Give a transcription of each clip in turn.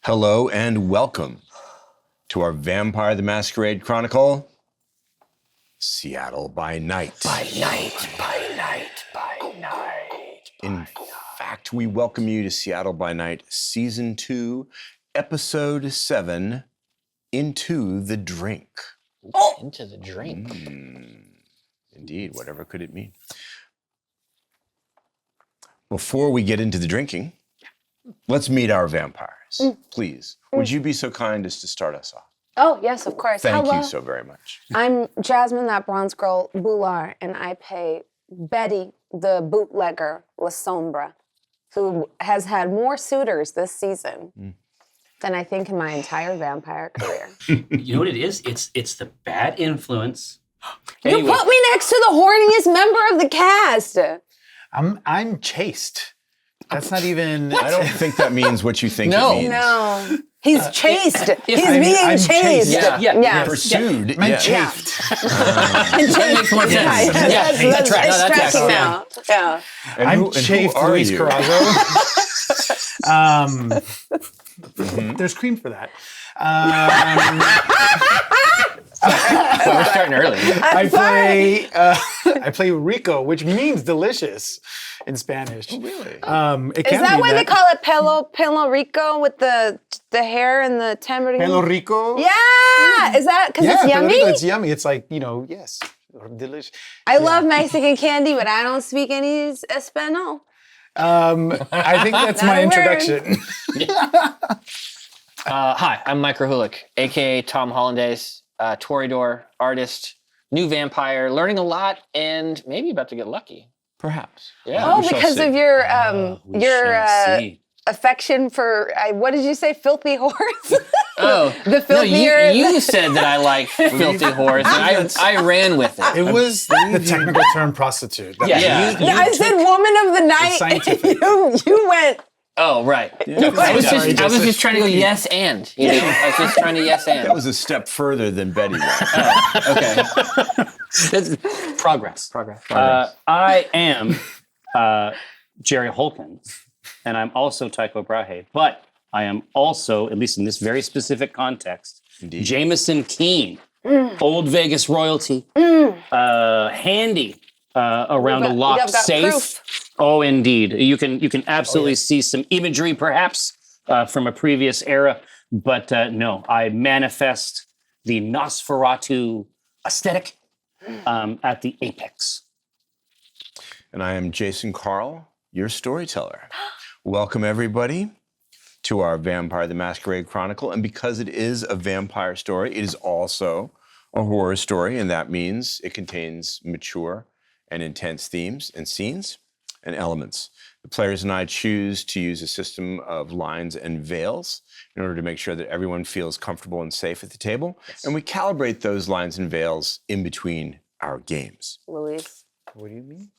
Hello and welcome to our Vampire the Masquerade Chronicle, Seattle by Night. By night, by night, by night. In fact, we welcome you to Seattle by Night, Season 2, Episode 7, Into the Drink. Oh! Into the drink. Indeed, whatever could it mean? Before we get into the drinking, let's meet our vampires. Please, would you be so kind as to start us off? Oh, yes, of course. Thank Hello. you so very much. I'm Jasmine, that bronze girl, Bhullar, and I play Betty, the bootlegger, Lasombra, who has had more suitors this season than I think in my entire vampire career. You know what it is? It's the bad influence. You put me next to the horniest member of the cast. I'm chaste. That's not even. I don't think that means what you think it means. No. He's chased. He's I'm being chased. chased. Yeah. Pursued. I'm yes. chafed. That makes more sense. That's tracking now. Yeah. And I'm who chafed, are Luis you? Carazo. There's cream for that. We're starting early. I play Rico, which means delicious in Spanish. Really? It can Is that mean why they call it pelo rico with the hair and the tambourine? Pelo Rico? Yeah. Is that because it's Pelo yummy? Rico, it's yummy. It's like, yes, delicious. I love Mexican candy, but I don't speak any Espanol. I think that's my Not a word. introduction. Hi, I'm Mike Krahulik, a.k.a. Tom Hollandaise, Toreador, artist, new vampire, learning a lot, and maybe about to get lucky. Perhaps. Yeah. Oh, we shall because see. of your We shall see. affection for what did you say? Filthy horse. Oh, The no, filthier. you said that I like filthy horse, and I ran with it. It was the technical term prostitute. Yeah. Yeah, I said woman of the night. scientific. You went. Oh, right. Yeah. I was Sorry, just trying to go yes and. I was just trying to yes and. That was a step further than Betty went. Okay. That's progress. I am Jerry Holkins, and I'm also Tycho Brahe, but I am also, at least in this very specific context, Indeed. Jamison Keene, old Vegas royalty, handy around a You've locked got safe. proof. Oh, indeed. You can absolutely see some imagery, perhaps, from a previous era, but no, I manifest the Nosferatu aesthetic at the apex. And I am Jason Carl, your storyteller. Welcome, everybody, to our Vampire the Masquerade Chronicle. And because it is a vampire story, it is also a horror story, and that means it contains mature and intense themes and scenes and elements. The players and I choose to use a system of lines and veils in order to make sure that everyone feels comfortable and safe at the table. Yes. And we calibrate those lines and veils in between our games. Luis. What do you mean?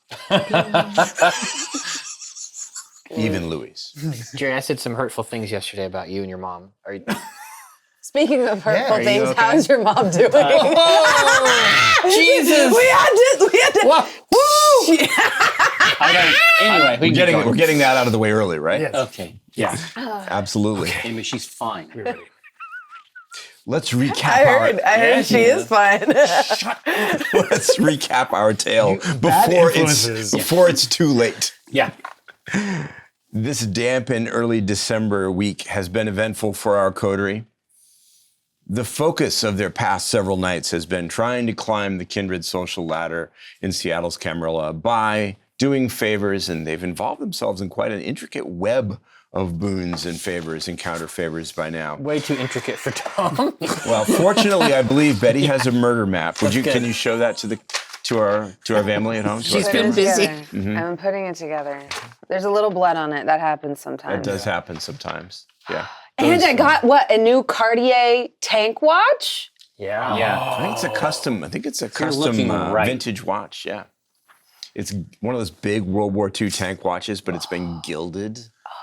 Even Louis. Jerry, I said some hurtful things yesterday about you and your mom. Are you? Speaking of hurtful are you things, okay? how's your mom doing? Jesus! We had to. What? Woo! Anyway, we We're getting that out of the way early, right? Yes. Okay, yeah. Absolutely. Anyway, she's fine. Let's recap I heard she is fine. let's recap our tale bad before influences. it's too late. Yeah. This damp and early December week has been eventful for our coterie. The focus of their past several nights has been trying to climb the kindred social ladder in Seattle's Camarilla by doing favors, and they've involved themselves in quite an intricate web of boons and favors and counter favors by now. Way too intricate for Tom. Well, fortunately, I believe Betty has a murder map. That's good. Can you show that to our family at home? She's To our been family? busy. I've been putting it together. There's a little blood on it. That happens sometimes. That does happen sometimes. Yeah. And I got a new Cartier tank watch? Yeah. Yeah. I think it's a custom. you're looking right. Vintage watch. Yeah. It's one of those big World War II tank watches, but it's been gilded.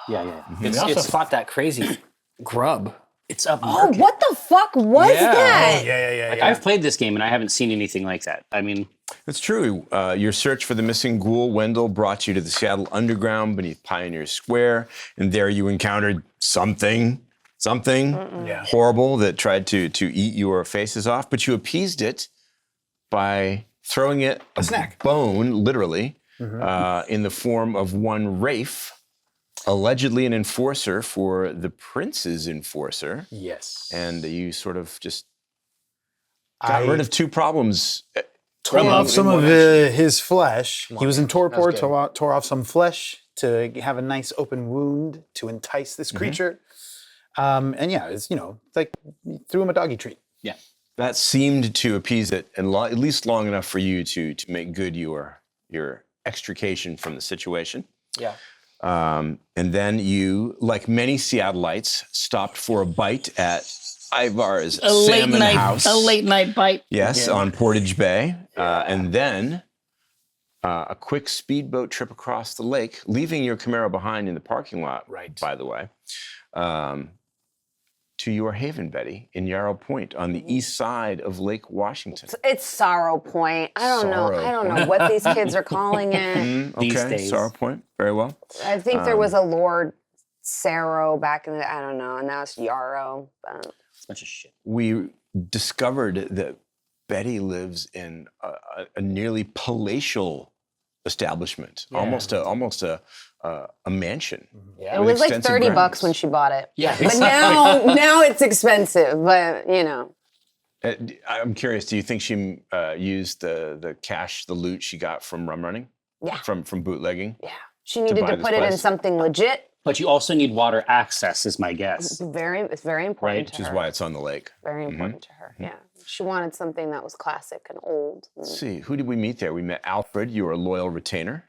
Yeah. We also fought that crazy grub. It's up. Oh, what the fuck was that? Yeah. I've played this game and I haven't seen anything like that. I mean, It's true. Your search for the missing ghoul, Wendell, brought you to the Seattle Underground beneath Pioneer Square, and there you encountered something something Yeah. horrible that tried to eat your faces off, but you appeased it by throwing it a snack. bone, literally, in the form of one Rafe, allegedly an enforcer for the prince's enforcer. Yes. And you sort of just got rid of two problems. Tore off some of his flesh. He was in torpor, good. tore off some flesh to have a nice open wound to entice this creature. And yeah, it's, like threw him a doggy treat. Yeah. That seemed to appease it, and at least long enough for you to make good your extrication from the situation. Yeah. And then you, like many Seattleites, stopped for a bite at Ivar's Salmon House. A late night bite. Yes, on Portage Bay. And then a quick speedboat trip across the lake, leaving your Camaro behind in the parking lot, by the way, to your haven, Betty, in Yarrow Point on the east side of Lake Washington. It's Sorrow Point. I don't know what these kids are calling it. These Okay, days. Sorrow Point. Very well. I think there was a Lord Sarrow back in the, I don't know, and now it's Yarrow. It's a bunch of shit. We discovered that Betty lives in a nearly palatial establishment, almost a mansion. Yeah. It with was like extensive $30 grounds. when she bought it. Yeah. But now it's expensive, but I'm curious. Do you think she used the cash, the loot she got from rum running? Yeah. From bootlegging. Yeah. She needed buy to this put it in place? something legit. But you also need water access, is my guess. It's very important Right, to Which is her. why it's on the lake. Very important to her. Yeah. She wanted something that was classic and old. Let's see. Who did we meet there? We met Alfred. You were a loyal retainer.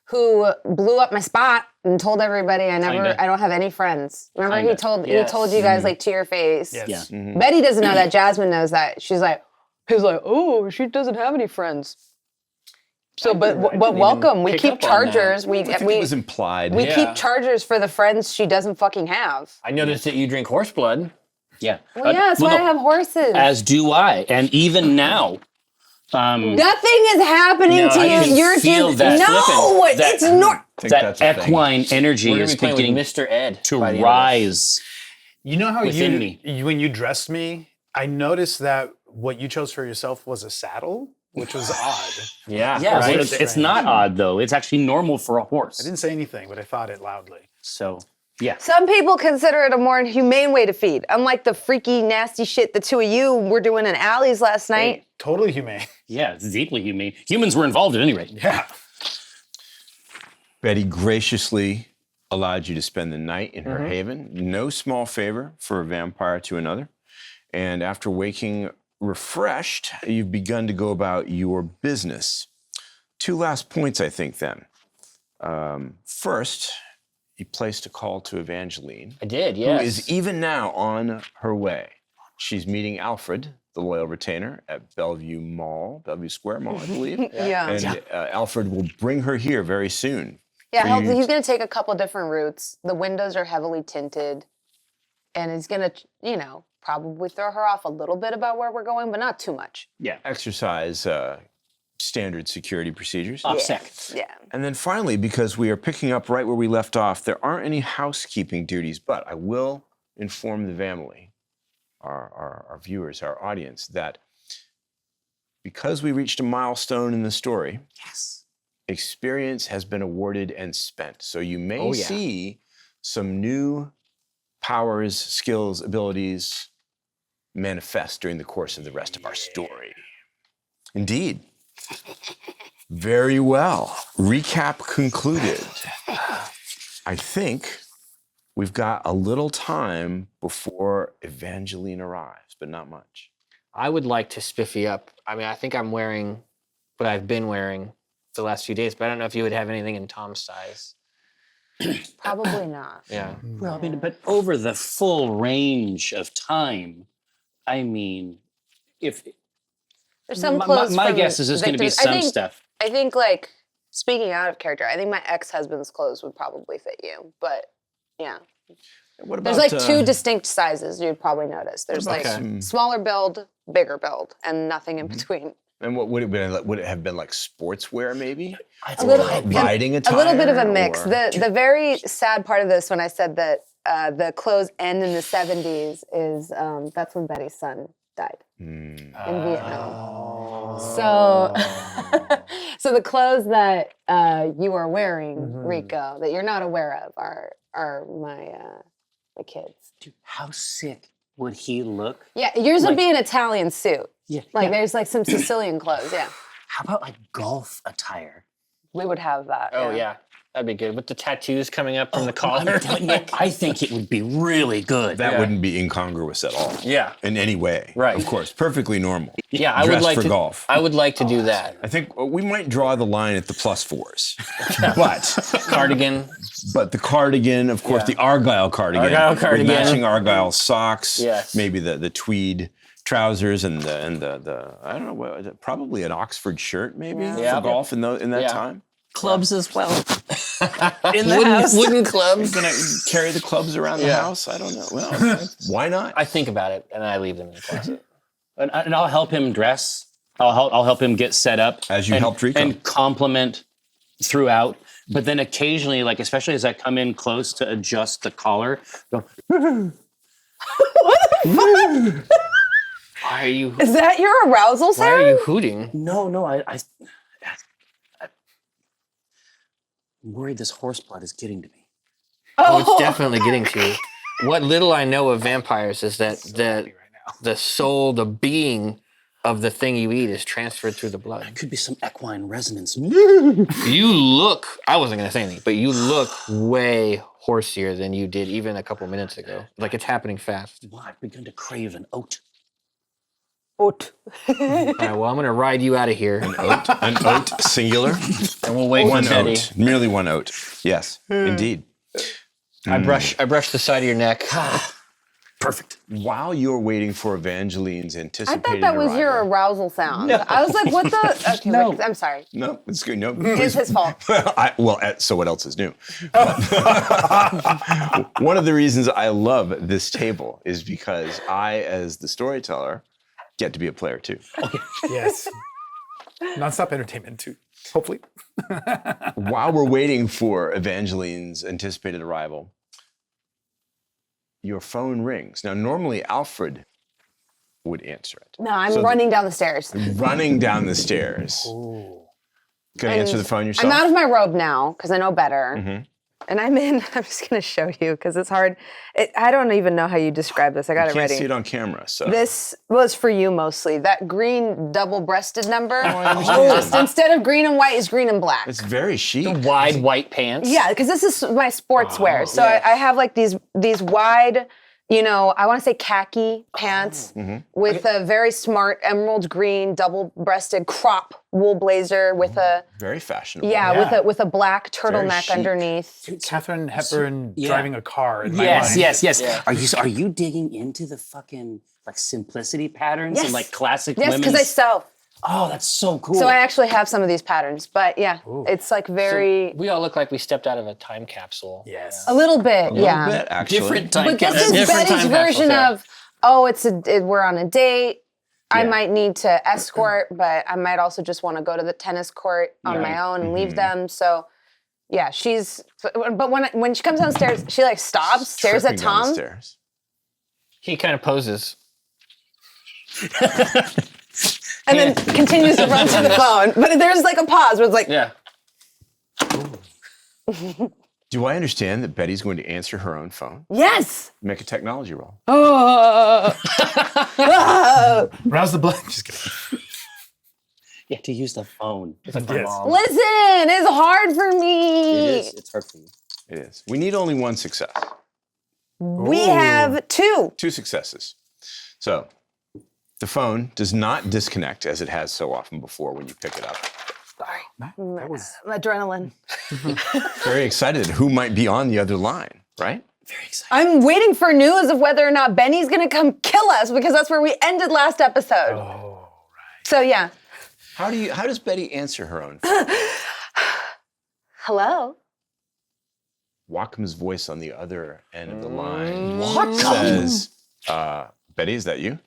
Who blew up my spot and told everybody I Kinda. don't have any friends. Remember Kinda. he told you guys like to your face. Yes. Yeah. Betty doesn't know that. Jasmine knows that. He's like, oh, she doesn't have any friends. So, but welcome. We pick keep up on that. chargers. I think it was implied. We Yeah. keep chargers for the friends she doesn't fucking have. I noticed that you drink horse blood. Yeah. Well, yeah, that's why I have horses. As do I. And even now, Nothing is happening No, to I you. can You're feel just that no. flipping. That- It's not. think that that's a thing. equine energy We're gonna is be playing beginning with Mr. Ed to by the end of this. rise. You know how Within me. when you dressed me, I noticed that what you chose for yourself was a saddle, which was odd. Yeah. Yeah, Right? it's not odd though. It's actually normal for a horse. I didn't say anything, but I thought it loudly. So, yeah. Some people consider it a more humane way to feed. Unlike the freaky, nasty shit the two of you were doing in alleys last night. Totally humane. Yeah, it's deeply humane. Humans were involved at any rate. Yeah. Betty graciously allowed you to spend the night in her haven. No small favor for a vampire to another. And after waking refreshed, you've begun to go about your business. Two last points, I think, then. First, you placed a call to Evangeline, I did, who yes. is even now on her way. She's meeting Alfred, the loyal retainer, at Bellevue Square Mall, I believe. Yeah. And Alfred will bring her here very soon. Yeah, for you he's going to take a couple different routes. The windows are heavily tinted. And he's going to, probably throw her off a little bit about where we're going, but not too much. Yeah. Exercise standard security procedures. OPSEC. Yeah. And then finally, because we are picking up right where we left off, there aren't any housekeeping duties, but I will inform the family, our viewers, our audience, that because we reached a milestone in the story, Yes. experience has been awarded and spent. So you may Oh, yeah. see some new powers, skills, abilities manifest during the course of the rest of our story. Indeed. Very well. Recap concluded. I think we've got a little time before Evangeline arrives, but not much. I would like to spiffy up. I mean, I think I'm wearing what I've been wearing the last few days, but I don't know if you would have anything in Tom's size. Probably not. Yeah. Well, I mean, but over the full range of time, I mean, if There's some my clothes my from guess is there's going to be Victor's. some stuff. I think, speaking out of character, I think my ex-husband's clothes would probably fit you. But, yeah. What about, There's two distinct sizes you'd probably notice. There's Okay. smaller build, bigger build, and nothing in between. And what would it be? Would it have been like sportswear, maybe? A little, Riding attire? a little bit of a mix. or- The very sad part of this, when I said that the clothes end in the 70s is that's when Betty's son died in Vietnam. So, so the clothes that you are wearing, Rico, that you're not aware of, are my kids. Dude, how sick would he look? Yeah, yours would be an Italian suit. Yeah. Like there's like some Sicilian clothes. Yeah, How about like golf attire? we would have that. Oh yeah, that'd be good with the tattoos coming up from the collar. I'm telling you, I think it would be really good. That wouldn't be incongruous at all. Yeah. In any way. Right. Of course. Perfectly normal. Yeah, I would Dressed like for to. golf. I would like to do that. I think we might draw the line at the +4s. But Cardigan. the cardigan, of course, the Argyle cardigan. Argyle cardigan. With matching Argyle socks. Yes. Maybe the tweed trousers and the I don't know what, probably an Oxford shirt maybe Yeah. for golf in that Yeah. time. Clubs as well. In the house. Wooden clubs. Gonna carry the clubs around the house? I don't know. Well, why not? I think about it and I leave them in the closet. And I'll help him dress. I'll help him get set up. As you helped Rico. And compliment throughout. But then occasionally, like especially as I come in close to adjust the collar, go, Why are you? Is that your arousal Why sound? are you hooting? no, I'm worried this horse blood is getting to me. Oh, it's definitely getting to you. What little I know of vampires is that the soul, the being of the thing you eat is transferred through the blood. Could be some equine resonance. You look, I wasn't going to say anything, but you look way horsier than you did even a couple minutes ago. Like it's happening fast. Well, I've begun to crave an oat. Oat. All right, well, I'm going to ride you out of here An oat singular. and we'll wait for One Teddy. oat. Merely one oat. Yes, indeed. I brush the side of your neck. Perfect. While you're waiting for Evangeline's I anticipated thought that was your arrival- arousal sound. I was like, what the? Okay, No. wait, I'm sorry. No, it's good. No, It's his fault. So what else is new? One of the reasons I love this table is because I, as the storyteller, get to be a player too. Yes. Nonstop entertainment too. Hopefully. While we're waiting for Evangeline's anticipated arrival, your phone rings. Now, normally Alfred would answer it. No, I'm So running down the stairs. Running down the stairs. Gonna answer the phone yourself? I'm out of my robe now because I know better. And I'm just going to show you because it's hard. I don't even know how you describe this. I got I it can't ready. see it on camera, so. This was for you mostly. That green double-breasted number, just instead of green and white, is green and black. It's very chic. Wide white pants. Yeah, because this is my sportswear. So I have like these wide, I want to say khaki pants with a very smart emerald green double-breasted crop wool blazer with a Very fashionable. with a black turtleneck chic. underneath. Catherine Hepburn Yeah. driving a car in my Yes, mind. yes. Yeah. Are you digging into the fucking like simplicity patterns Yes. and like classic Yes, because I women's? sew. Oh, that's so cool. So I actually have some of these patterns, but yeah, it's like very We all look like we stepped out of a time capsule. Yes. a little bit, A little yeah. bit, actually. different time But this capsule. is Different Betty's time version capsules, of, we're on a date. I Yeah. might need to escort, but I might also just want to go to the tennis court on my own and leave them. So, yeah, but when she comes downstairs, she like stops, stares at Tripping down the Tom. stairs. He kind of poses. And then continues to run to the phone. But there's like a pause where it's like, Yeah. Do I understand that Betty's going to answer her own phone? yes. Make a technology roll. Oh. Rouse the blood. Just kidding. You have to use the phone. Yes. Listen, it's hard for me. It is. It's hard for you. It is. We need only one success. We have two. 2 successes. So, the phone does not disconnect as it has so often before when you pick it up. That was Adrenaline. Very excited who might be on the other line, right? Very excited. I'm waiting for news of whether or not Benny's gonna come kill us because that's where we ended last episode. oh right. So yeah. How does Betty answer her own phone? Hello? Wacom's voice on the other end of the line What? says, Betty, is that you?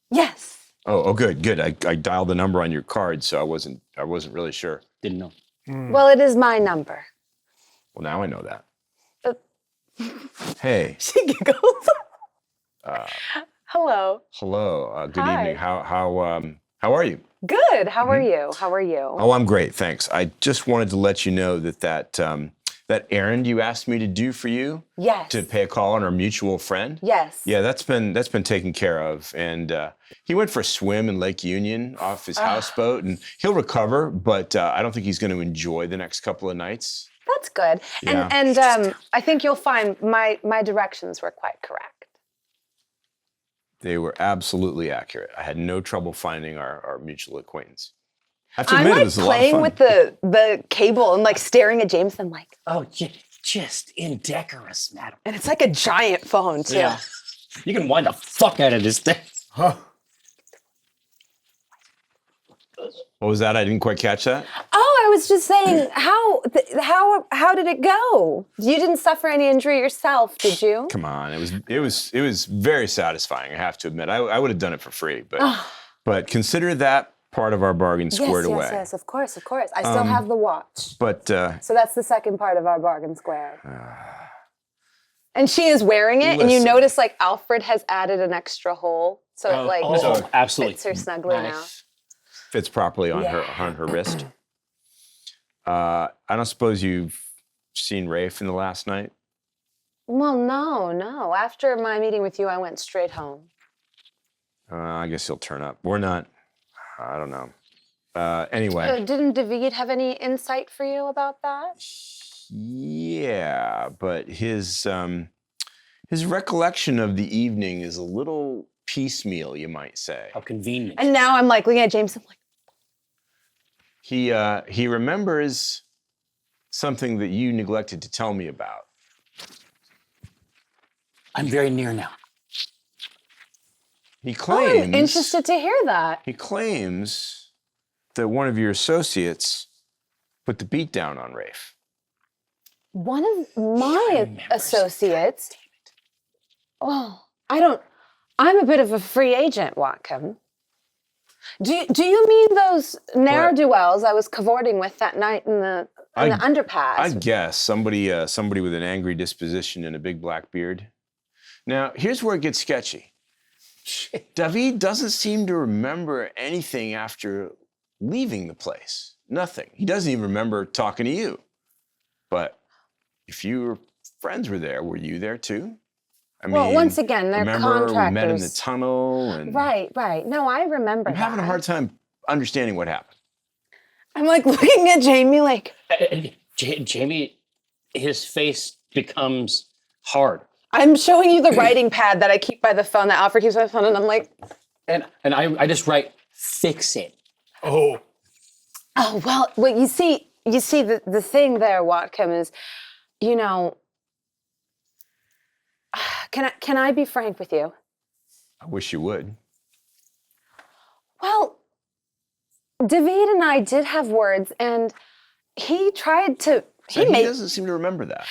Yes. Oh, good. I dialed the number on your card, so I wasn't really sure. Didn't know. Well, it is my number. Well, now I know that. Hey. She giggles. Hello. Hello. Good Hi. evening. How are you? Good. How are you? How are you? Oh, I'm great, thanks. I just wanted to let you know that errand you asked me to do for you, Yes. to pay a call on our mutual friend. Yes. Yeah, that's been taken care of, and he went for a swim in Lake Union off his houseboat, and he'll recover. But I don't think he's going to enjoy the next couple of nights. That's good. Yeah. And I think you'll find my directions were quite correct. They were absolutely accurate. I had no trouble finding our mutual acquaintance. I have to I'm admit, it like was a lot of playing fun. with the cable and like staring at Jamison like, Oh, just indecorous, madam. and it's like a giant phone too. Yeah. You can wind the fuck out of this thing. What was that? I didn't quite catch that. Oh, I was just saying, how did it go? You didn't suffer any injury yourself, did you? Come on, it was very satisfying. I have to admit, I would have done it for free, but consider that part of our bargain squared away. Yes, of course. I still have the watch. But So that's the second part of our bargain squared. And she is wearing it, and you Listen. notice like Alfred has added an extra hole, so it like Oh, absolutely. fits her snugly fits properly on her wrist. I don't suppose you've seen Rafe in the last night. now. Well, no. After my meeting with you, I went straight home. I guess he'll turn up. Or not. I don't know. Anyway. Didn't David have any insight for you about that? Yeah, but his recollection of the evening is a little piecemeal, you might say. How convenient. And now I'm like looking at James, I'm like, He remembers something that you neglected to tell me about. I'm very near now. He claims. I'm interested to hear that. He claims that one of your associates put the beat down on Rafe. One of my associates. Oh, I'm a bit of a free agent, Wacom. Do you mean those ne'er-do-wells I was cavorting with that night in the underpass? I guess somebody with an angry disposition and a big black beard. Now, here's where it gets sketchy. David doesn't seem to remember anything after leaving the place. Nothing. He doesn't even remember talking to you. But if your friends were there, were you there too? I mean, well, once again, they're remember contractors. we met in the tunnel and Right. No, I remember I'm having a hard time understanding what happened. I'm like looking at Jamie like, Jamie, his face becomes hard. I'm showing you the writing pad that I keep by the phone that Alfred keeps by the phone, and I'm like, And I just write, fix it. Oh. oh well, you see the thing there, Wacom, is, you know, can I be frank with you? I wish you would. Well, David and I did have words, and he tried to. He doesn't seem to remember that.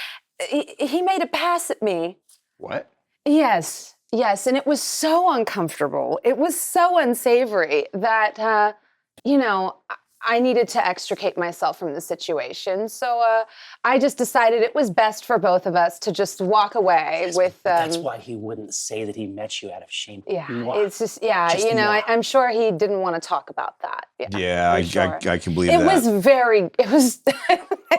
He made a pass at me. What? Yes, and it was so uncomfortable. It was so unsavory that, I needed to extricate myself from the situation. So I just decided it was best for both of us to just walk away with. That's why he wouldn't say that he met you out of shame. Yeah, Noir. it's just, Just noir. I'm sure he didn't want to talk about that. Yeah, I'm sure. I can believe It that.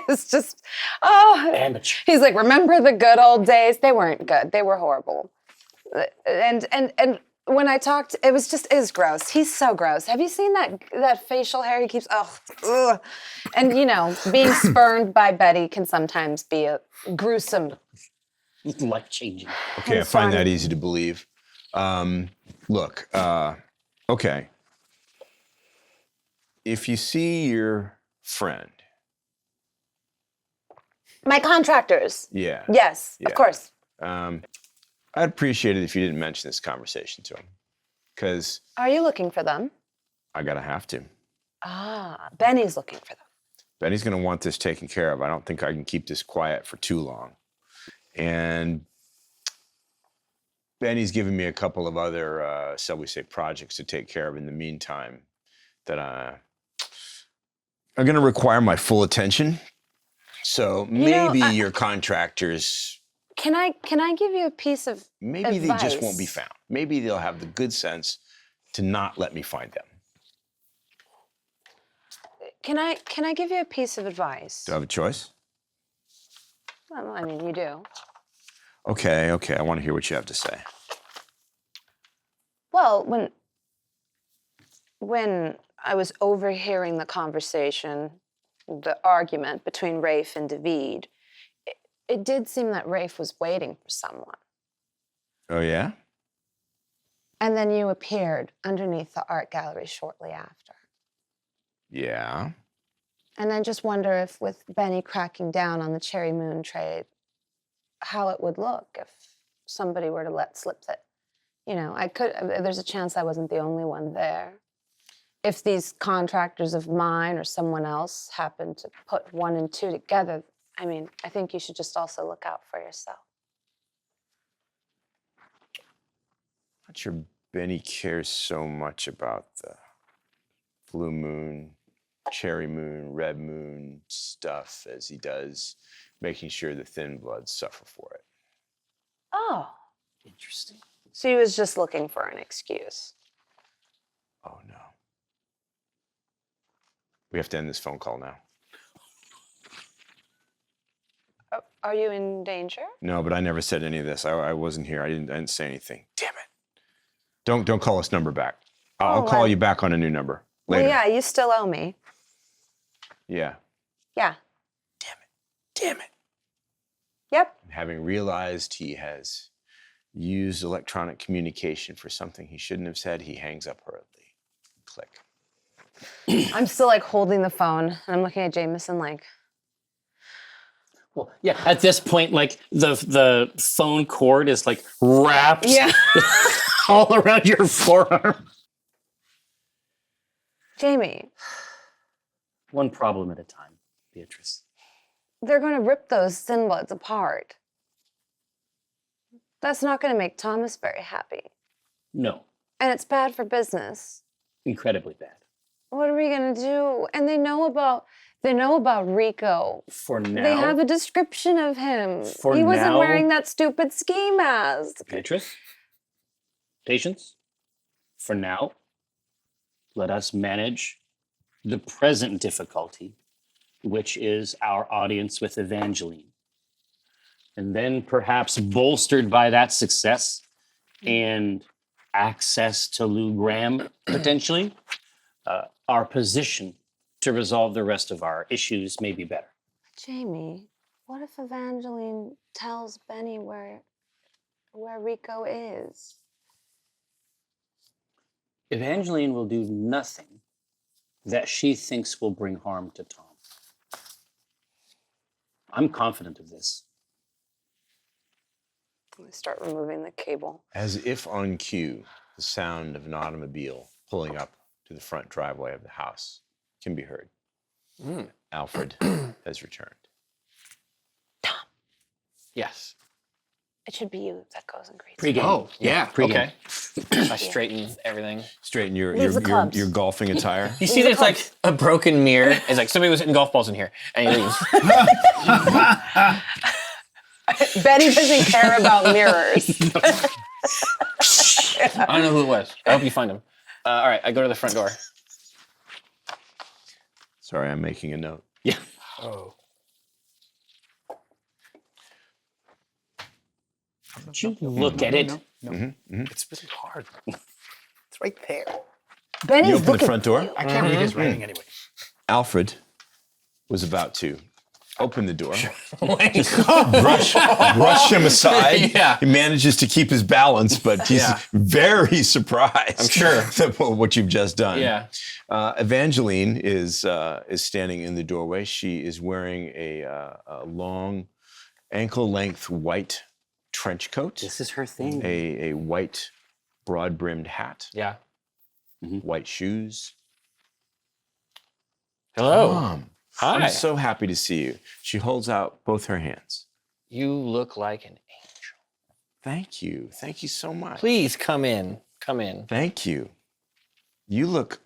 was just, oh. Amateur. He's like, remember the good old days? They weren't good. They were horrible. And when I talked, it was gross. He's so gross. Have you seen that facial hair he keeps? Ugh. And being spurned by Betty can sometimes be a gruesome. Life-changing. Okay, I find that easy to believe. Look, okay. If you see your friend. My contractors. Yeah. Yes, of course. I'd appreciate it if you didn't mention this conversation to him. Because Are you looking for them? I gotta have to. Benny's looking for them. Benny's gonna want this taken care of. I don't think I can keep this quiet for too long. And Benny's given me a couple of other, shall we say, projects to take care of in the meantime that are gonna require my full attention. So maybe your contractors Can I give you a piece of Maybe advice? they just won't be found. Maybe they'll have the good sense to not let me find them. Can I give you a piece of advice? Do I have a choice? Well, I mean, you do. Okay. I want to hear what you have to say. Well, when I was overhearing the conversation, the argument between Rafe and David, it did seem that Rafe was waiting for someone. Oh, yeah? And then you appeared underneath the art gallery shortly after. Yeah. And I just wonder if, with Benny cracking down on the Cherry Moon trade, how it would look if somebody were to let slip that, there's a chance I wasn't the only one there. If these contractors of mine or someone else happened to put 1 and 2 together, I mean, I think you should just also look out for yourself. Not sure Benny cares so much about the blue moon, cherry moon, red moon stuff as he does making sure the thin bloods suffer for it. Oh, Interesting. so he was just looking for an excuse. Oh, no. We have to end this phone call now. Are you in danger? No, but I never said any of this. I wasn't here. I didn't say anything. Damn it. Don't call this number back. I'll call you back on a new number later. Well, yeah, you still owe me. Yeah. Yeah. Damn it. Yep. Having realized he has used electronic communication for something he shouldn't have said, he hangs up hurriedly. Click. I'm still like holding the phone and I'm looking at Jamison like, Well, yeah. At this point, like the phone cord is like wrapped all around your forearm. Jamie, One problem at a time, Beatrice. they're going to rip those thin bloods apart. That's not going to make Thomas very happy. No, And it's bad for business. incredibly bad. What are we going to do? And they know about Rico. For now, They have a description of him. For He wasn't now- wearing that stupid ski mask. Beatrice, patience. For now, let us manage the present difficulty, which is our audience with Evangeline. And then perhaps bolstered by that success and access to Lou Graham, potentially, our position to resolve the rest of our issues may be better. Jamie, what if Evangeline tells Benny where Rico is? Evangeline will do nothing that she thinks will bring harm to Tom. I'm confident of this. I'm gonna start removing the cable. As if on cue, the sound of an automobile pulling up to the front driveway of the house can be heard. Alfred has returned. Yes. It should be you that goes and greets. Pre-game. Oh, yeah. Pre-game. Okay. I straighten everything. Straighten your Leave the clubs. your golfing attire. You see, there's like a broken mirror. It's like somebody was hitting golf balls in here, and he leaves. Betty doesn't care about mirrors. I don't know who it was. I hope you find him. All right, I go to the front door. Sorry, I'm making a note. Yeah. Oh. Did you look at it? No. It's really hard. It's right there. Benny's You open the looking front door. I can't read his writing anyway. Alfred was about to open the door, Wait. brush him aside. Yeah. He manages to keep his balance, but he's Yeah. very surprised. I'm sure. at what you've just done. Yeah. Evangeline is standing in the doorway. She is wearing a long, ankle-length white trench coat, This is her thing. a white, broad-brimmed hat, Yeah. white shoes. Hello. Mom, Hi. I'm so happy to see you. She holds out both her hands. You look like an angel. Thank you. Thank you so much. Please come in. Come in. Thank you. You look.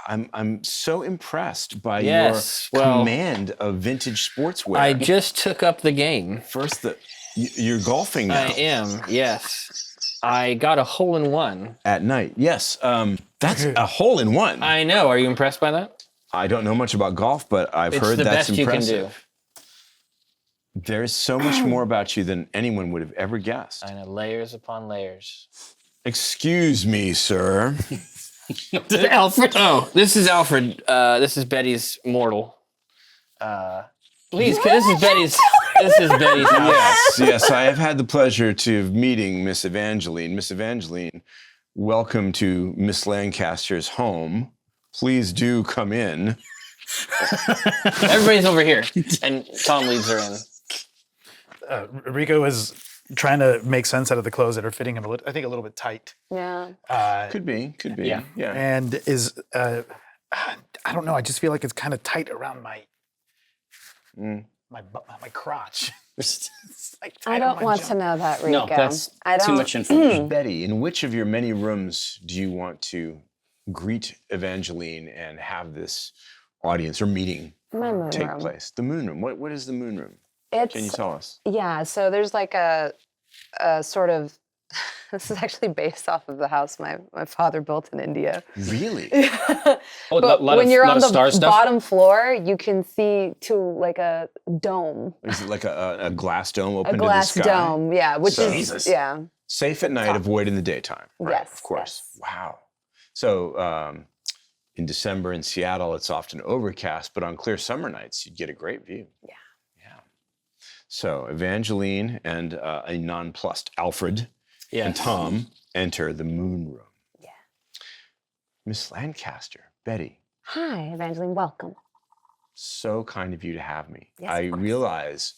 I'm so impressed by Yes, your well, command of vintage sportswear. I just took up the game. First the You're golfing now. I am, yes. I got a hole-in-one. At night. Yes. That's a hole in one. I know. Are you impressed by that? I don't know much about golf, but I've It's heard the that's best impressive. you can do. There's so much more about you than anyone would have ever guessed. I know, layers upon layers. Excuse me, sir. Alfred. Oh, this is Alfred. This is Betty's mortal. Please, this is Betty's. This is Betty's house. Yes, I have had the pleasure of meeting Miss Evangeline. Miss Evangeline, welcome to Miss Lancaster's home. Please do come in. Everybody's over here, and Tom leads her in. Rico is trying to make sense out of the clothes that are fitting him, I think, a little bit tight. Yeah. Could be. Yeah. And is, I don't know, I just feel like it's kind of tight around my crotch. It's like tight I on don't my want junk. to know that, Rico. No, that's I don't, too much information. Betty, in which of your many rooms do you want to greet Evangeline and have this audience or meeting My moon take room. place? The moon room. What is the moon room? It's, Can you tell us? Yeah, so there's like a sort of, this is actually based off of the house my father built in India. Really? Oh, But when you're on the star stuff. bottom floor, you can see to like a dome, Is it like a glass dome open a glass to the sky? dome, yeah, which So- is, Jesus. yeah. Safe at night, avoid in the daytime. Right, Yes, of course. yes. Wow. So in December in Seattle, it's often overcast, but on clear summer nights, you'd get a great view. Yeah. Yeah. So Evangeline and a nonplussed Alfred Yes. and Tom enter the moon room. Yeah. Miss Lancaster, Betty, Hi, Evangeline, welcome. so kind of you to have me. Yes, I of course. realize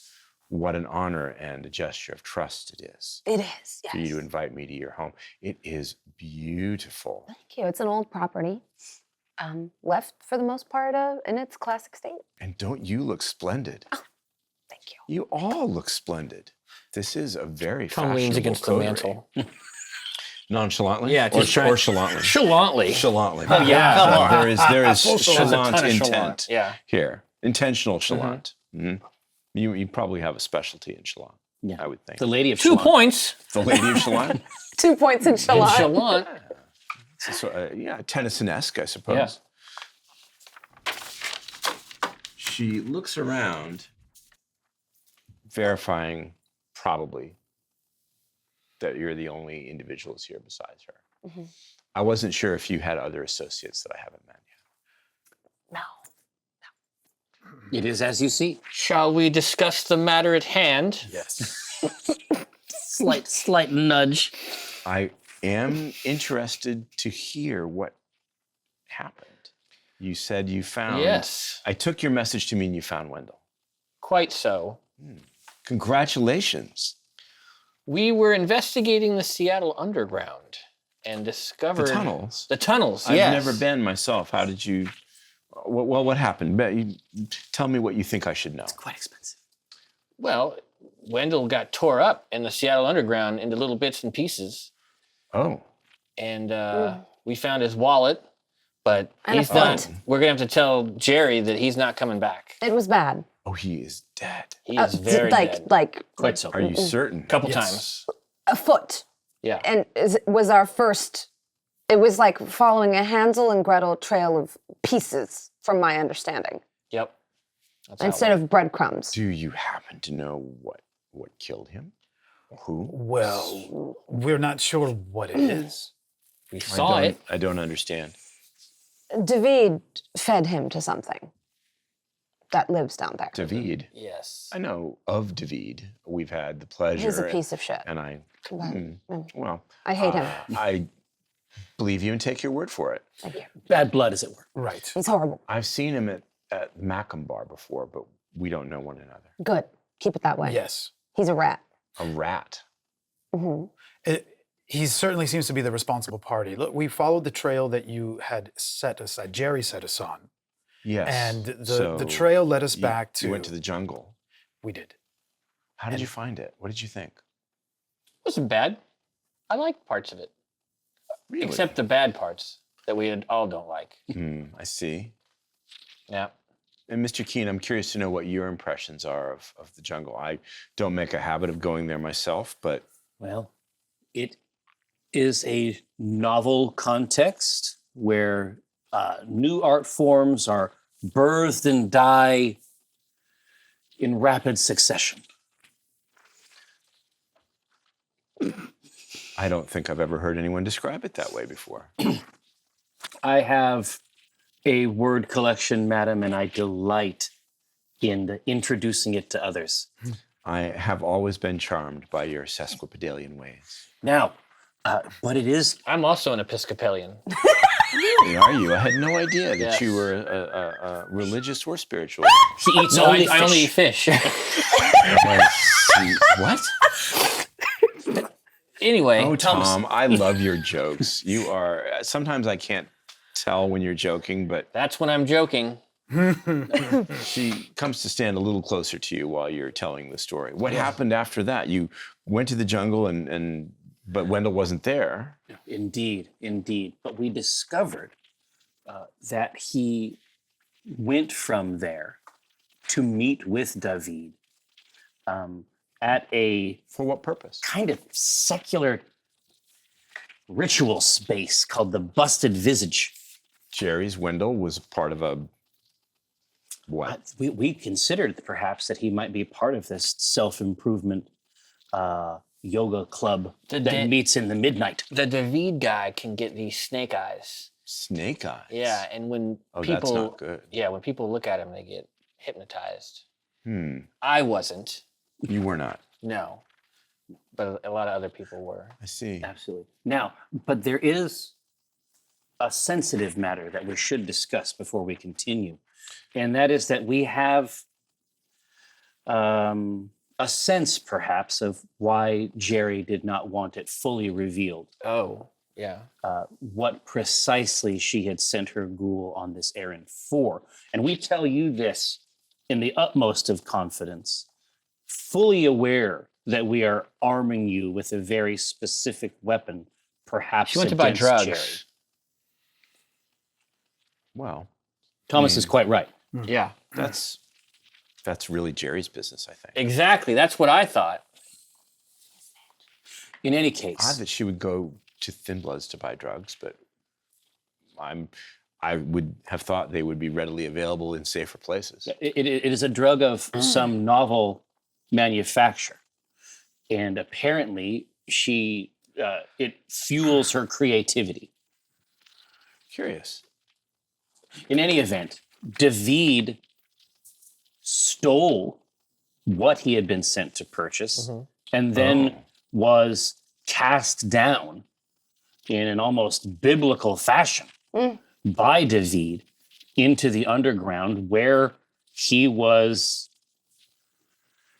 what an honor and a gesture of trust it is It is, yes. for you to invite me to your home. It is beautiful. Thank you. It's an old property, left for the most part in its classic state. And don't you look splendid? Thank you. You all look splendid. This is a very Tom fashionable leans against the coterie. mantle. Nonchalantly? Yeah, or, just try- or chalantly? Chalantly. Chalantly. Oh, yeah, come on. There is There's a chalant ton of intent chalant, yeah. here. Intentional chalant. Mhm. You probably have a specialty in chalant, Yeah. I would think. The lady of 2 Shalom. points. The lady of chalant? 2 points in In chalant. chalant. So, yeah, Tennyson-esque, I suppose. She looks around, verifying probably that you're the only individuals here besides her. Mhm. I wasn't sure if you had other associates that I haven't met yet. No. It is as you see. Shall we discuss the matter at hand? Yes. Slight nudge. I am interested to hear what happened. You said you found. Yes, I took your message to mean you found Wendell. quite so. Congratulations. We were investigating the Seattle Underground and discovered The tunnels. The tunnels, I've yes. never been myself. How did you? Well, what happened? Tell me what you think I should know. Quite expensive. Well, Wendell got tore up in the Seattle Underground into little bits and pieces, Oh, and we found his wallet, but And a he's not. foot. We're gonna have to tell Jerry that he's not coming back. It was bad. oh, he is dead. He is D- very like dead. like Quite so. Are you certain? Couple Yes. times. a foot. Yeah. And was our first. It was like following a Hansel and Gretel trail of pieces, from my understanding, Yep. That's how it instead of breadcrumbs. Do you happen to know what killed him? Who? Well, we're not sure what it is. we saw it. I don't understand. David fed him to something that lives down there. David. Yes. I know of David. We've had the pleasure. He's a piece of shit. And I, Mm. well, I hate him. I believe you and take your word for it. Thank you. Bad blood, as it were. Right. He's horrible. I've seen him at Wacom Bar before, but we don't know one another. Good. Keep it that way. Yes. He's a rat. A rat. Hmm. He certainly seems to be the responsible party. Look, we followed the trail that you had set aside, Jerry set us on. Yes. And the So trail led us you- back to. You went to the jungle. We did. How did you find it? What did you think? It wasn't bad. I liked parts of it, Really? except the bad parts that we all don't like. I see. Yeah. And Mr. Keen, I'm curious to know what your impressions are of the jungle. I don't make a habit of going there myself, but Well, it is a novel context where new art forms are birthed and die in rapid succession. I don't think I've ever heard anyone describe it that way before. I have a word collection, madam, and I delight in introducing it to others. I have always been charmed by your sesquipedalian ways. Now, but it is I'm also an Episcopalian. Really, are you? I had no idea that Yes. you were a religious or spiritual. he eats No, only I only eat fish. fish. What? Anyway, Oh, Thomas. Tom, I love your jokes. You are. Sometimes I can't tell when you're joking, but that's when I'm joking. she comes to stand a little closer to you while you're telling the story. What happened after that? You went to the jungle, but Wendell wasn't there. Indeed, indeed. But we discovered that he went from there to meet with David at a For what purpose? kind of secular ritual space called the Busted Visage. Jerry's Wendell was part of a what? We considered perhaps that he might be part of this self-improvement yoga club that meets in the midnight. The David guy can get these snake eyes. Snake eyes. Yeah, and when Oh, people that's not good. Yeah, when people look at him, they get hypnotized. Hmm. I wasn't. You were not. No, but a lot of other people were. I see. Absolutely. Now, but there is a sensitive matter that we should discuss before we continue, and that is that we have a sense, perhaps, of why Jerry did not want it fully revealed. Oh, yeah. What precisely she had sent her ghoul on this errand for. And we tell you this in the utmost of confidence, fully aware that we are arming you with a very specific weapon, perhaps She went to buy against drugs. Jerry. Well, Thomas is quite right. Yeah, that's really Jerry's business, I think. exactly. That's what I thought. In any case, Odd that she would go to Thin Bloods to buy drugs, but I would have thought they would be readily available in safer places. it is a drug of some novel manufacture, and apparently it fuels her creativity. Curious. In any event, David stole what he had been sent to purchase and then was cast down in an almost biblical fashion by David into the underground, where he was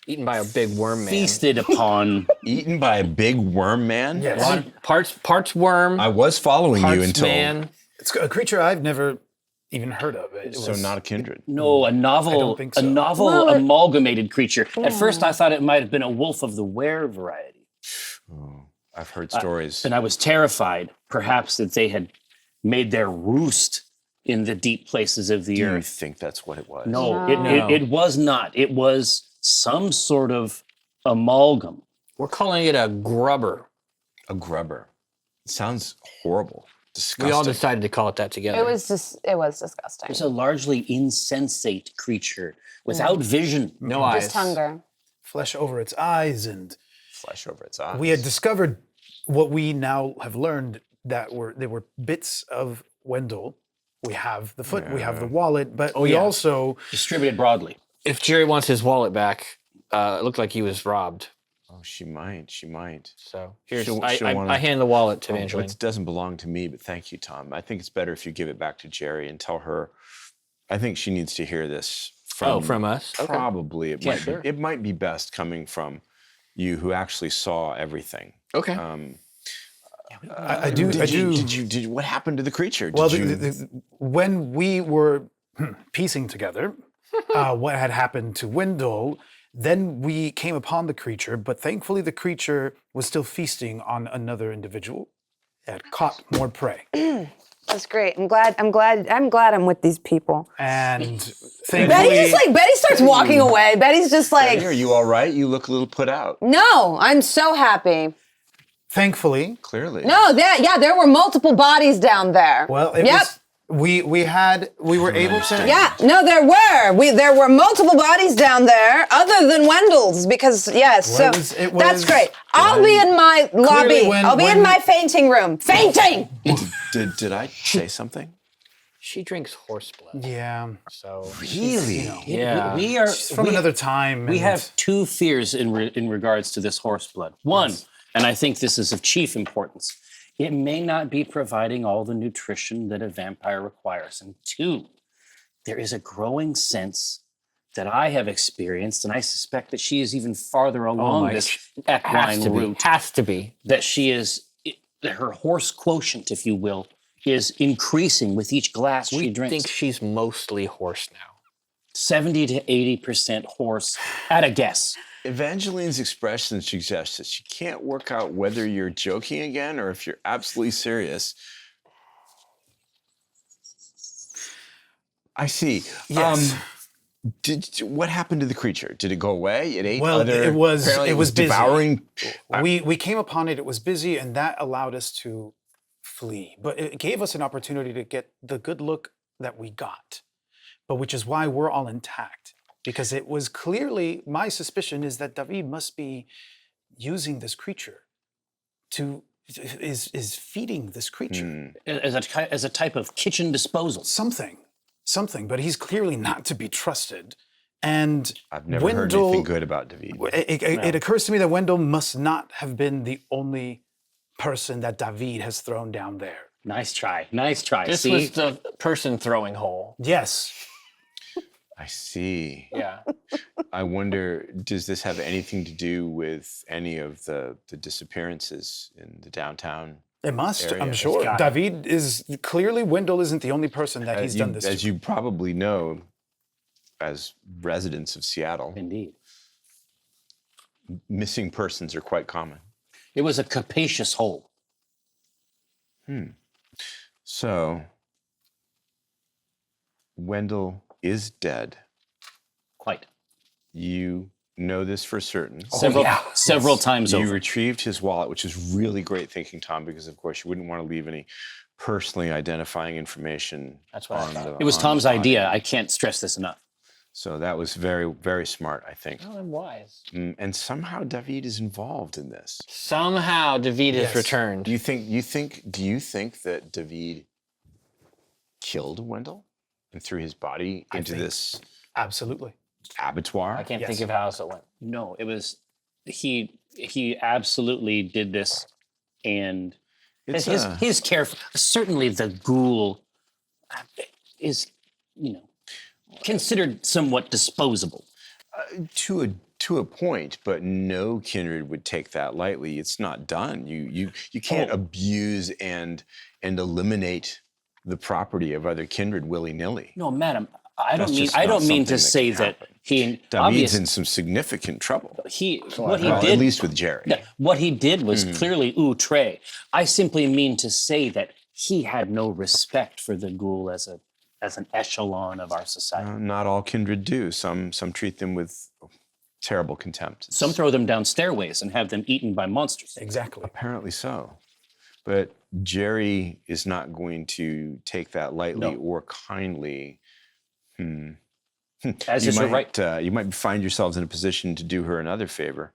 Eaten by a big worm man. feasted upon. Eaten by a big worm man? Yes. Parts worm, I was following you parts until man. It's a creature I've never even heard of. It so was- not a kindred. No, a novel, I don't think so. Well, it- amalgamated creature. At first, I thought it might have been a wolf of the were variety. Oh, I've heard stories. And I was terrified, perhaps, that they had made their roost in the deep places of the Do you earth. think that's what it was? No, No. It was not. It was some sort of amalgam. We're calling it a grubber. A grubber. It sounds horrible. Disgusting. We all decided to call it that together. It was disgusting. It's a largely insensate creature without vision. no eyes. Just hunger. flesh over its eyes, and Flesh over its eyes. we had discovered what we now have learned, that they were bits of Wendell. We have the foot, we have the wallet, but we yeah. also Distributed broadly. If Jerry wants his wallet back, it looked like he was robbed. Oh, she might. She might. So here's She'll I wanna- hand the wallet to Oh, Evangeline. it doesn't belong to me, but thank you, Tom. I think it's better if you give it back to Jerry and tell her. I think she needs to hear this from. From us. Okay. Probably. It Yeah, might. sure. It might be best coming from you, who actually saw everything. Okay. I do. Did you? What happened to the creature? Well, Did you? when we were piecing together what had happened to Wendell, then we came upon the creature, but thankfully the creature was still feasting on another individual. It had caught more prey. That's great. I'm glad I'm with these people. And Betty thankfully, Betty starts walking away. Betty's just like, Betty, are you all right? You look a little put out. no, I'm so happy. thankfully, Clearly. No, there were multiple bodies down there. well, it Yep. was we were able to. Yeah, no, there were multiple bodies down there other than Wendell's because yes, Well, so it that's was- great. I'll be in my lobby. when- I'll be in when- my fainting room. Fainting! Did I say something? She drinks horse blood. Yeah, So Really? yeah. We are from another time. We and- have two fears in regards to this horse blood. One, and I think this is of chief importance, it may not be providing all the nutrition that a vampire requires. And two, there is a growing sense that I have experienced, and I suspect that she is even farther along this equine route, Has to be. that she is, that her horse quotient, if you will, is increasing with each glass she We drinks. think she's mostly horse now. 70 to 80% horse at a guess. Evangeline's expression suggests that she can't work out whether you're joking again or if you're absolutely serious. I see. Yes. What happened to the creature? Did it go away? It ate Well, other... it was- apparently it was busy. devouring... we came upon it. It was busy, and that allowed us to flee. But it gave us an opportunity to get the good look that we got, but which is why we're all intact. Because it was clearly, my suspicion is that David must be using this creature is feeding this creature. As a type of kitchen disposal. Something, but he's clearly not to be trusted. And I've never heard anything good about David. It occurs to me that Wendell must not have been the only person that David has thrown down there. Nice try. Nice try. This See? was the person throwing hole. Yes. I see. Yeah. I wonder, does this have anything to do with any of the disappearances in the downtown? It must, area? I'm It's sure. got David is clearly, Wendell isn't the only person that he's done this As to. you probably know, as residents of Seattle, Indeed. missing persons are quite common. It was a capacious hole. So, Wendell is dead. Quite. You know this for certain. Several times You over. retrieved his wallet, which is really great thinking, Tom, because of course you wouldn't want to leave any personally identifying information. That's what I on thought. the- It was on Tom's the body. idea. I can't stress this enough. So that was very, very smart, I think. Oh, I'm wise. And somehow David is involved in this. Somehow David has Yes. returned. Do you think that David killed Wendell and threw his body into think- this Absolutely. abattoir? I can't Yes. think of how else it went. No, it was he absolutely did this, and It's his care. Certainly, the ghoul is considered somewhat disposable. to a point, but no kindred would take that lightly. It's not done. You can't abuse and eliminate the property of other kindred willy-nilly. No, madam, I That's don't mean just I not don't mean to something that say can that happen. he David's obviously in some significant trouble. what Well, he at did. least with Jerry. Yeah, what he did was clearly outre. I simply mean to say that he had no respect for the ghoul as an echelon of our society. Not all kindred do. Some treat them with terrible contempt. Some throw them down stairways and have them eaten by monsters. Exactly. Apparently so. But Jerry is not going to take that lightly No. or kindly. As is your right. You might find yourselves in a position to do her another favor,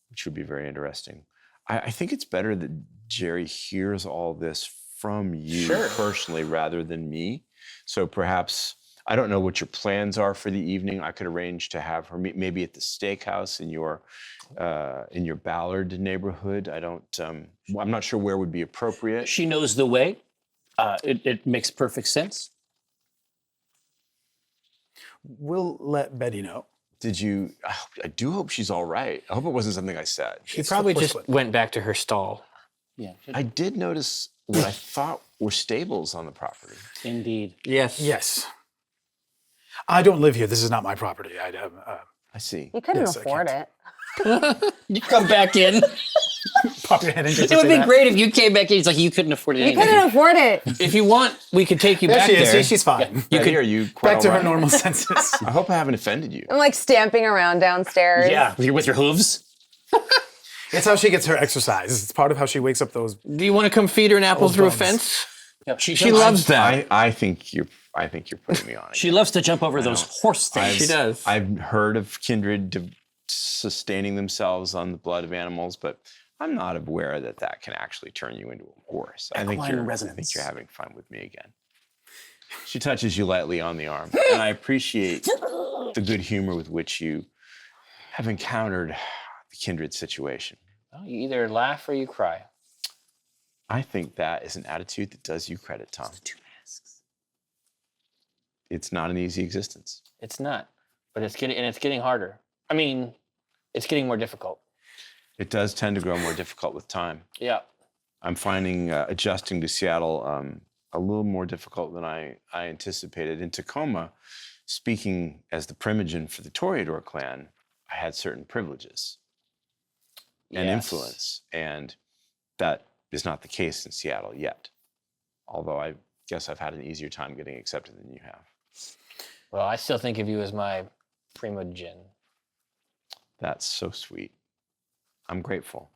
which would be very interesting. I think it's better that Jerry hears all this from you personally rather than me. So perhaps, I don't know what your plans are for the evening. I could arrange to have her meet maybe at the steakhouse in your Ballard neighborhood. I'm not sure where would be appropriate. She knows the way. It makes perfect sense. We'll let Betty know. I do hope she's all right. I hope it wasn't something I said. She It's probably the just porcelain. went back to her stall. Yeah, I did notice what I thought were stables on the property. indeed. Yes. Yes. I don't live here. This is not my property. I see. You couldn't Yes, I afford can't. it. You come back in. Pop your head in just It to would say be that. great if you came back and it's like you couldn't afford it You anyway. couldn't afford it. If you want, we could take you There back she is. there. See, she's fine. Betty, are you quite Back to all her right? normal senses. I hope I haven't offended you. I'm like stamping around downstairs. Yeah, with your hooves. It's how she gets her exercise. It's part of how she wakes up those. Do you want to come feed her an apple Old through a dogs. fence? Yeah, She loves that. I think you're putting me on it. She loves to jump over those horse things. She does. I've heard of kindred sustaining themselves on the blood of animals, but I'm not aware that that can actually turn you into a horse. I think Equine you're resonance. having fun with me again. She touches you lightly on the arm, and I appreciate the good humor with which you have encountered the kindred situation. Well, you either laugh or you cry. I think that is an attitude that does you credit, Tom. Two masks. It's not an easy existence. It's not, but it's getting harder. I mean, it's getting more difficult. It does tend to grow more difficult with time. Yeah. I'm finding adjusting to Seattle a little more difficult than I anticipated. In Tacoma, speaking as the primogen for the Toreador clan, I had certain privileges and influence, and that is not the case in Seattle yet. Although I guess I've had an easier time getting accepted than you have. Well, I still think of you as my primogen. That's so sweet. I'm grateful.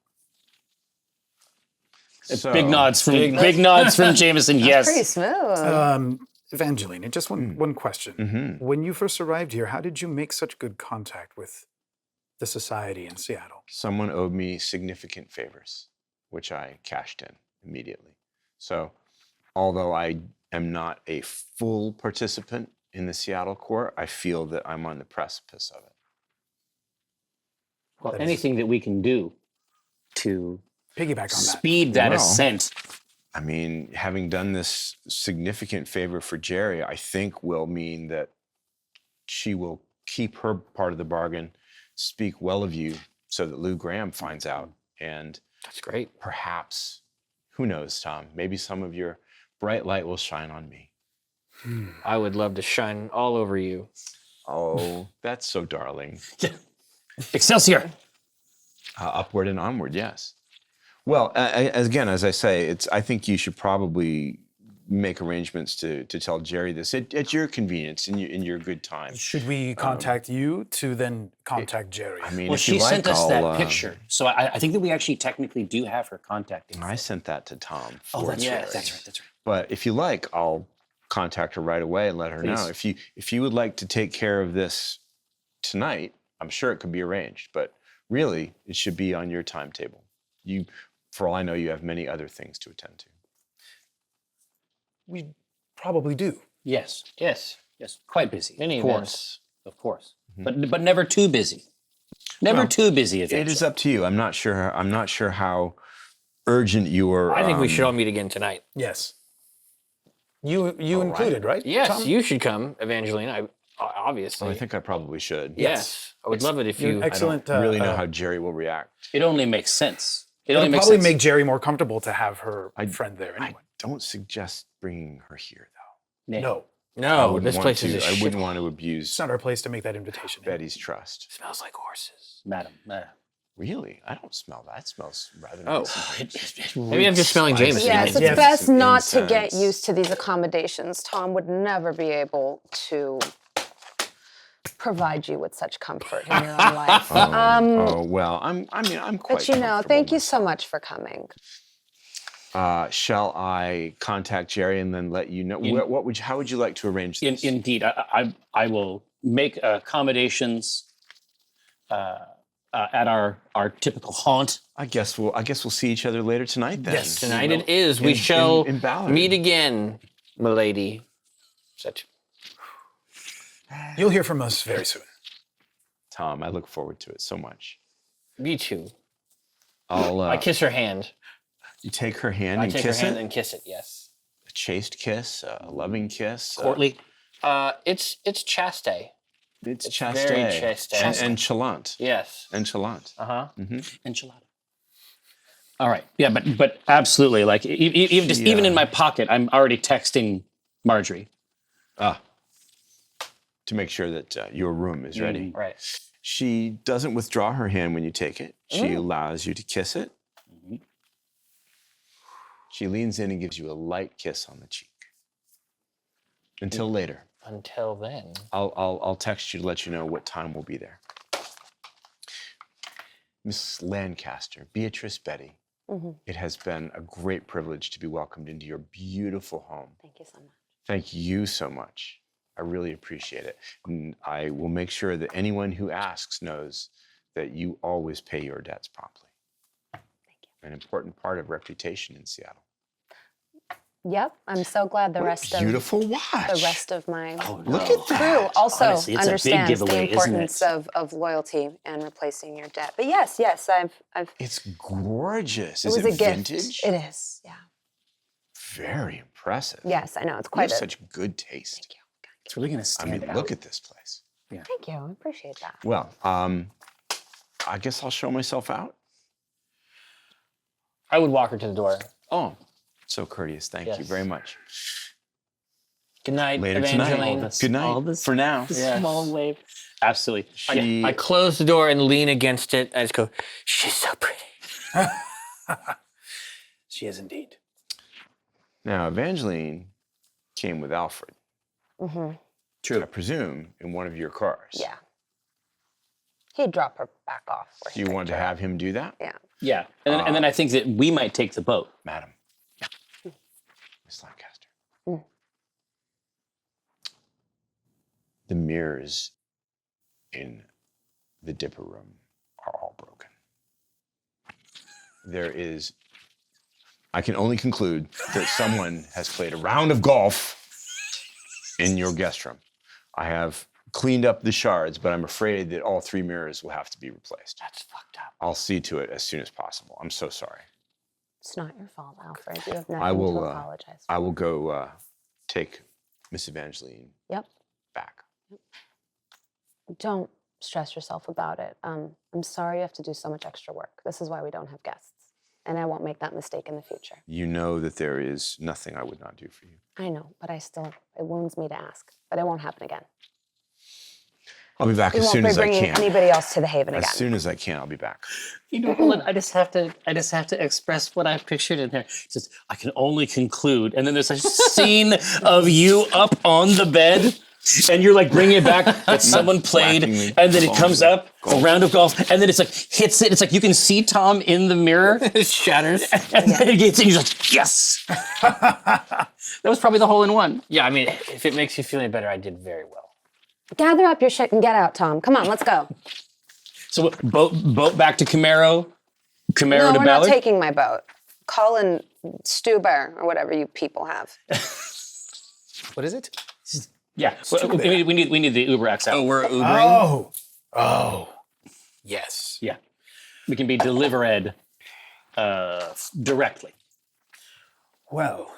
Big nods from Jamison. Yes. Pretty smooth. Evangeline, just one question. Mm-hmm. When you first arrived here, how did you make such good contact with the society in Seattle? Someone owed me significant favors, which I cashed in immediately. So, although I am not a full participant in the Seattle Corps, I feel that I'm on the precipice of it. Well, anything that we can do to Piggyback on that. speed that Well, ascent. I mean, having done this significant favor for Jerry, I think will mean that she will keep her part of the bargain, speak well of you so that Lou Graham finds out. And That's great. perhaps, who knows, Tom, maybe some of your bright light will shine on me. I would love to shine all over you. Oh, that's so darling. Excelsior. Upward and onward, yes. Well, again, as I say, I think you should probably make arrangements to tell Jerry this at your convenience, in your good time. Should we contact you to then contact Jerry? I mean, Well, if she you like, sent us I'll, that picture, so I think that we actually technically do have her contact info. I sent that to Tom. Oh, for that's Jerry. right. That's right. That's right. But if you like, I'll contact her right away and let her know. Please. If you would like to take care of this tonight, I'm sure it could be arranged. But really, it should be on your timetable. For all I know, you have many other things to attend to. We probably do. Yes. Yes. Yes. Quite busy. Many of events. course. Of course. But never too busy. Never Well, too busy. It is up to you. I'm not sure how urgent you are. I think we should all meet again tonight. Yes. You included, right? Yes, Tom? you should come, Evangeline. Obviously. I think I probably should. Yes. I would love it if You're you. an excellent. I don't really know how Jerry will react. It only makes sense. It It'll only makes probably sense. make Jerry more comfortable to have her friend there I anyway. don't suggest bringing her here, though. No, I No, wouldn't this want place to- is a I shit. wouldn't want to it's abuse not our place to make that invitation. Betty's trust. Smells like horses. Madam. Really? I don't smell that. It smells rather Oh. nice. Maybe I'm just smelling Jamison. Yes, it's Yes. best not to get Incense. used to these accommodations. Tom would never be able to provide you with such comfort in your own life. Oh well, I'm quite. But you know, comfortable thank you so much for coming. Shall I contact Jerry and then let you know? How would you like to arrange this? Indeed, I will make accommodations at our typical haunt. I guess we'll see each other later tonight then. Yes. Tonight You know, it is. We in shall Ballard. meet again, milady. Such. You'll hear from us very soon. Tom, I look forward to it so much. Me too. I I kiss her hand. You take her hand I and take her kiss hand it. and kiss it. Yes. A chaste kiss, a loving kiss. Courtly. It's chaste. It's It's chaste. very chaste. And chalant. Yes. And chalant. Uh-huh. Enchilada. All right. Yeah, but absolutely. Like even in my pocket, I'm already texting Marjorie. To make sure that your room is ready. Right. She doesn't withdraw her hand when you take it. She allows you to kiss it. She leans in and gives you a light kiss on the cheek. Until later. Until then. I'll text you to let you know what time we'll be there. Miss Lancaster, Beatrice Betty, it has been a great privilege to be welcomed into your beautiful home. Thank you so much. Thank you so much. I really appreciate it. And I will make sure that anyone who asks knows that you always pay your debts promptly. Thank you. An important part of reputation in Seattle. Yep, I'm so glad the rest Beautiful watch. the rest of my Look at that. crew also Honestly, it's a big understands giveaway, the isn't importance it? of loyalty and replacing your debt. But yes, I've It's gorgeous. it Is was it a gift. vintage? It is, yeah. Very impressive. Yes, I know. It's You quite have a such good taste. Thank you. It's really going to I stand mean, out. look at this place. Thank you. I appreciate that. Well, I guess I'll show myself out. I would walk her to the door. Oh, so courteous. Thank you Yes. very much. Good night, Later Evangeline. tonight. Good night. For now. Yeah. Small wave. Absolutely. She, I close the door and lean against it. I just go, she's so pretty. She is indeed. now, Evangeline came with Alfred. Mm-hmm. True. I presume in one of your cars. Yeah. He'd drop her back off. Where Do he you picked want to her up. have him do that? Yeah. Yeah. And then I think that we might take the boat. Madam. Miss Lancaster. Mm. The mirrors in the Dipper room are all broken. There is, I can only conclude that someone has played a round of golf in your guest room. I have cleaned up the shards, but I'm afraid that all 3 mirrors will have to be replaced. That's fucked up. I'll see to it as soon as possible. I'm so sorry. It's not your fault, Alfred. You have nothing I will, to apologize for. I will go take Miss Evangeline Yep. back. Don't stress yourself about it. I'm sorry you have to do so much extra work. This is why we don't have guests. And I won't make that mistake in the future. You know that there is nothing I would not do for you. I know, but it wounds me to ask. But it won't happen again. I'll be back We as won't soon be as I bringing can. anybody else to the Haven As again. soon as I can, I'll be back. You know, Bhullar, I just have to express what I've pictured in there. It's just, I can only conclude. And then there's a scene of you up on the bed, and you're like bringing it back that someone played, Whacking me. and then it comes up, Golf. a round of golf, and then it's like hits it. It's like you can see Tom in the mirror, It shatters. and then it gets in. You're like, yes. That was probably the hole in one. Yeah, I mean, if it makes you feel any better, I did very well. Gather up your shit and get out, Tom. Come on, let's go. So boat back to Camaro, No, to we're not Ballard. taking my boat. Call in Stuber or whatever you people have. What is it? Yeah, we need the Uber XL. Oh, we're Ubering? Oh. Yes. Yeah, we can be delivered directly. Well,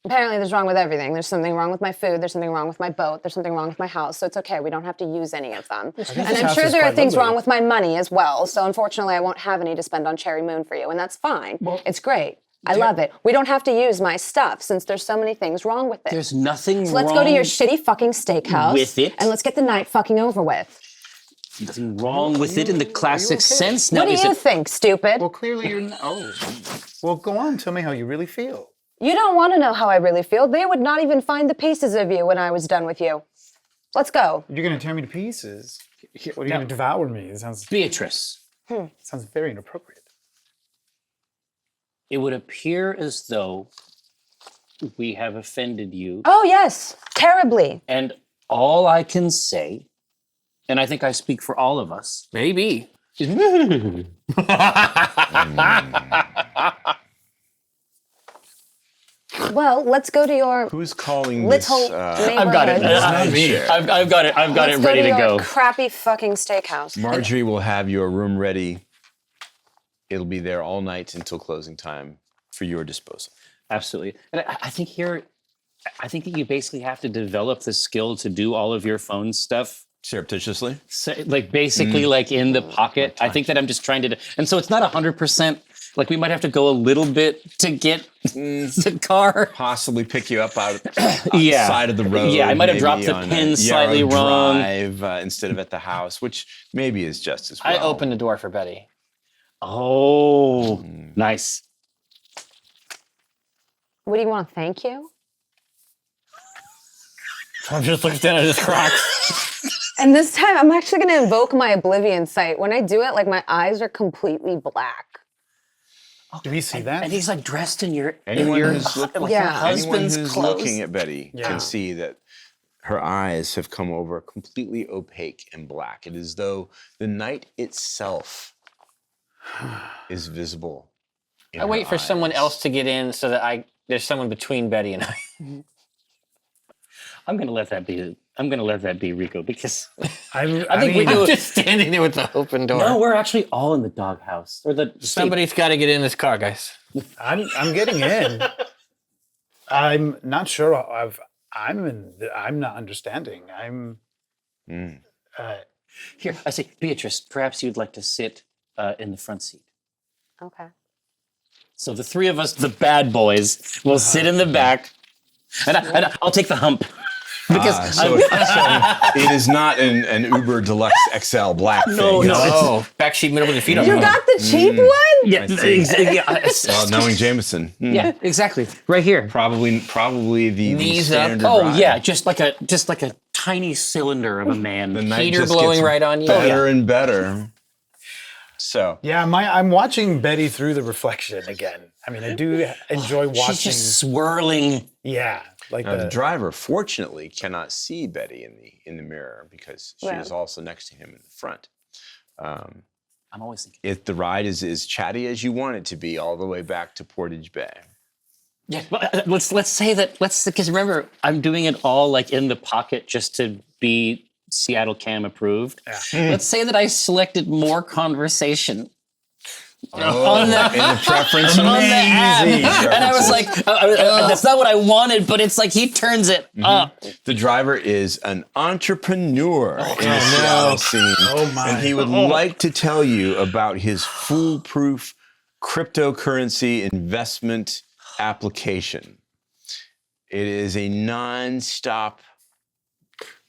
Apparently, there's wrong with everything. There's something wrong with my food. There's something wrong with my boat. There's something wrong with my house. So it's okay. We don't have to use any of them. And this I'm house sure is there are quite things lovely. wrong with my money as well. So unfortunately, I won't have any to spend on Cherry Moon for you. And that's fine. It's great. I love it. We don't have to use my stuff since there's so many things wrong with it. There's nothing So let's wrong go to your shitty fucking steakhouse with it. and let's get the night fucking over with. Nothing wrong with it in the classic sense. Now, What do is you it think, stupid? well, clearly you're not. Oh. Well, go on. Tell me how you really feel. You don't want to know how I really feel. They would not even find the pieces of you when I was done with you. Let's go. You're going to tear me to pieces. What are you now- going to devour me? It sounds Beatrice? very inappropriate. It would appear as though we have offended you, Oh, yes, terribly. and all I can say, and I think I speak for all of us, Maybe. is Well, let's go to your Who's calling this? little neighborhood. I've got it. not me. I've got it. I've got Let's it ready go to to your go. crappy fucking steakhouse. Marjorie will have your room ready. It'll be there all night until closing time for your disposal. Absolutely. And I think here, I think that you basically have to develop the skill to do all of your phone stuff. Surreptitiously? So, like basically like in the pocket. I think that I'm just trying to, and so it's not 100%. Like we might have to go a little bit to get the car. Possibly pick you up out Yeah. side of the road. Yeah, I might have maybe dropped the on pin a- slightly or a wrong. drive, instead of at the house, which maybe is just as well. I opened the door for Betty. Oh, nice. What do you want to thank you? Tom just looks down at his Crocs. And this time, I'm actually going to invoke my Oblivion sight. When I do it, like my eyes are completely black. Do we see that? And he's like dressed in your Anyone your, who's like looking, your Yeah. anyone husband's who's clothes. looking at Betty Yeah. can see that her eyes have come over completely opaque and black. It is as though the night itself is visible. in I wait her for someone eyes. else to get in so that there's someone between Betty and I. I'm gonna let that be. I'm gonna let that be Rico because I think we mean, do I'm just standing there with the open door. no, we're actually all in the doghouse or the Somebody's got to get in this car, guys. I'm getting in. I'm not sure. I'm not understanding. Here, I say, Beatrice. Perhaps you'd like to sit in the front seat. Okay. So the three of us, the bad boys, will sit in the back, and I'll take the hump because So it is not an Uber Deluxe XL black thing. No, no. Oh, backseat middle with your feet up. You got the cheap one? yeah, Well, knowing Jamison, yeah, exactly, right here. probably the Knees up. standard Oh ride. yeah, just like a tiny cylinder of a man. The night Heater just blowing gets right on you. better and better. So Yeah, I'm watching Betty through the reflection again. I mean, I do enjoy watching. She's just swirling. Yeah, like the driver, fortunately, cannot see Betty in the mirror because she Right. is also next to him in the front. I'm always thinking. If the ride is as chatty as you want it to be, all the way back to Portage Bay. Yeah, well, let's say that because remember I'm doing it all like in the pocket just to be Seattle Cam approved. Let's say that I selected more conversation on the In the preference on the app, Amazing. and I was like, that's not what I wanted, but it's like he turns it up. The driver is an entrepreneur in the Seattle scene. Oh, my. And he would like to tell you about his foolproof cryptocurrency investment application. It is a non-stop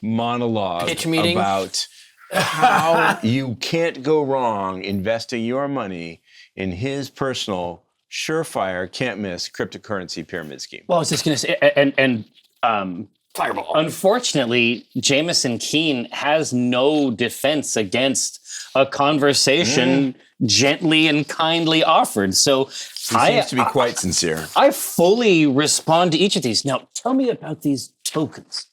monologue Pitch meeting? about how you can't go wrong investing your money in his personal, surefire, can't miss cryptocurrency pyramid scheme. Well, I was just gonna say, and Fireball. unfortunately, Jamison Keene has no defense against a conversation gently and kindly offered. So He seems to be quite sincere. I fully respond to each of these. Now, tell me about these tokens.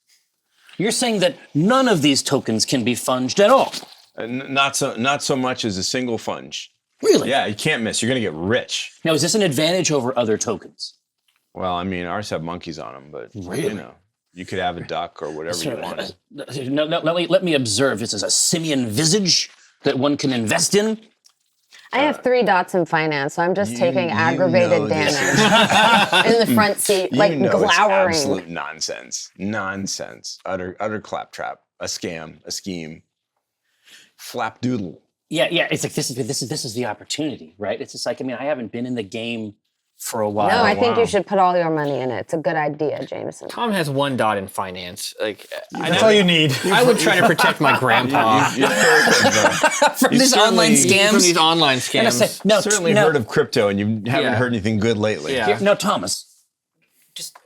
You're saying that none of these tokens can be funged at all. Not so much as a single funge. Really? Yeah, you can't miss. You're going to get rich. Now, is this an advantage over other tokens? Well, I mean, ours have monkeys on them, but you know, you could have a duck or whatever you want. No, let me observe. This is a simian visage that one can invest in. I have 3 dots in finance, so I'm just taking you aggravated know this damage in the front seat, like It's glowering. absolute nonsense, utter claptrap, a scam, a scheme, flapdoodle. Yeah. It's like this is the opportunity, right? It's just like I haven't been in the game for a while. No, I think wow. you should put all your money in it. It's a good idea, Jameson. Tom has 1 dot in finance. Like, That's all you need. I would try to protect my grandpa You've heard of, from you these online certainly- from scams. these online And I say, scams. no, certainly no, heard of crypto, and you haven't Yeah. heard anything good lately. Yeah. Now, Thomas, just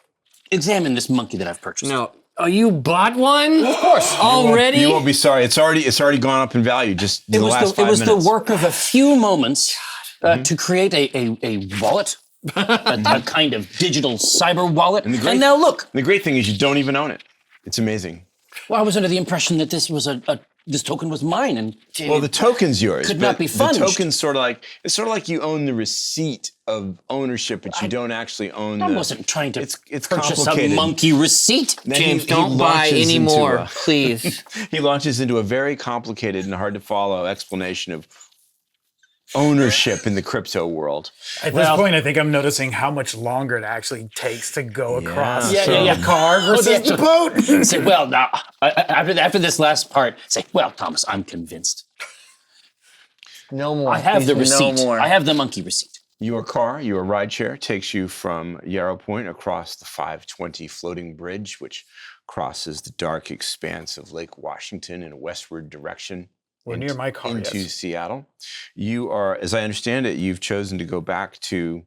examine this monkey that I've purchased. No. Oh, you bought one? Of course. Already? You won't be sorry. It's already gone up in value just in It the was last the, 5 it was minutes. the work of a few moments to create a wallet, a kind of digital cyber wallet. the great- And now look, The great thing is you don't even own it. It's amazing. well, I was under the impression that this was this token was mine, and Well, the token's yours. Could not but be funged. The token's sort of like you own the receipt of ownership, but you don't actually own I the. wasn't trying to It's purchase a complicated. monkey receipt. Then James, he don't buy launches into anymore, a- please. He launches into a very complicated and hard to follow explanation of ownership in the crypto world. At this point, I think I'm noticing how much longer it actually takes to go across Yeah, from yeah. the car versus the boat. Say, well, now after this last part, say, well, Thomas, I'm convinced. No more. I have the please, receipt. No more. I have the monkey receipt. Your rideshare takes you from Yarrow Point across the 520 floating bridge, which crosses the dark expanse of Lake Washington in a westward direction. We're near my car, into yes. Seattle. You are, as I understand it, you've chosen to go back to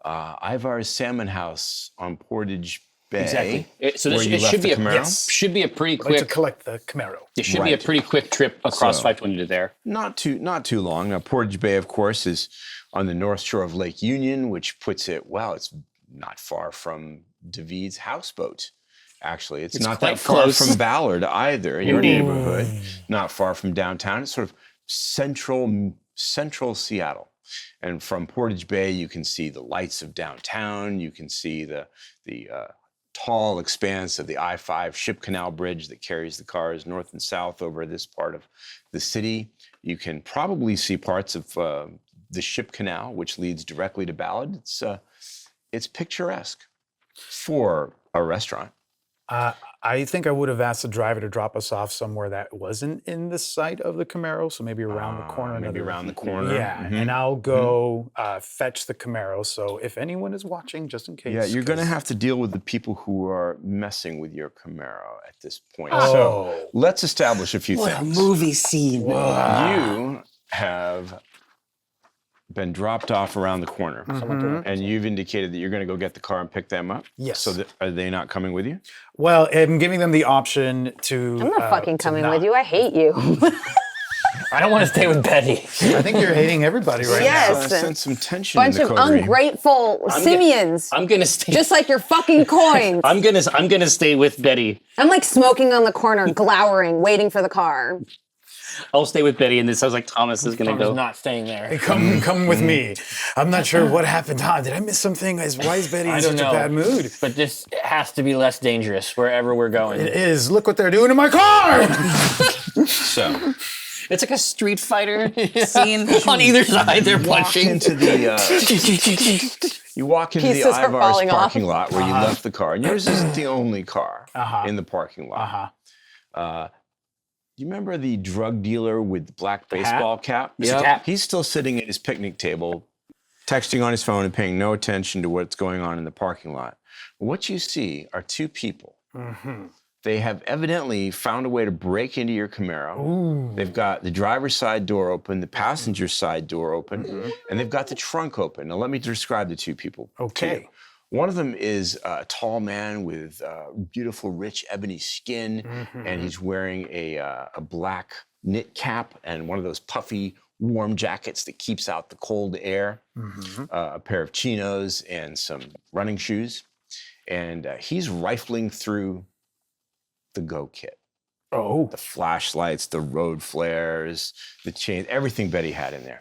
Ivar's Salmon House on Portage Bay. Exactly. So where this you it left should the be a Camaro? should be a pretty I'd like to quick. collect the Camaro. It should be a Right. pretty quick trip across So- 520 to there. Not too long. Now, Portage Bay, of course, is on the north shore of Lake Union, which puts it, it's not far from David's houseboat. Actually, it's not quite that far close. from Ballard either, your neighborhood. Not far from downtown. It's sort of central Seattle. And from Portage Bay, you can see the lights of downtown. You can see the tall expanse of the I-5 Ship Canal Bridge that carries the cars north and south over this part of the city. You can probably see parts of the Ship Canal, which leads directly to Ballard. It's picturesque for a restaurant. I think I would have asked the driver to drop us off somewhere that wasn't in the sight of the Camaro, so maybe around the corner. Maybe another- around the corner. Yeah, Mhm. and I'll go fetch the Camaro. So if anyone is watching, just in case. Yeah, you're going to 'cause- have to deal with the people who are messing with your Camaro at this point. Oh. So let's establish a few things. movie scene. You have been dropped off around the corner, and you've indicated that you're going to go get the car and pick them up. Yes. So are they not coming with you? Well, I'm giving them the option to. I'm not fucking to coming not. with you. I hate you. I don't want to stay with Betty. I think you're hating everybody right Yes. I sense some tension Bunch in of the coterie. ungrateful simians. I'm gonna stay. Just like your fucking coins. I'm gonna stay with Betty. I'm like smoking on the corner, glowering, waiting for the car. I'll stay with Betty, and this sounds like Thomas is gonna I'm go. not staying there. now. Come with me. I'm not sure what happened. Did I miss something? Why is Betty I in don't such know. a bad mood? But this has to be less dangerous wherever we're going. It is. Look what they're doing to my car! So It's like a Street Fighter scene. On either side, they're walk punching. into the you walk into Pieces the are Ivar's falling off. parking lot where you left the car, and yours isn't the only car in the parking lot. You remember the drug dealer with the black baseball cap? Yep. Cap. He's still sitting at his picnic table, texting on his phone and paying no attention to what's going on in the parking lot. What you see are two people. They have evidently found a way to break into your Camaro. They've got the driver's side door open, the passenger side door open, and they've got the trunk open. Now, let me describe the two people. Okay. to you. One of them is a tall man with beautiful, rich ebony skin, and he's wearing a black knit cap and one of those puffy, warm jackets that keeps out the cold air, a pair of chinos, and some running shoes. And he's rifling through the Go Kit. Oh. The flashlights, the road flares, the chain, everything Betty had in there.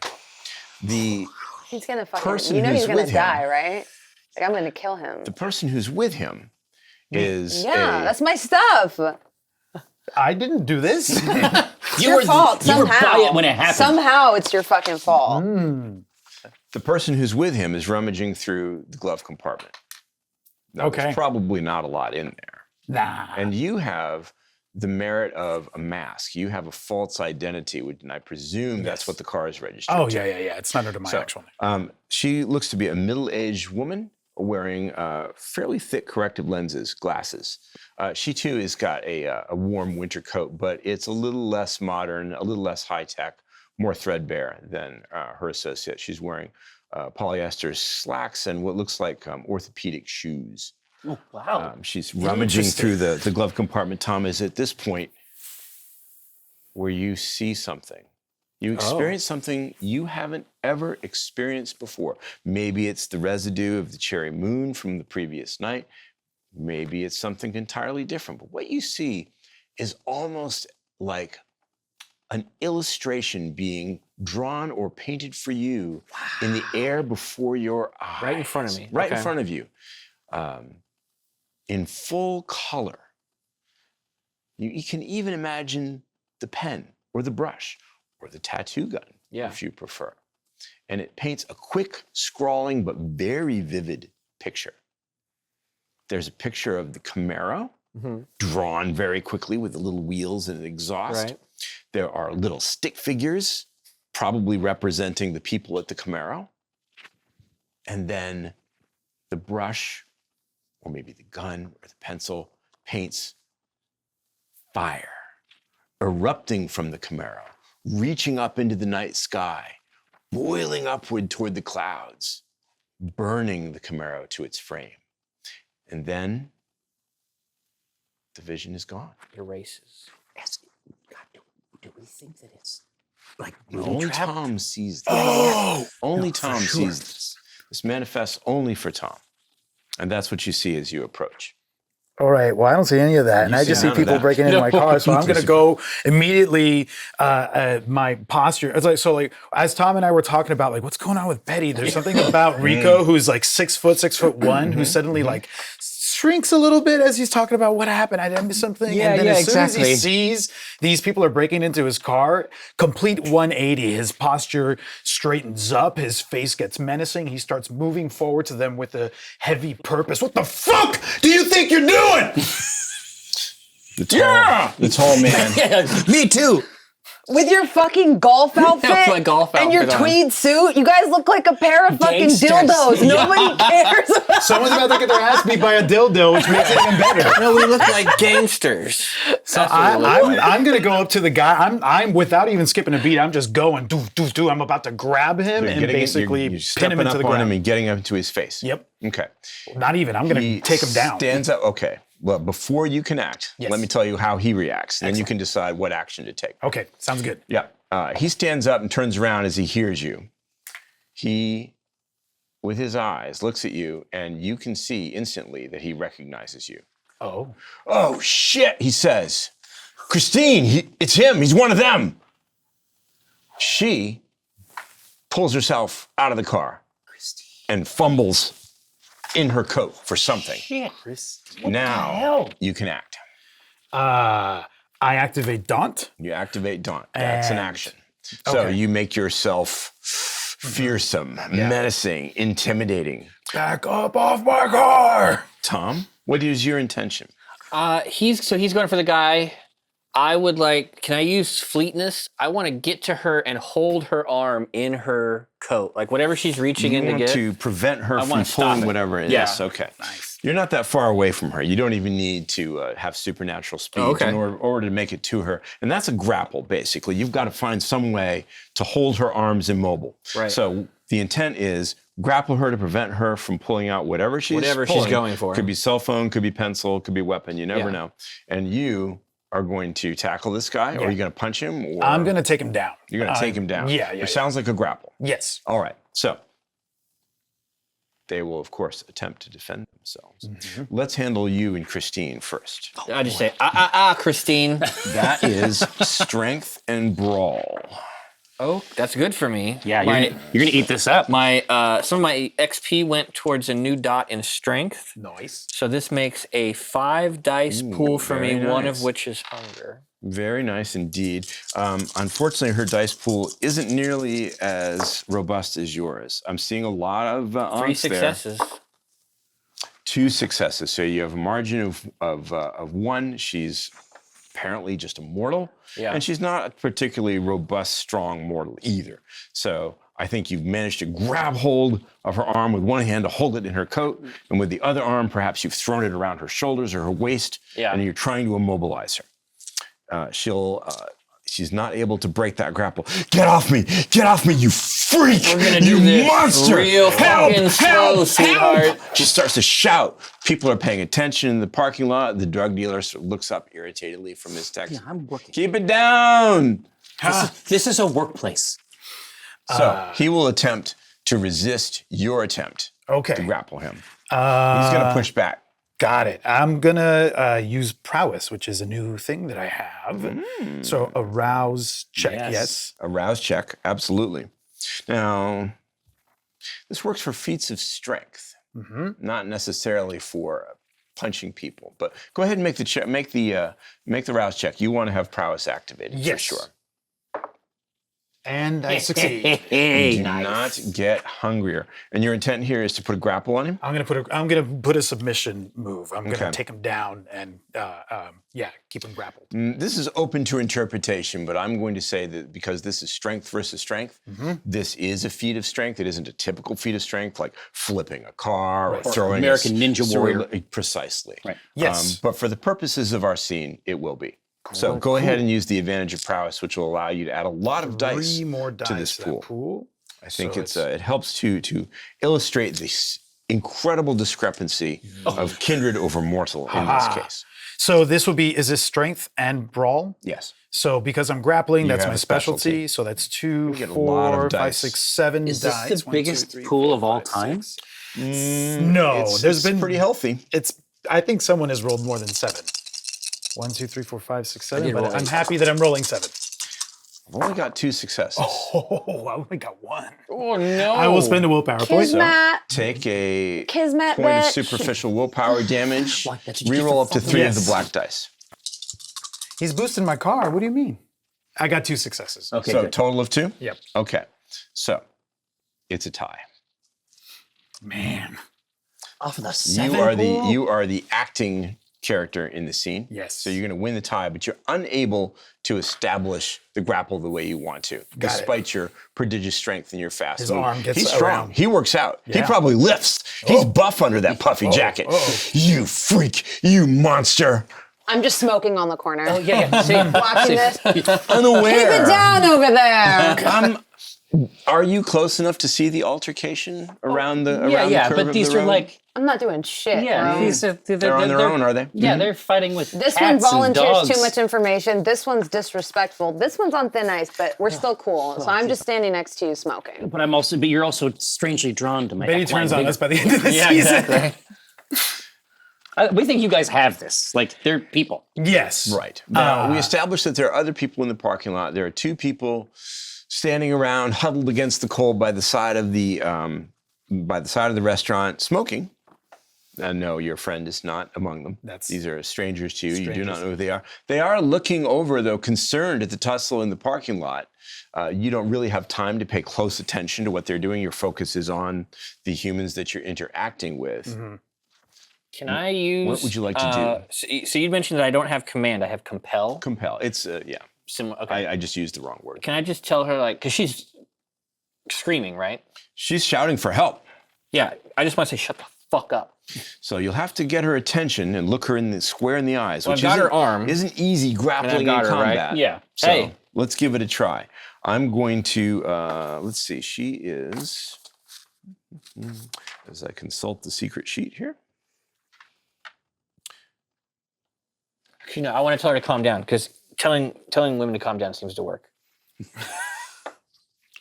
The He's gonna fucking. Person You know who's he's gonna with him. die, right? Like I'm gonna kill him. the person who's with him is Yeah, that's my stuff. I didn't do this. It's your fault You were somehow. by it when it happened. Somehow it's your fucking fault. the person who's with him is rummaging through the glove compartment. Now, Okay. There's probably not a lot in there. Nah. And you have the merit of a mask. You have a false identity, and I presume that's what the car is registered Oh, to. yeah. It's not under my So, actual name. she looks to be a middle-aged woman wearing fairly thick corrective lenses, glasses. She too has got a warm winter coat, but it's a little less modern, a little less high-tech, more threadbare than her associate. She's wearing polyester slacks and what looks like orthopedic shoes. Oh, wow. She's rummaging through the glove compartment. Tom, is at this point where you see something. You experience something you haven't ever experienced before. Maybe it's the residue of the cherry moon from the previous night. Maybe it's something entirely different. But what you see is almost like an illustration being drawn or painted for you in the air before your eyes. Right in front of me. Right in Okay. front of you. In full color. You can even imagine the pen or the brush or the tattoo gun, if you prefer. And it paints a quick, scrawling, but very vivid picture. There's a picture of the Camaro, drawn very quickly with the little wheels and an exhaust. Right. There are little stick figures, probably representing the people at the Camaro. And then the brush, or maybe the gun or the pencil, paints fire, erupting from the Camaro, reaching up into the night sky, boiling upward toward the clouds. burning the Camaro to its frame. And then the vision is gone. Erases. God, do we think that it's like Only trapped? Tom sees this. Oh, Only no, for Tom sure. sees this. This manifests only for Tom. And that's what you see as you approach. All right. Well, I don't see any of that, and You I see just see none of people that. breaking into my car. So I'm going to go immediately. My posture. It's like so. Like as Tom and I were talking about, like what's going on with Betty? There's something about Rico, who's like 6'1", who suddenly like shrinks a little bit as he's talking about what happened. I did something. Yeah, and then yeah, as soon exactly. as he sees these people are breaking into his car, complete 180. His posture straightens up. His face gets menacing. He starts moving forward to them with a heavy purpose. What the fuck do you think you're doing? The tall man. Yeah, me too. With your fucking golf outfit my golf and your outfit on. tweed suit, you guys look like a pair of fucking Gangsters. dildos. Yeah. Nobody cares about Someone's about to get their ass beat by a dildo, which makes it even better. No, we look like gangsters. So I'm gonna go up to the guy. I'm without even skipping a beat. I'm just going do. I'm about to grab him and basically you're pin him stepping into up the on ground. him and getting up to his face. Yep. Okay. Not even. I'm gonna He take him down. Stands up. Okay. Well, before you can act, Yes. let me tell you how he reacts. Then you can decide what action to take. Okay. Sounds good. Yeah. He stands up and turns around as he hears you. He, with his eyes, looks at you, and you can see instantly that he recognizes you. Oh. Oh, shit, he says. Christine, it's him. He's one of them. She pulls herself out of the car and fumbles in her coat for something. Shit. Now you can act. I activate Daunt. You activate Daunt. That's an And- action. So okay. you make yourself fearsome, menacing, intimidating. Back up off my car. Tom, what is your intention? He's going for the guy. I would like. Can I use fleetness? I want to get to her and hold her arm in her coat, like whatever she's reaching You in to want get. to prevent her from wanna stop pulling it. whatever it is. Yeah. Okay. You're not that far away from her. You don't even need to have supernatural speed okay. in order to make it to her. And that's a grapple, basically. You've got to find some way to hold her arms immobile. Right. So the intent is grapple her to prevent her from pulling out whatever she's pulling. going for. Could be cell phone, could be pencil, could be weapon. You never Yeah. know. And you are going to tackle this guy, or are you going to punch him? Or I'm gonna take him down. You're going to take him down. Yeah. It sounds like a grapple. Yes. All right. So they will, of course, attempt to defend themselves. Let's handle you and Christine first. I just say, Christine. That is strength and brawl. Oh, that's good for me. Yeah, you're gonna eat this up. My some of my XP went towards a new dot in strength. Nice. So this makes a 5 dice pool for me, very one nice. of which is hunger. Very nice indeed. Unfortunately, her dice pool isn't nearly as robust as yours. I'm seeing a lot of 3 aunts successes. there. 2 successes. So you have a margin of 1. She's apparently just a mortal. Yeah. And she's not a particularly robust, strong mortal either. So I think you've managed to grab hold of her arm with one hand to hold it in her coat, and with the other arm, perhaps you've thrown it around her shoulders or her waist, Yeah. and you're trying to immobilize her. She's not able to break that grapple. Get off me, you freak! We're gonna do you this monster! real Help! fucking slow, Help! sweetheart. Help! She starts to shout. People are paying attention in the parking lot. The drug dealer looks up irritatedly from his text. I'm working. Keep it down! This is a workplace. So he will attempt to resist your attempt to Okay. grapple him. He's going to push back. Got it. I'm gonna use prowess, which is a new thing that I have. So arouse check. Yes. A rouse check, absolutely. Now, this works for feats of strength, not necessarily for punching people. But go ahead and make the check. Make the rouse check. You want to have prowess activated for Yes. sure. And I succeed. Do not get hungrier. And your intent here is to put a grapple on him. I'm gonna put a submission move. I'm gonna Okay. take him down and keep him grappled. This is open to interpretation, but I'm going to say that because this is strength versus strength, this is a feat of strength. It isn't a typical feat of strength like flipping a car or throwing American Ninja Warrior. Precisely. Right. Yes. But for the purposes of our scene, it will be. So go ahead and use the advantage of prowess, which will allow you to add a lot of dice 3 more dice to this to pool. that pool. I think So it helps to illustrate this incredible discrepancy of kindred over mortal in this case. So this would be, is this strength and brawl? Yes. So because I'm grappling, You that's have my a specialty. specialty. So that's 2, We get a lot of 4, 5, dice. 6, 7 Is this dice. the biggest pool of all time? No, there's been pretty healthy. I think someone has rolled more than 7. 1, 2, 3, 4, 5, 6, 7. did But roll I'm 8. happy that I'm rolling 7. I've only got 2 successes. Oh, I only got 1. Oh no! I will spend a willpower point. Kismet. Take a Kismet, point of bitch. superficial willpower damage. Why, that's what you Reroll up to 3 of Yes. the black dice. He's boosting my car. What do you mean? I got 2 successes. Okay, So good. total of 2? Yep. Okay. So it's a tie. Man. Off of the 7 You are the acting character in the scene. Yes. So you're going to win the tie, but you're unable to establish the grapple the way you want to, despite your prodigious strength and your fast His move. arm gets He's strong. around. He works out. He Yeah. probably lifts. He's buff under that puffy jacket. You freak! You monster! I'm just smoking on the corner. Oh yeah. See, Watching this. Keep Unaware. it down over there. Are you close enough to see the altercation around the Yeah, around yeah, the curve but of these the are road? like, I'm not doing shit. yeah, bro. these are They're on their own, are they? Yeah, they're fighting with This cats one and volunteers too dogs. much information. This one's disrespectful. This one's on thin ice, but we're still cool. So I'm just standing next to you smoking. But you're also strangely drawn to my. Betty equine turns on vigor. us by the end of the Yeah, season. exactly. We think you guys have this. Like, they're people. Yes. Right. Now, we established that there are other people in the parking lot. There are 2 people standing around, huddled against the cold by the side of the restaurant, smoking. No, your friend is not among them. These are strangers to you. You do not know who they are. They are looking over, though, concerned at the tussle in the parking lot. You don't really have time to pay close attention to what they're doing. Your focus is on the humans that you're interacting with. Mm-hmm. can I use? What would you like to do? So you mentioned that I don't have command. I have compel. Compel. It's, yeah. Similar. Okay. I just used the wrong word. Can I just tell her because she's screaming, right? She's shouting for help. Yeah. I just want to say, shut the fuck up. So you'll have to get her attention and look her square in the eyes, Well, which I've got isn't, her arm. isn't easy grappling got in her, right? combat. Yeah. So Hey. let's give it a try. I'm going to, let's see, she is, as I consult the secret sheet here. I want to tell her to calm down because telling women to calm down seems to work.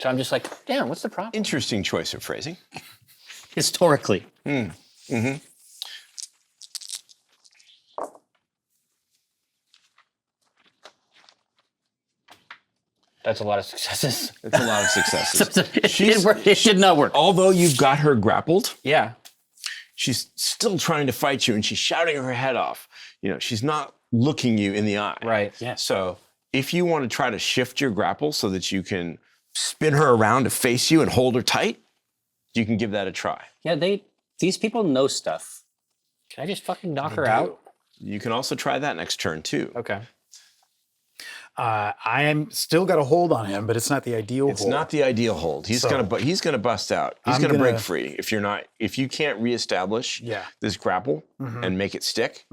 So I'm just like, damn, what's the problem? Interesting choice of phrasing. Historically. That's a lot of successes. It's a lot of successes. It did not work. Although you've got her grappled, Yeah. she's still trying to fight you and she's shouting her head off. You know, she's not looking you in the eye. Right. Yeah. So if you want to try to shift your grapple so that you can spin her around to face you and hold her tight, you can give that a try. Yeah, these people know stuff. Can I just fucking knock her out? You can also try that next turn too. Okay. I am still got a hold on him, but it's not the ideal It's hold. not the ideal hold. He's So- gonna bust out. He's I'm gonna break gonna- free. If you can't reestablish Yeah. this grapple and make it stick,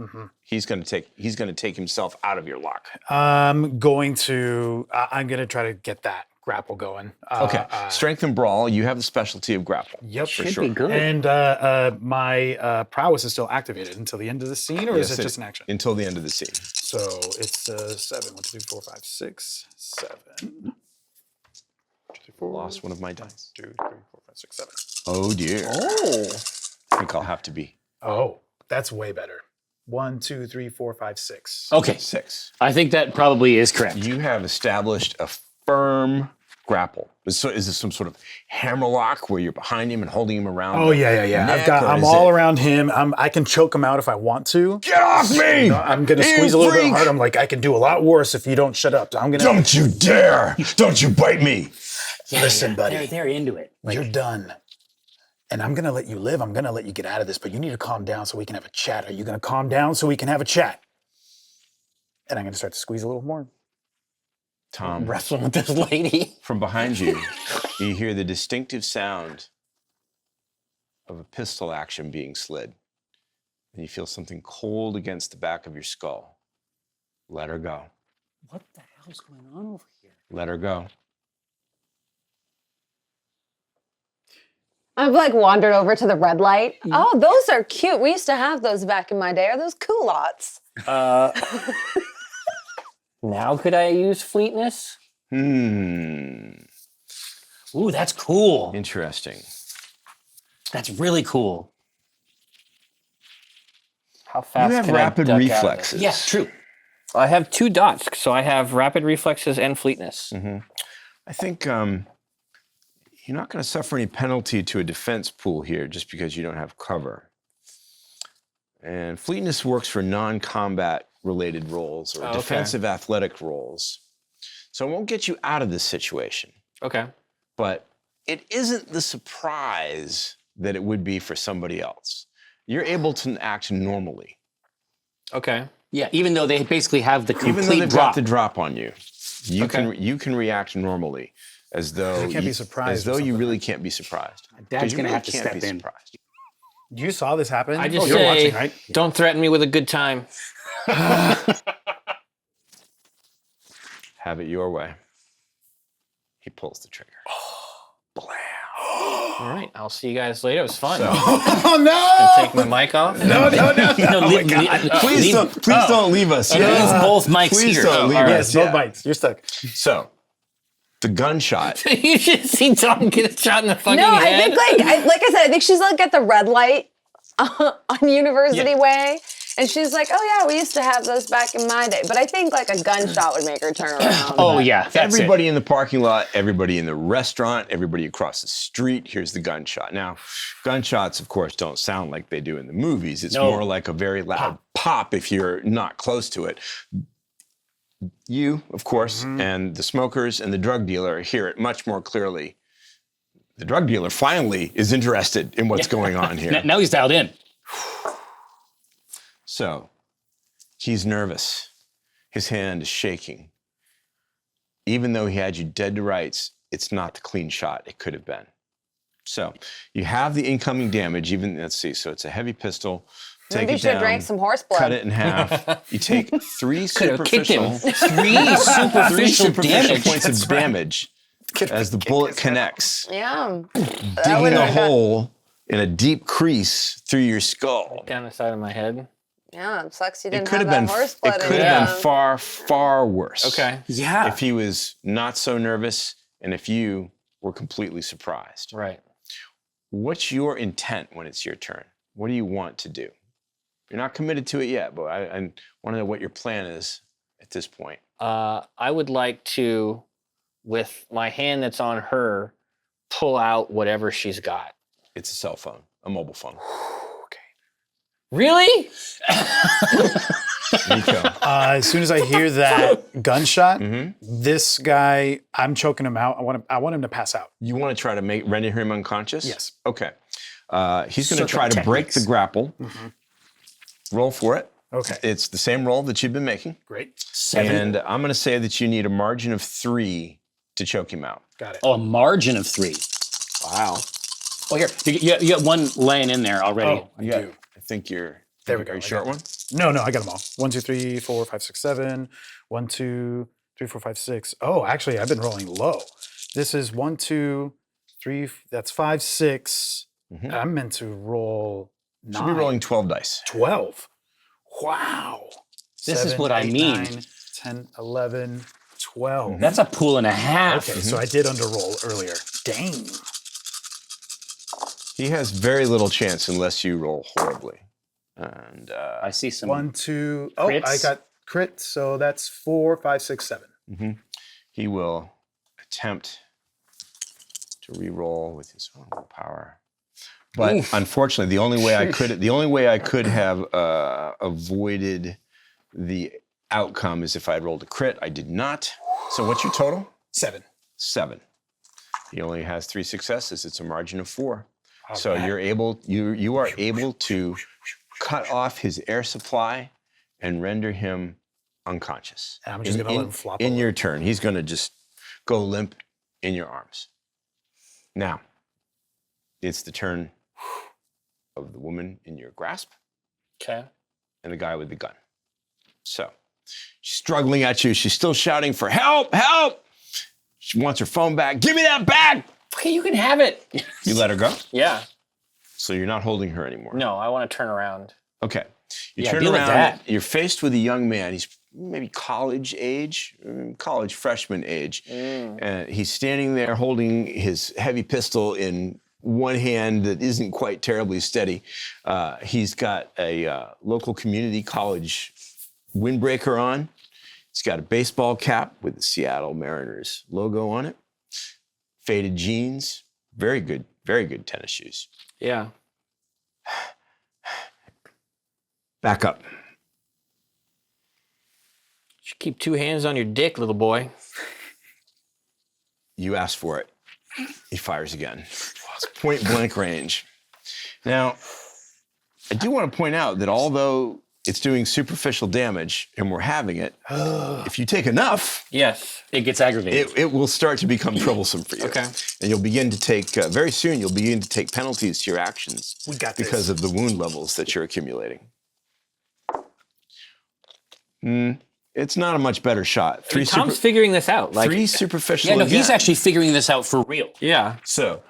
he's gonna take himself out of your lock. I'm going to try to get that grapple going. Okay. Strength and brawl. You have the specialty of grapple. Yep. For Should sure. be good. And my prowess is still activated until the end of the scene, or is it just an action? Until the end of the scene. So it's 7. 1, 2, 3, 4, 5, 6, 7. 1, 2, 3, 4. Lost one of my dice. 2, 3, 4, 5, 6, 7. Oh dear. Oh. I think I'll have to be Oh, that's way better. 1, 2, 3, 4, 5, 6. Okay. 6. I think that probably is correct. You have established a firm grapple. So is this some sort of hammerlock where you're behind him and holding him around? Oh yeah. neck, I'm or is all it- around him. I can choke him out if I want to. Get off me! I'm gonna You squeeze a little bit freak! hard. I'm like, I can do a lot worse if you don't shut up. I'm gonna Don't you dare! Don't you bite me! listen, buddy. They're into it. You're done. And I'm gonna let you live. I'm gonna let you get out of this, but you need to calm down so we can have a chat. Are you gonna calm down so we can have a chat? And I'm gonna start to squeeze a little more. Tom, Wrestling with this lady. from behind you, you hear the distinctive sound of a pistol action being slid. And you feel something cold against the back of your skull. Let her go. What the hell's going on over here? Let her go. I've like wandered over to the red light. Oh, those are cute. We used to have those back in my day. Are those culottes? Now could I use fleetness? Ooh, that's cool. Interesting. That's really cool. How fast You have can I rapid duck out of it? reflexes. Yeah, true. I have 2 dots, so I have rapid reflexes and fleetness. I think you're not going to suffer any penalty to a defense pool here just because you don't have cover. And fleetness works for non-combat related roles or Oh, okay. defensive athletic roles. So it won't get you out of this situation. Okay. But it isn't the surprise that it would be for somebody else. You're able to act normally. Okay. Yeah, even though they basically have the Even though complete they've drop. got the drop on you, you Okay. can react normally as though You can't be surprised As though or you something. really can't be surprised. Dad's 'Cause you gonna really have to can't step be in. surprised. You saw this happen? I just you're say, watching, right? don't threaten me with a good time. Have it your way. He pulls the trigger. All right. I'll see you guys later. It was fun. Oh no! Take my mic off. No! Please don't leave us. Leave both mics Please here. don't leave all right. us. Yes, both Yeah. bites. You're stuck. So, the gunshot. You should see Tom get a shot in the fucking No, I head. think like I said, I think she's like at the red light on University Way. And she's like, oh yeah, we used to have those back in my day. But I think like a gunshot would make her turn around. Oh, yeah. That's Everybody in the parking lot, everybody in the restaurant, everybody across the street, here's the gunshot. Now, gunshots, of course, don't sound like they do in the movies. It's No. more like a very loud pop if you're not close to it. You, of course, and the smokers and the drug dealer hear it much more clearly. The drug dealer finally is interested in what's going on here. Now he's dialed in. So, he's nervous. His hand is shaking. Even though he had you dead to rights, it's not the clean shot it could have been. So, you have the incoming damage, even, let's see, so it's a heavy pistol. Take Maybe you it should have down, drank some horse blood. cut it in half. You take 3 Could've kicked him. superficial, 3 superficial damage. points of damage as the bullet connects, Yeah. digging a hole in a deep crease through your skull. Down the side of my head. Yeah, it sucks you It didn't could have have been. that horse It blood in could you. have been far, far worse. Okay. Yeah. If he was not so nervous, and if you were completely surprised. Right. What's your intent when it's your turn? What do you want to do? You're not committed to it yet, but I want to know what your plan is at this point. I would like to, with my hand that's on her, pull out whatever she's got. It's a cell phone, a mobile phone. Really? Rico. As soon as I hear that gunshot, Mhm. this guy, I'm choking him out. I want him to pass out. You want to try to render him unconscious? Yes. Okay. He's going to Circuit try to break the techniques. grapple. Roll for it. Okay. It's the same roll that you've been making. Great. 7. And I'm going to say that you need a margin of 3 to choke him out. Got it. Oh, a margin of 3. Wow. Oh, here. You got one laying in there already. Oh, I Yeah. do. I think you're. There we go. Are you I short got one? No, I got them all. 1, 2, 3, 4, 5, 6, 7. 1, 2, 3, 4, 5, 6. Oh, actually, I've been rolling low. This is 1, 2, 3. That's 5, 6. Mhm. I'm meant to roll 9. Should be rolling 12 dice. 12. Wow. This is what I mean. 9, 10, 11, 12. That's a pool and a half. Okay, so I did underroll earlier. Dang. He has very little chance unless you roll horribly. And I see some. 1, 2. Oh, I Crits? got crit. So that's 4, 5, 6, 7. he will attempt to re-roll with his own willpower. But unfortunately, the only way I could have avoided the outcome is if I had rolled a crit. I did not. So what's your total? 7. 7. He only has 3 successes. It's a margin of 4. So you are able to cut off his air supply and render him unconscious. And I'm just gonna let him flop in over. your turn. He's going to just go limp in your arms. Now, it's the turn of the woman in your grasp Okay. and the guy with the gun. So, she's struggling at you. She's still shouting for help, help. She wants her phone back. Give me that back. Okay, you can have it. You let her go? Yeah. So you're not holding her anymore? No, I want to turn around. Okay. You Yeah, turn deal with around, that. you're faced with a young man. He's maybe college age, college freshman age. And he's standing there holding his heavy pistol in one hand that isn't quite terribly steady. He's got a local community college windbreaker on. He's got a baseball cap with the Seattle Mariners logo on it. Faded jeans. Very good tennis shoes. Yeah. Back up. Should keep two hands on your dick, little boy. You asked for it. He fires again. It's point blank range. Now, I do want to point out that although it's doing superficial damage and we're having it, if you take enough, Yes. It gets aggravated. it will start to become troublesome for you. Okay. And you'll begin to take, very soon, you'll begin to take penalties to your actions We got this. because of the wound levels that you're accumulating. It's not a much better shot. Tom's figuring this out. Like, Three superficial Yeah, no, he's again. actually figuring this out for real. yeah. So,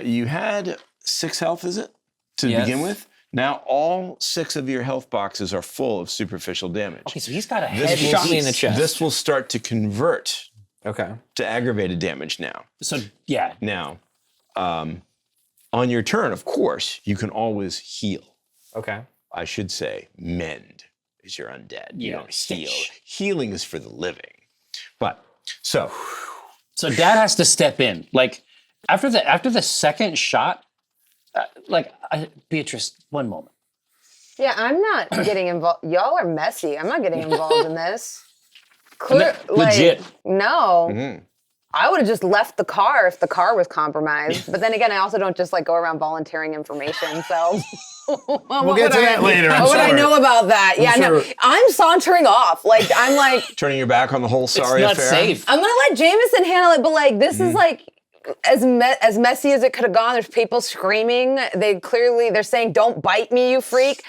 you had 6 health, is it, to Yes. begin with? Now all 6 of your health boxes are full of superficial damage. Okay, so he's got a This head will- shot me in the chest. This will start to convert Okay. to aggravated damage now. So yeah, Now, on your turn, of course, you can always heal. Okay. I should say mend is your undead. You Yeah, don't heal. stitch. Healing is for the living. But, so, Dad has to step in. Like after the second shot, Beatrice, one moment. Yeah, I'm not getting involved. Y'all are messy. I'm not getting involved in this. Clear, Legit. No. I would have just left the car if the car was compromised. But then again, I also don't just like go around volunteering information. So We'll get to that later. I'm What would I sure. know about that? Yeah, no. sure. I'm sauntering off. Like I'm like turning your back on the whole sorry It's not affair. safe. I'm gonna let Jamison handle it. But like this is like as messy as it could have gone. There's people screaming. They're saying, "Don't bite me, you freak."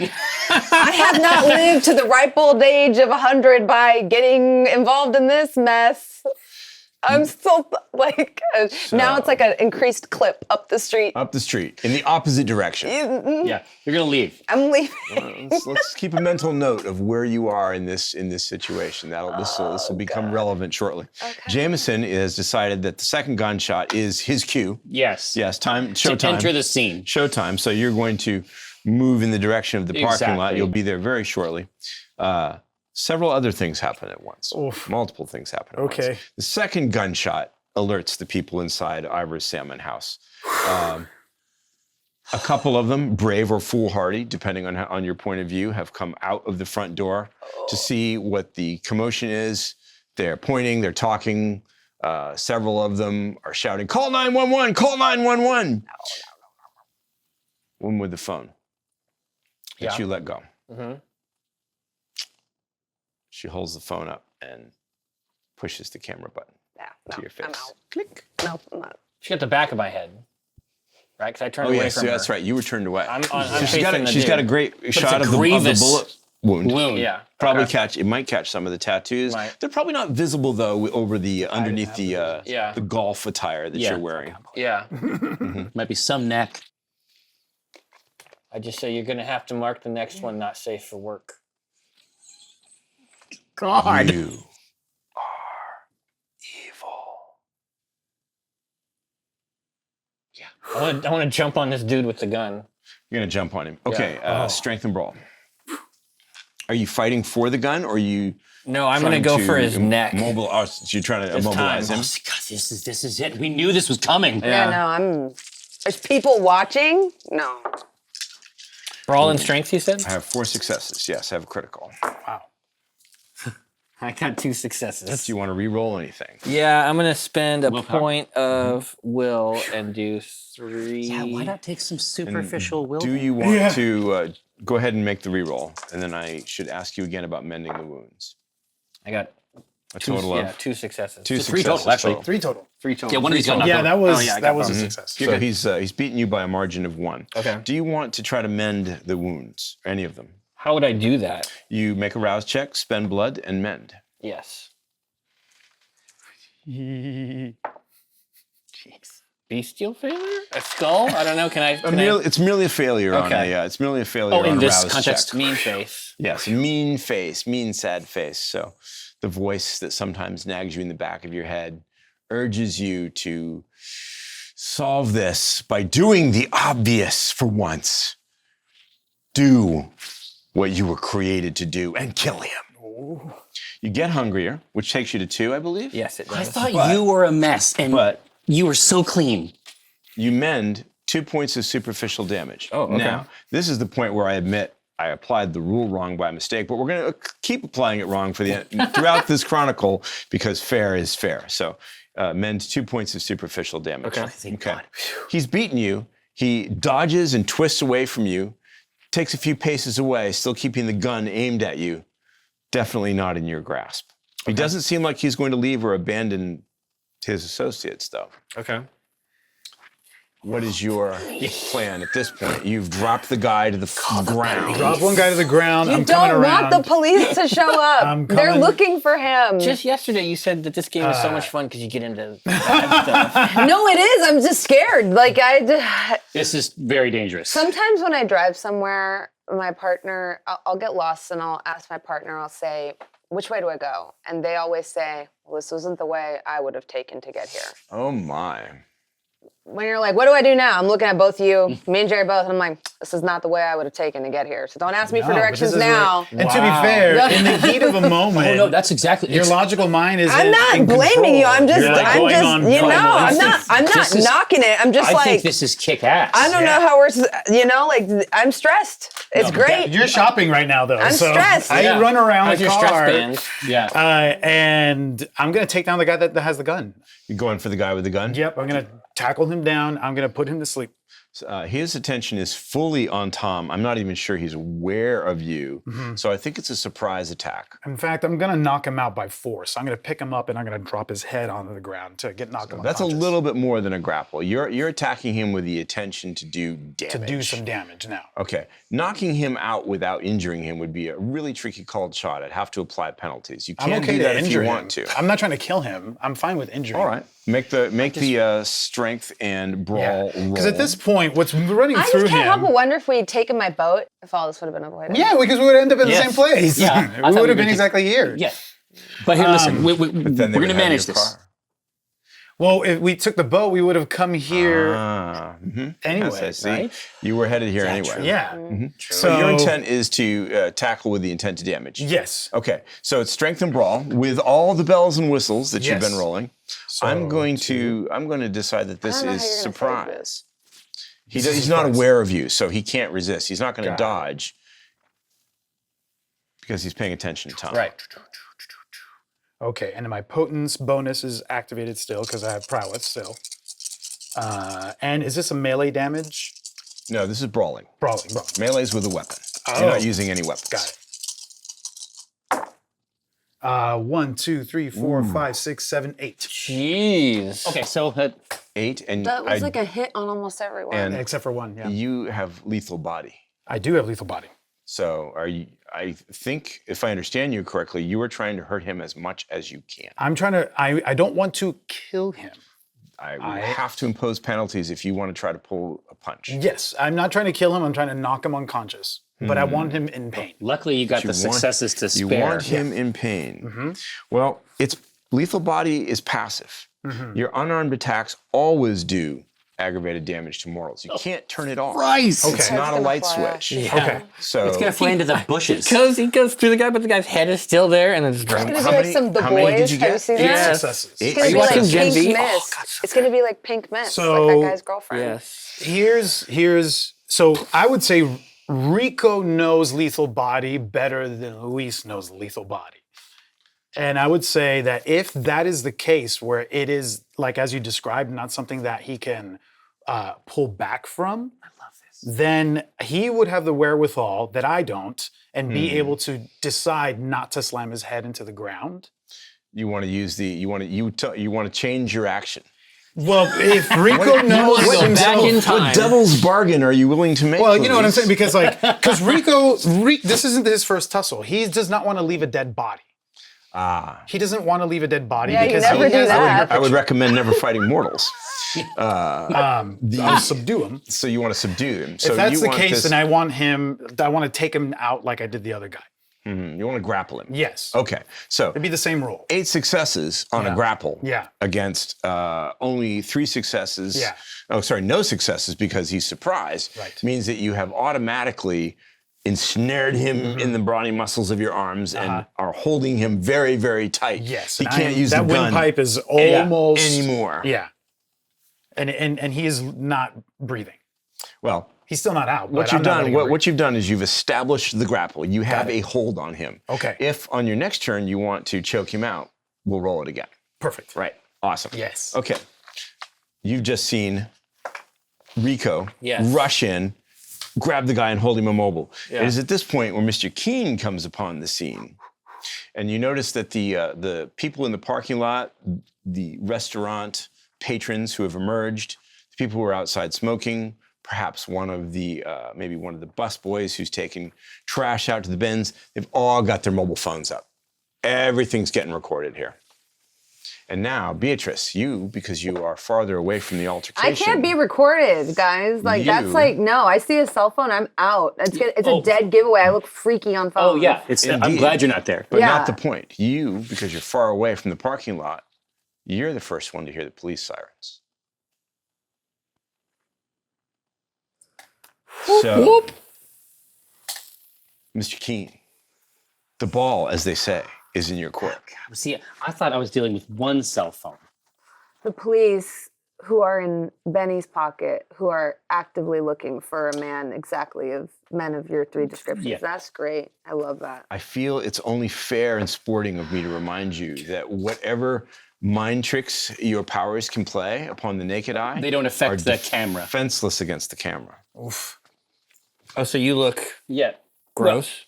I have not lived to the ripe old age of 100 by getting involved in this mess. I'm still like, now it's like an increased clip up the street. Up the street, in the opposite direction. Yeah, you're gonna leave. I'm leaving. Let's keep a mental note of where you are in this situation. This will become relevant shortly. Jamison has decided that the second gunshot is his cue. Yes. Yes, time, To showtime. enter the scene. Showtime. So you're going to move in the direction of the parking lot. Exactly. You'll be there very shortly. Several other things happen at once. Oof. Multiple things happen at once. Okay. The second gunshot alerts the people inside Ivor's Salmon House. A couple of them, brave or foolhardy, depending on your point of view, have come out of the front door to see what the commotion is. They're pointing, they're talking. Several of them are shouting, "Call 911, call 911." One with the phone that you let go. She holds the phone up and pushes the camera button to your face. I'm out. Click. No, I'm not. She got the back of my head. Right? Because I turned Oh away yes, from her. that's right. You were turned away. I'm she's got facing the she's got a dude. great shot a of the grievous bullet wound. Yeah. Probably Okay. it might catch some of the tattoos. Might. They're probably not visible though over the underneath the Yeah. the golf attire that Yeah. you're wearing. Yeah. Might be some neck. I just say you're gonna have to mark the next one not safe for work. God. You are evil. I want to jump on this dude with the gun. You're gonna jump on him. Okay, Yeah. strength and brawl. Are you fighting for the gun, or are you? No, I'm gonna trying go for his neck. So you're trying to It's immobilize time. him. Oh, God, this is it. We knew this was coming. Yeah, no, there's people watching? No. Brawl and strength, you said? I have 4 successes. Yes, I have a critical. Wow. I got 2 successes. Do you want to re-roll anything? Yeah, I'm gonna spend a Willpower. point of will and do 3. Yeah, why not take some superficial will? Do you want to go ahead and make the re-roll, and then I should ask you again about mending the wounds? I got A 2, total of 2 successes. 2 three successes total, actually. 3 total. 3 total. Yeah, one of these got knocked Yeah, over. that was Oh, yeah, I that got was a both. success. So he's beaten you by a margin of 1. Okay. Do you want to try to mend the wounds, or any of them? How would I do that? You make a rouse check, spend blood, and mend. Yes. Jeez. bestial failure? A skull? I don't know. It's merely a failure on it's merely a failure on in a this rouse context. check. Mean face. Yes, mean face, mean sad face. So the voice that sometimes nags you in the back of your head urges you to solve this by doing the obvious for once. Do what you were created to do and kill him. Ooh. You get hungrier, which takes you to 2, I believe. Yes, it does. I thought you were a mess, and you were so clean. You mend 2 points of superficial damage. Oh, okay. Now, this is the point where I admit I applied the rule wrong by mistake, but we're going to keep applying it wrong for throughout this chronicle because fair is fair. So mend 2 points of superficial damage. Okay. Thank God. He's beaten you. He dodges and twists away from you, takes a few paces away, still keeping the gun aimed at you. Definitely not in your grasp. He doesn't seem like he's going to leave or abandon his associates, though. Okay. What is your plan at this point? You've dropped the guy to the ground. Drop one guy to the ground. You I'm coming don't around. want the police to show up. They're coming. looking for him. Just yesterday, you said that this game is so much fun because you get into bad stuff. No, it is. I'm just scared. Like This is very dangerous. sometimes when I drive somewhere, my partner, I'll get lost and I'll ask my partner, I'll say, which way do I go? And they always say, well, this wasn't the way I would have taken to get here. Oh my. When you're like, what do I do now? I'm looking at both you, me and Jerry both, and I'm like, this is not the way I would have taken to get here. So don't ask me for No, but directions this is now. And to be fair, in the heat of a moment, Oh no, that's exactly. your logical mind is. I'm not blaming you. I'm just, You're like I'm going just, on you know, primal I'm instincts. not This is- knocking it. I'm just I like, think this is kick ass. I don't know how we're, like, I'm stressed. It's great. You're shopping right now, though. I'm so stressed. I Yeah. run around How's the your car, stress band? Yeah. and I'm gonna take down the guy that has the gun. You're going for the guy with the gun? Yep, I'm gonna tackle him down. I'm gonna put him to sleep. His attention is fully on Tom. I'm not even sure he's aware of you. So I think it's a surprise attack. In fact, I'm gonna knock him out by force. I'm gonna pick him up and I'm gonna drop his head onto the ground to get knocked him That's a unconscious. little bit more than a grapple. You're attacking him with the intention to do damage. to do some damage now. Okay. Knocking him out without injuring him would be a really tricky called shot. I'd have to apply penalties. You I'm can okay do to that if injure you him. want to. I'm not trying to kill him. I'm fine with injuring. All right. Make the strength and brawl roll. Because at this point, what's running I through just can't help him. but wonder if we'd taken my boat, if all this would have been avoided. Yeah, because we would end up in the Yes. same place. Yeah, I we thought would we have were been gonna- exactly here. Yeah. But here, listen, we're Then they going would to have manage your this. car. Well, if we took the boat, we would have come here Yes, anyway, I see. right? You were headed here anyway. Yeah. So your intent is to tackle with the intent to damage. Yes. Okay, so it's strength and brawl with all the bells and whistles that you've Yes. been rolling. I'm going to decide that this I don't know is how you're gonna say surprise. This is He's not surprise. aware of you, so he can't resist. He's not going to Got it. dodge because he's paying attention to Tom. Right. Okay, and then my potence bonus is activated still because I have prowess still. And is this a melee damage? No, this is brawling. Brawling. Melee's with a weapon. Oh. You're not using any weapons. Got it. 1, 2, 3, 4, 5, 6, 7, 8. Jeez. Okay, so 8, and That was like a hit on almost everyone. and Except for 1, yeah. you have lethal body. I do have lethal body. So are you? I think if I understand you correctly, you are trying to hurt him as much as you can. I'm trying to, I don't want to kill him. I will have to impose penalties if you want to try to pull a punch. Yes, I'm not trying to kill him. I'm trying to knock him unconscious. But I want him in pain. luckily you got the successes to You spare. want him in pain. Well, it's lethal body is passive. Your unarmed attacks always do aggravated damage to mortals. You can't turn it off. Christ. It's Okay. not a gonna light fly off. switch. Okay. So It's gonna fly into the bushes. He goes through the guy, but the guy's head is still there, and then just It's gonna How be like many- some The how many did Boys. you Have you get? seen Eight that? Yeah. successes. It's Eight. gonna Are be you like watching Gen Pink Z? Mist. It's gonna be like Pink Mist, So- like that guy's girlfriend. Yes. Here's so I would say Rico knows lethal body better than Luis knows lethal body. And I would say that if that is the case, where it is, like as you described, not something that he can pull back from, then he would have the wherewithal that I don't and be able to decide not to slam his head into the ground. you want to use you want to change your action. Well, if Rico knows go back in himself, time. What devil's bargain are you willing to make? well, you know what I'm Luis? saying, because Rico, this isn't his first tussle. He does not want to leave a dead body. He doesn't want to leave a dead body Yeah, you because never he do has that. I would recommend never fighting mortals. I'll subdue him. So you want to subdue him. So If that's you the want case, this- then I want to take him out like I did the other guy. you want to grapple him. Yes. Okay. So It'd be the same rule. 8 successes on a grapple. Yeah. Against only 3 successes. Yeah. Oh, sorry, no successes because he's surprised. Right. Means that you have automatically ensnared him in the brawny muscles of your arms and are holding him very, very tight. Yes. He and can't use the that gun windpipe is almost anymore. Yeah. And he is not breathing. Well, He's still not out. what but you've I'm not done, letting him breathe. what you've done is you've established the grapple. You have it. a hold on him. Okay. If on your next turn you want to choke him out, we'll roll it again. Perfect. Right. Awesome. Yes. Okay. You've just seen Rico Yes. rush in, grab the guy and hold him immobile. Yeah. It is at this point where Mr. Keene comes upon the scene. And you notice that the people in the parking lot, the restaurant patrons who have emerged, the people who are outside smoking, perhaps maybe one of the bus boys who's taking trash out to the bins, they've all got their mobile phones up. Everything's getting recorded here. And now, Beatrice, because you are farther away from the altercation. I can't be recorded, guys. Like that's You- like no. I see a cell phone, I'm out. It's a dead giveaway. I look freaky on phone. Oh yeah, I'm Indeed. glad you're not there. But Yeah. not the point. You, because you're far away from the parking lot, you're the first one to hear the police sirens. So, Mr. Keene, the ball, as they say, is in your court. See, I thought I was dealing with one cell phone. The police who are in Benny's pocket, who are actively looking for a man men of your 3 descriptions. Yeah. That's great. I love that. I feel it's only fair and sporting of me to remind you that whatever mind tricks your powers can play upon the naked eye, They don't affect the camera. defenseless against the camera. Oof. Oh, so you look Yeah. gross?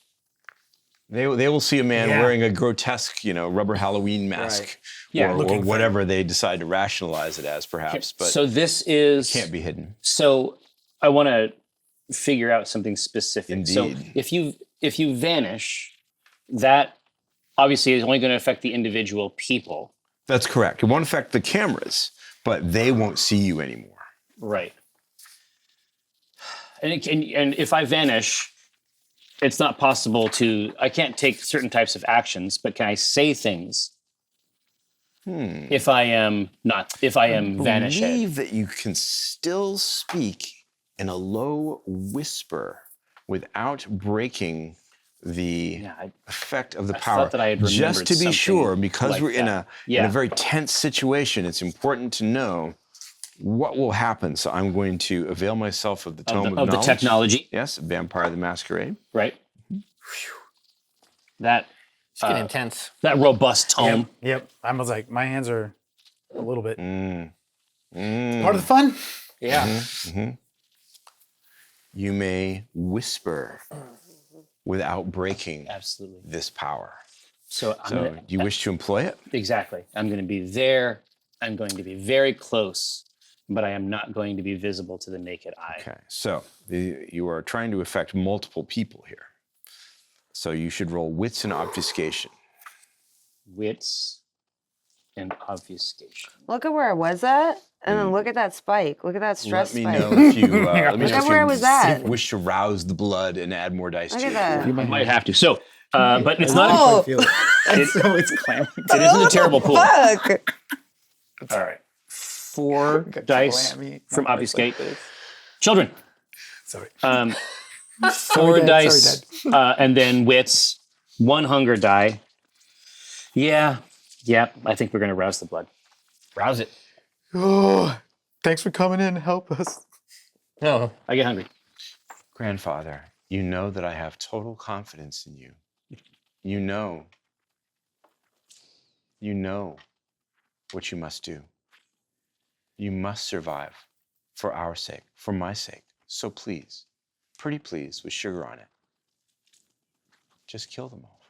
They will see a man Yeah. wearing a grotesque, rubber Halloween mask, Right. Yeah, or looking whatever they decide to rationalize it as, perhaps. But So this is can't be hidden. So I want to figure out something specific. So Indeed. if you vanish, that obviously is only going to affect the individual people. That's correct. It won't affect the cameras, but they won't see you anymore. Right. And if I vanish, it's not possible I can't take certain types of actions, but can I say things if I am vanished? Believe that you can still speak in a low whisper without breaking the Yeah, effect of the I power. thought that I had Just remembered to be something sure, because like we're in that. a very tense situation, it's important to know what will happen. So I'm going to avail myself of the tome of of the knowledge. technology, Yes, Vampire the Masquerade. right? That It's getting intense. that robust tome. Yep. I was like, my hands are a little bit Mm. part of the fun. Yeah. You may whisper without breaking Absolutely. this power. So I'm So, gonna, do you wish to employ it? exactly. I'm going to be there. I'm going to be very close, but I am not going to be visible to the naked eye. Okay, so you are trying to affect multiple people here. So you should roll wits and obfuscation. Wits and obfuscation. Look at where I was at, and then look at that spike. Look at that stress Let me spike. know if you, let me Look know at if where I you was at. wish to rouse the blood and add more dice Look to at it. that. I might have to. So, but it's not. Oh, So it's clamming. It isn't a terrible pool. fuck. All right. 4 dice from obfuscate. Children. Sorry. 4 Dad, dice, sorry, and then wits. 1 hunger die. Yeah. I think we're gonna rouse the blood. Rouse it. Oh, thanks for coming in. Help us. No. I get hungry. Grandfather, you know that I have total confidence in you. You know what you must do. You must survive for our sake, for my sake. So please, pretty please, with sugar on it, just kill them all.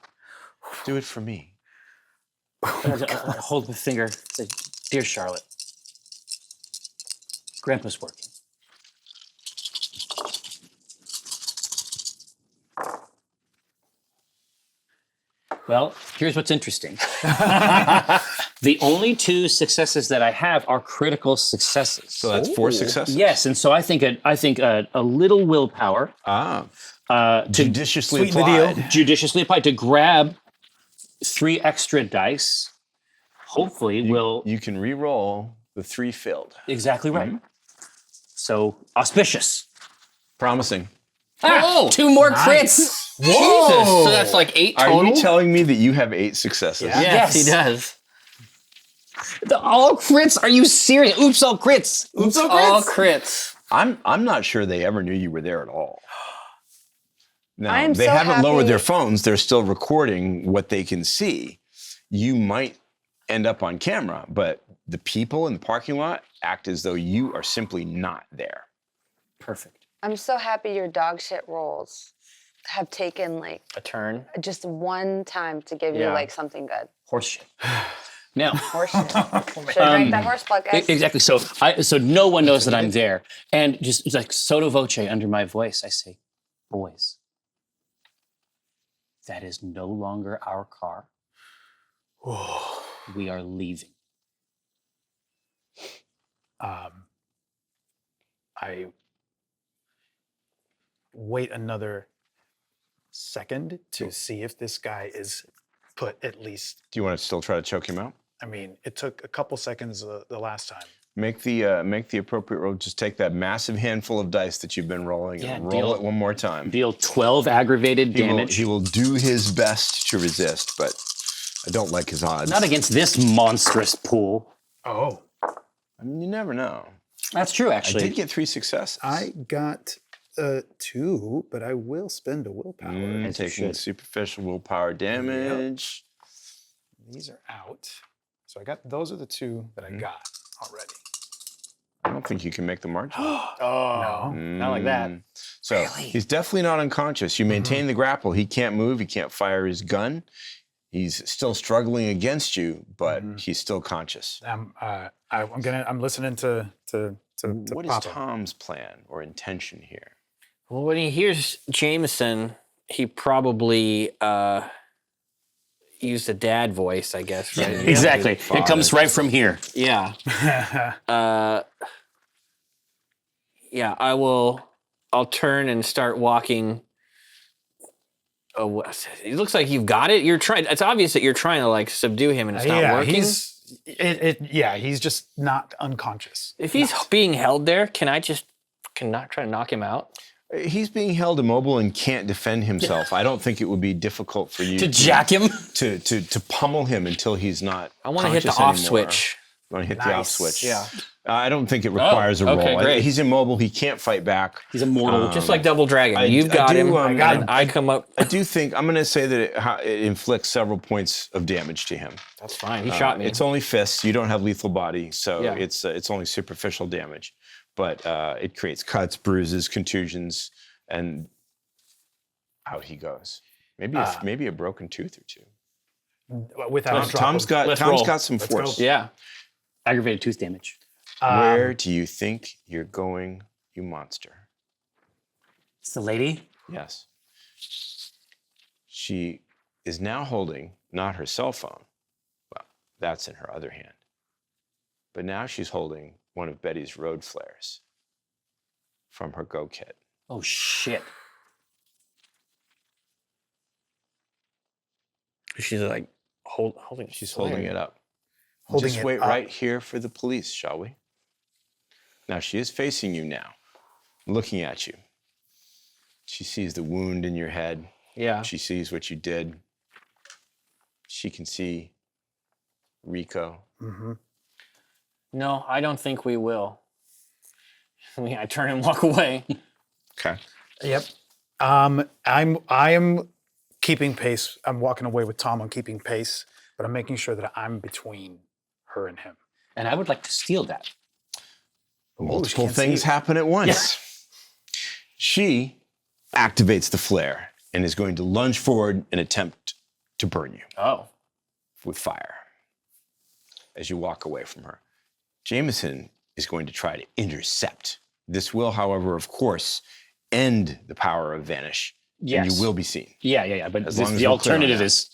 Do it for me. Hold the finger. Say, dear Charlotte, Grandpa's working. Well, here's what's interesting. The only 2 successes that I have are critical successes. So that's 4 successes. Yes, and so I think a little willpower to Judiciously sweeten the applied. deal. judiciously applied to grab 3 extra dice. Hopefully, will You can re-roll the 3 failed. exactly right. So auspicious. Promising. Oh, 2 more crits. Jesus! So that's like 8 Are total. you telling me that you have 8 successes? Yeah. Yes, he Yes. does. All crits? Are you serious? Oops, all crits. Oops, all crits. I'm not sure they ever knew you were there at all. Now, I am they so haven't lowered their happy- phones. They're still recording what they can see. You might end up on camera, but the people in the parking lot act as though you are simply not there. Perfect. I'm so happy your dog shit rolls have taken like A turn. just one time to give you Yeah. like something good. Horseshit. Now, Horse shit. Should drink that horse blood, guys. exactly. So no one knows that I'm there, and just it's like sotto voce under my voice, I say, "Boys, that is no longer our car. We are leaving." I wait another second to see if this guy is put at least. Do you want to still try to choke him out? I mean, it took a couple seconds the last time. Make the appropriate roll. Just take that massive handful of dice that you've been rolling Yeah, and roll deal- it one more time. Deal 12 aggravated He will, damage. he will do his best to resist, but I don't like his odds. Not against this monstrous pool. Oh, I mean, you never know. That's true, I actually. did get 3 successes. I got 2, but I will spend a willpower. Taking should. superficial willpower damage. These are out. So I got those are the 2 that I got already. I don't think you can make the margin. Oh, Not like that. So he's definitely not unconscious. You maintain the grapple. He can't move. He can't fire his gun. He's still struggling against you, but he's still conscious. I'm listening to What is Papa. Tom's plan or intention here? Well, when he hears Jamison, he probably used a dad voice, I guess, right? Exactly. It comes right from here. Yeah. Yeah, I'll turn and start walking. Oh, it looks like you've got it. It's obvious that you're trying to like subdue him and it's not working. He's just not unconscious. If he's being held there, can I not try to knock him out? He's being held immobile and can't defend himself. I don't think it would be difficult for you To jack him? to pummel him until he's not. I want to hit the conscious off anymore. switch. You want to hit the off Nice. switch? Yeah. I don't think it requires a roll. okay, great. He's immobile. He can't fight back. He's immortal. Just like Double Dragon. I- You've I got do, him. I got him. I come up. I do think I'm going to say that it inflicts several points of damage to him. That's fine. He shot me. It's only fists. You don't have lethal body, so Yeah. it's only superficial damage, but it creates cuts, bruises, contusions, and out he goes. Maybe a broken tooth or two. Without a drop Tom's of- got Let's roll. some Let's force. go. Yeah. Aggravated tooth damage. Where do you think you're going, you monster? It's the lady. Yes. She is now holding not her cell phone. Well, that's in her other hand. But now she's holding one of Betty's road flares from her Go kit. Oh, shit. She's like holding. She's holding it up. Holding Just it wait up. right here for the police, shall we? Now she is facing you now, looking at you. She sees the wound in your head. Yeah. She sees what you did. She can see Rico. No, I don't think we will. I turn and walk away. Okay. Yep. I am keeping pace. I'm walking away with Tom on keeping pace, but I'm making sure that I'm between her and him. And I would like to steal that. Multiple can't see things you. happen at once. She activates the flare and is going to lunge forward and attempt to burn you Oh. with fire as you walk away from her. Jamison is going to try to intercept. This will, however, of course, end the power of Vanish. And Yes. you will be seen. Yeah. But As long as the we're clear on alternative that. is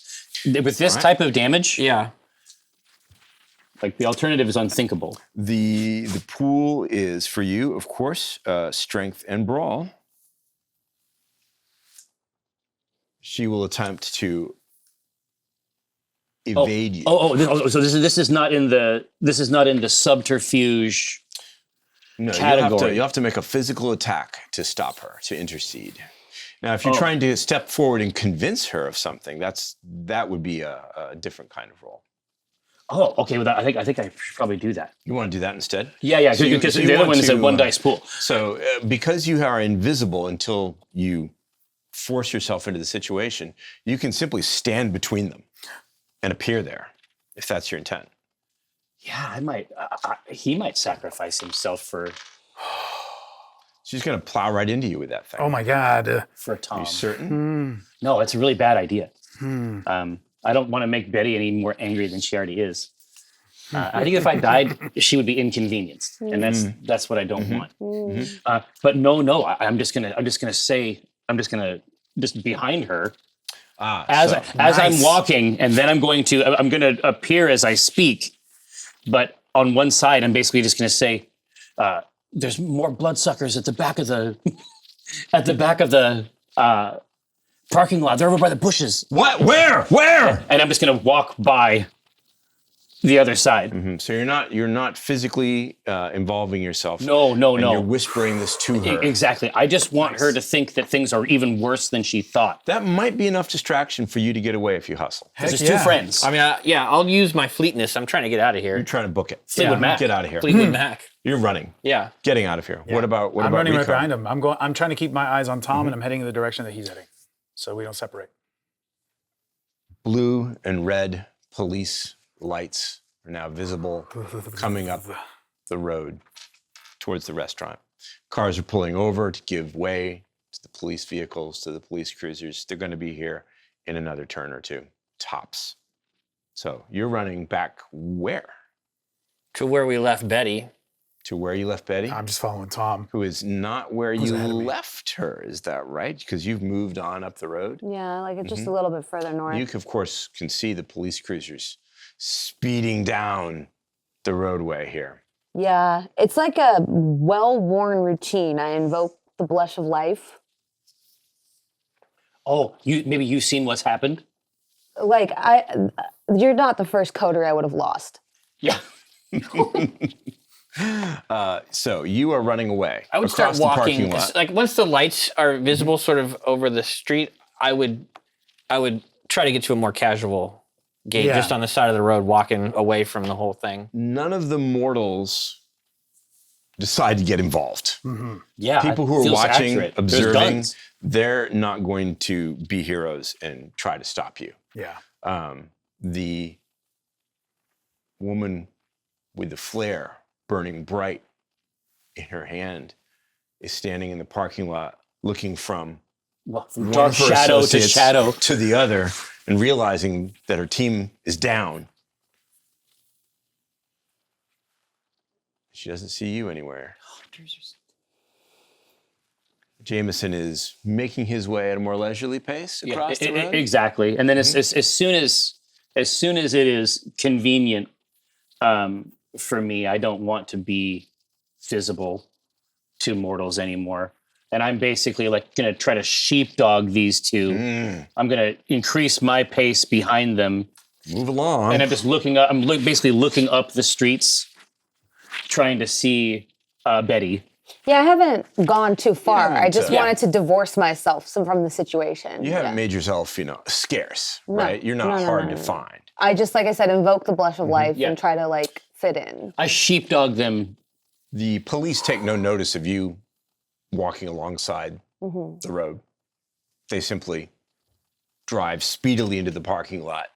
with this type of damage. Yeah. Like the alternative is unthinkable. The pool is for you, of course, strength and brawl. She will attempt to evade you. So this is not in the subterfuge No, category. you'll have to make a physical attack to stop her, to intercede. Now, if you're trying to step forward and convince her of something, that would be a different kind of role. Oh, okay. Well, I think I should probably do that. You want to do that instead? Yeah. Because the other one is a one dice pool. So because you are invisible until you force yourself into the situation, you can simply stand between them and appear there, if that's your intent. Yeah, I might. He might sacrifice himself for She's going to plow right into you with that thing. Oh my God. for Tom. Are you certain? No, it's a really bad idea. I don't want to make Betty any more angry than she already is. I think if I died, she would be inconvenienced, and that's what I don't want. But no, I'm just gonna behind her as I'm walking, and then I'm gonna appear as I speak. But on one side, I'm basically just gonna say, "There's more bloodsuckers at the back of the parking lot. They're over by the bushes." What? Where? And I'm just gonna walk by the other side. So you're not physically involving yourself. No. You're whispering this to her. Exactly. I just want her to think that things are even worse than she thought. That might be enough distraction for you to get away if you hustle. There's two friends. I mean, I'll use my fleetness. I'm trying to get out of You're here. trying to book it. Fleetwood Mac. Get out of here. Fleetwood Mac. You're running. Yeah. Getting out of here. What about I'm running Rico? right behind him. I'm trying to keep my eyes on Tom, and I'm heading in the direction that he's heading, so we don't separate. Blue and red police lights are now visible coming up the road towards the restaurant. Cars are pulling over to give way to the police vehicles, to the police cruisers. They're going to be here in another turn or two, tops. So you're running back where? To where we left Betty. To where you left Betty? I'm just following Tom. Who is not where Who's you ahead of me? left her, is that right? Because you've moved on up the road. Yeah, like just a little bit further north. You, of course, can see the police cruisers speeding down the roadway here. Yeah, it's like a well-worn routine. I invoke the blush of life. Oh, maybe you've seen what's happened? Like you're not the first coder I would have lost. Yeah. So you are running away. I would across start the walking. parking lot. Like once the lights are visible, sort of over the street, I would try to get to a more casual gait, Yeah. just on the side of the road, walking away from the whole thing. None of the mortals decide to get involved. Yeah. People who it are feels watching, accurate. There's observing, guns. they're not going to be heroes and try to stop you. Yeah. The woman with the flare burning bright in her hand is standing in the parking lot looking from Well, from one dark of her shadow to associates shadow. to the other and realizing that her team is down. She doesn't see you anywhere. Jamison is making his way at a more leisurely pace across the road. Exactly. And then as soon as it is convenient for me, I don't want to be visible to mortals anymore. And I'm basically like going to try to sheepdog these two. I'm going to increase my pace behind them. Move along. And I'm just looking up. Basically looking up the streets, trying to see Betty. Yeah, I haven't gone too far. I just Yeah. wanted to divorce myself from the situation. You haven't Yeah. made yourself, scarce, right? You're not No, hard to find. I just, like I said, invoke the blush of life Yeah. and try to fit in. I sheepdog them. The police take no notice of you walking alongside the road. They simply drive speedily into the parking lot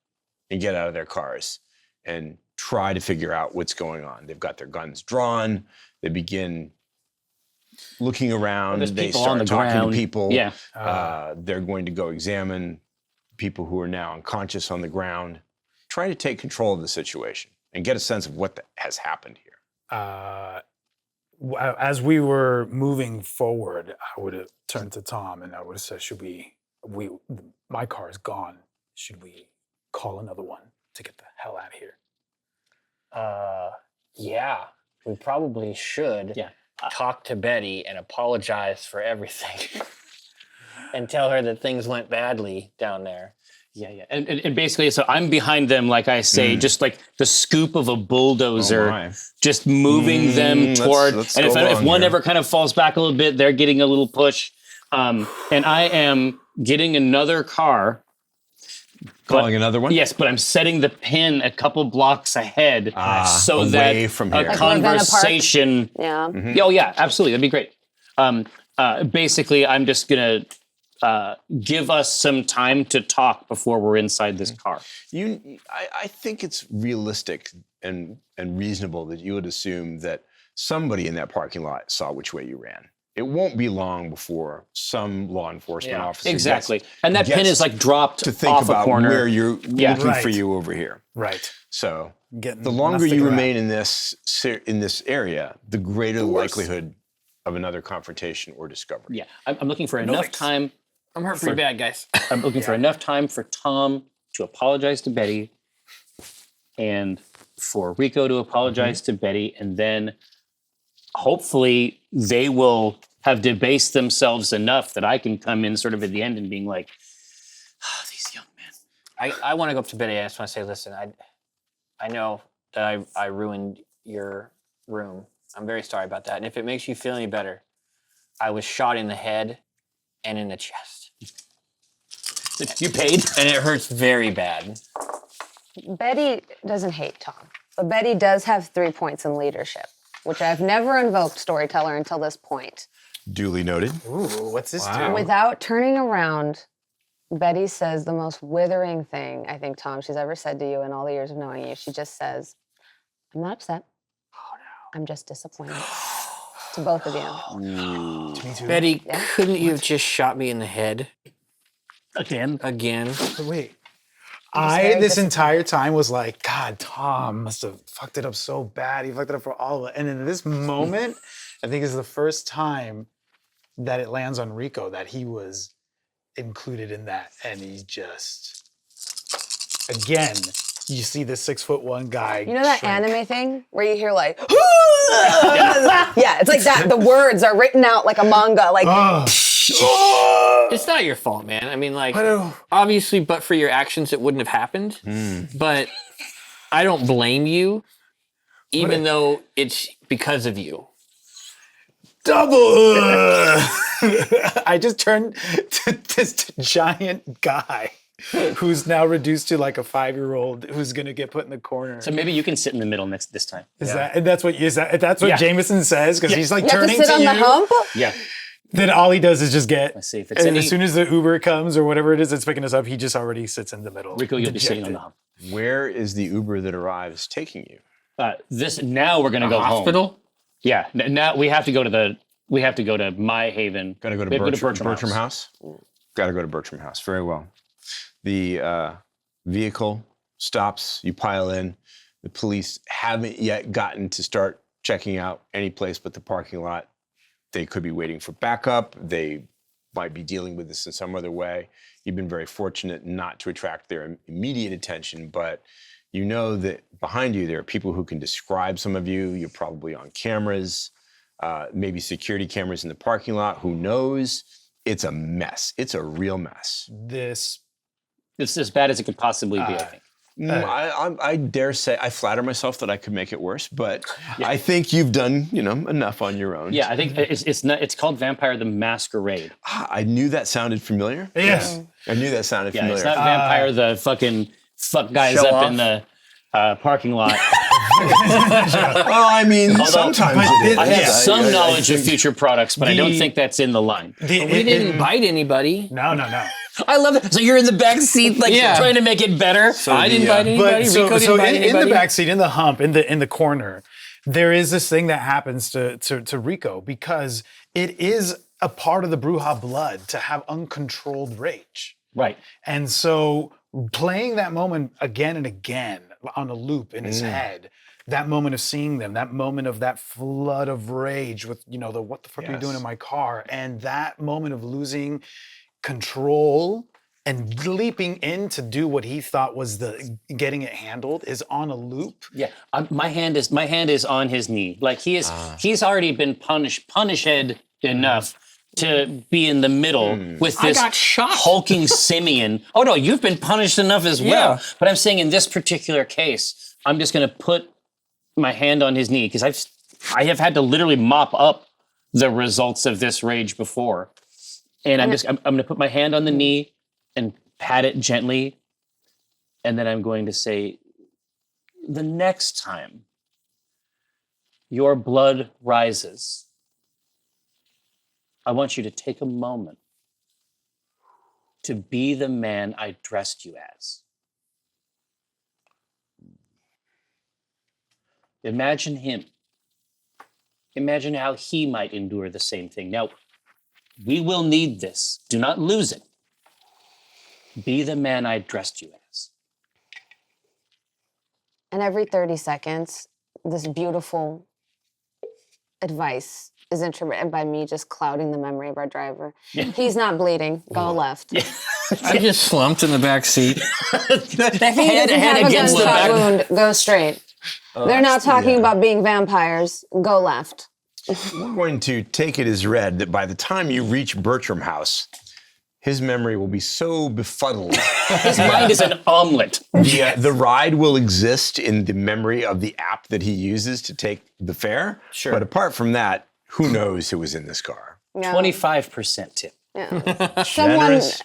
and get out of their cars and try to figure out what's going on. They've got their guns drawn. They begin looking around. There's They people start on the talking ground. to people. Yeah. They're going to go examine people who are now unconscious on the ground, trying to take control of the situation and get a sense of what has happened here. As we were moving forward, I would have turned to Tom and I would have said, my car is gone. Should we call another one to get the hell out of here? Yeah, we probably should talk to Betty and apologize for everything. And tell her that things went badly down there. Yeah. And basically, so I'm behind them, like I say, just like the scoop of a bulldozer, just moving them toward. Let's and if one here. ever kind of falls back a little bit, they're getting a little push. And I am getting another car. Calling another one? Yes, but I'm setting the pin a couple blocks ahead so away that from here. a conversation. Yeah. Oh, yeah, absolutely. That'd be great. Basically, I'm just going to give us some time to talk before we're inside this car. I think it's realistic and reasonable that you would assume that somebody in that parking lot saw which way you ran. It won't be long before some law enforcement officer exactly. And that pin is like dropped to think off about a corner. where you're looking for you over here. Right. So Getting the longer nothing you around. remain in this area, the greater the likelihood of another confrontation or discovery. Yeah, I'm looking for enough time. I'm hurt pretty bad, guys. I'm looking for enough time for Tom to apologize to Betty and for Rico to apologize to Betty, and then hopefully they will have debased themselves enough that I can come in sort of at the end and being like, these young men. I want to go up to Betty. I just want to say, listen, I know that I ruined your room. I'm very sorry about that. And if it makes you feel any better, I was shot in the head and in the chest. You paid? And it hurts very bad. Betty doesn't hate Tom, but Betty does have 3 points in leadership, which I've never invoked Storyteller until this point. Duly noted. Ooh, what's this do? Without turning around, Betty says the most withering thing, I think, Tom, she's ever said to you in all the years of knowing you. She just says, I'm not upset. Oh, no. I'm just disappointed. To both of you. Me too. Betty, couldn't you have just shot me in the head? Again? Wait. I, this entire time, was like, God, Tom must have fucked it up so bad. He fucked it up for all of it. And in this moment, I think is the first time that it lands on Rico that he was included in that. And he just, again, you see the 6'1" guy. You know that shrink. anime thing where you hear like, yeah, it's like that. The words are written out like a manga. Like, It's not your fault, man. I mean, like, don't- obviously, but for your actions, it wouldn't have happened. But I don't blame you, even though it's because of you. double. I just turned to this giant guy who's now reduced to like a 5-year-old who's gonna get put in the corner. So maybe you can sit in the middle this time. That's what Jamison says because he's like you have to turning sit to on you. the hump? Yeah. Then all he does is just get. Let's see if it's and as soon as the Uber comes or whatever it is that's picking us up, he just already sits in the middle. Rico, you'll be sitting on the hump. Where is the Uber that arrives taking you? Now we're gonna go Hospital? home. Yeah. Now we have to go to My Haven. Got to go to We have Bertram House. Got to go to Bertram House. Very well. The vehicle stops. You pile in. The police haven't yet gotten to start checking out any place but the parking lot. They could be waiting for backup. They might be dealing with this in some other way. You've been very fortunate not to attract their immediate attention, but you know that behind you there are people who can describe some of you. You're probably on cameras, maybe security cameras in the parking lot. Who knows? It's a mess. It's a real mess. It's as bad as it could possibly be, I think. I dare say, I flatter myself that I could make it worse, but I think you've done, enough on your own. Yeah, I think it's called Vampire the Masquerade. I knew that sounded familiar. Yes. I knew that sounded Yeah, familiar. it's not Vampire the fucking fuck guys Show up off. in the parking lot. Well, I mean, sometimes it is. I have some knowledge of future products, but I don't think that's in the line. We didn't bite anybody. No. I love it. So you're in the back seat, like trying to make it better. I didn't bite anybody. But Rico didn't bite in anybody. the backseat, in the hump, in the corner, there is this thing that happens to Rico because it is a part of the Brujah blood to have uncontrolled rage. Right. And so playing that moment again and again on a loop in his head, that moment of seeing them, that moment of that flood of rage with, what the fuck are you doing in my car? And that moment of losing control and leaping in to do what he thought was the getting it handled is on a loop. Yeah, my hand is on his knee. Like he's already been punished enough to be in the middle with this got shot. hulking simian. Oh no, you've been punished enough as well. But I'm saying in this particular case, I'm just going to put my hand on his knee because I have had to literally mop up the results of this rage before, and I'm going to put my hand on the knee and pat it gently, and then I'm going to say, the next time your blood rises, I want you to take a moment to be the man I dressed you as. Imagine him. Imagine how he might endure the same thing. Now, we will need this. Do not lose it. Be the man I dressed you as. And every 30 seconds, this beautiful advice is interrupted by me just clouding the memory of our driver. He's not bleeding. Go left. I just slumped in the back seat. If he doesn't have a gunshot wound, go straight. They're not talking about being vampires. Go left. We're going to take it as read that by the time you reach Bertram House, his memory will be so befuddled. His mind is an omelet. The ride will exist in the memory of the app that he uses to take the fare. Sure. But apart from that, who knows who was in this car? No. 25% tip. Yeah. Generous.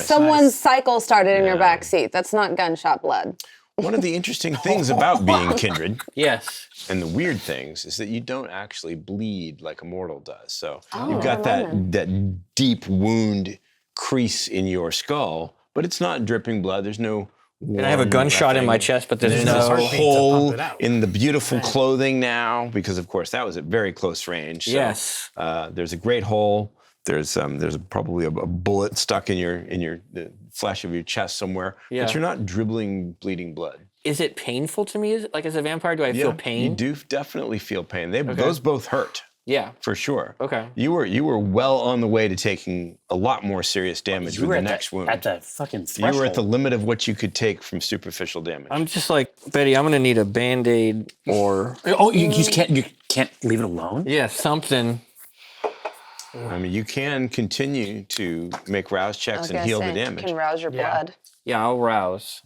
Someone's cycle started in your back seat. That's not gunshot blood. One of the interesting things about being kindred Yes. and the weird things is that you don't actually bleed like a mortal does. So you've got that deep wound crease in your skull, but it's not dripping blood. There's no And I have a gunshot in my chest, but there's no heartbeat to hole pump it out. in the beautiful clothing now, because of course that was at very close range. So, Yes. there's a great hole. There's probably a bullet stuck in the flesh of your chest somewhere, Yeah. but you're not dribbling bleeding blood. Is it painful to me? Like as a vampire, do I feel pain? You do definitely feel pain. Those both hurt. Yeah. For sure. Okay. You were well on the way to taking a lot more serious damage with the next wound. At the fucking threshold. You were at the limit of what you could take from superficial damage. I'm just like, Betty, I'm gonna need a Band-Aid or Oh, you can't leave it alone? yeah, something. I mean, you can continue to make rouse checks and heal the damage. Can rouse your blood. Yeah, I'll rouse.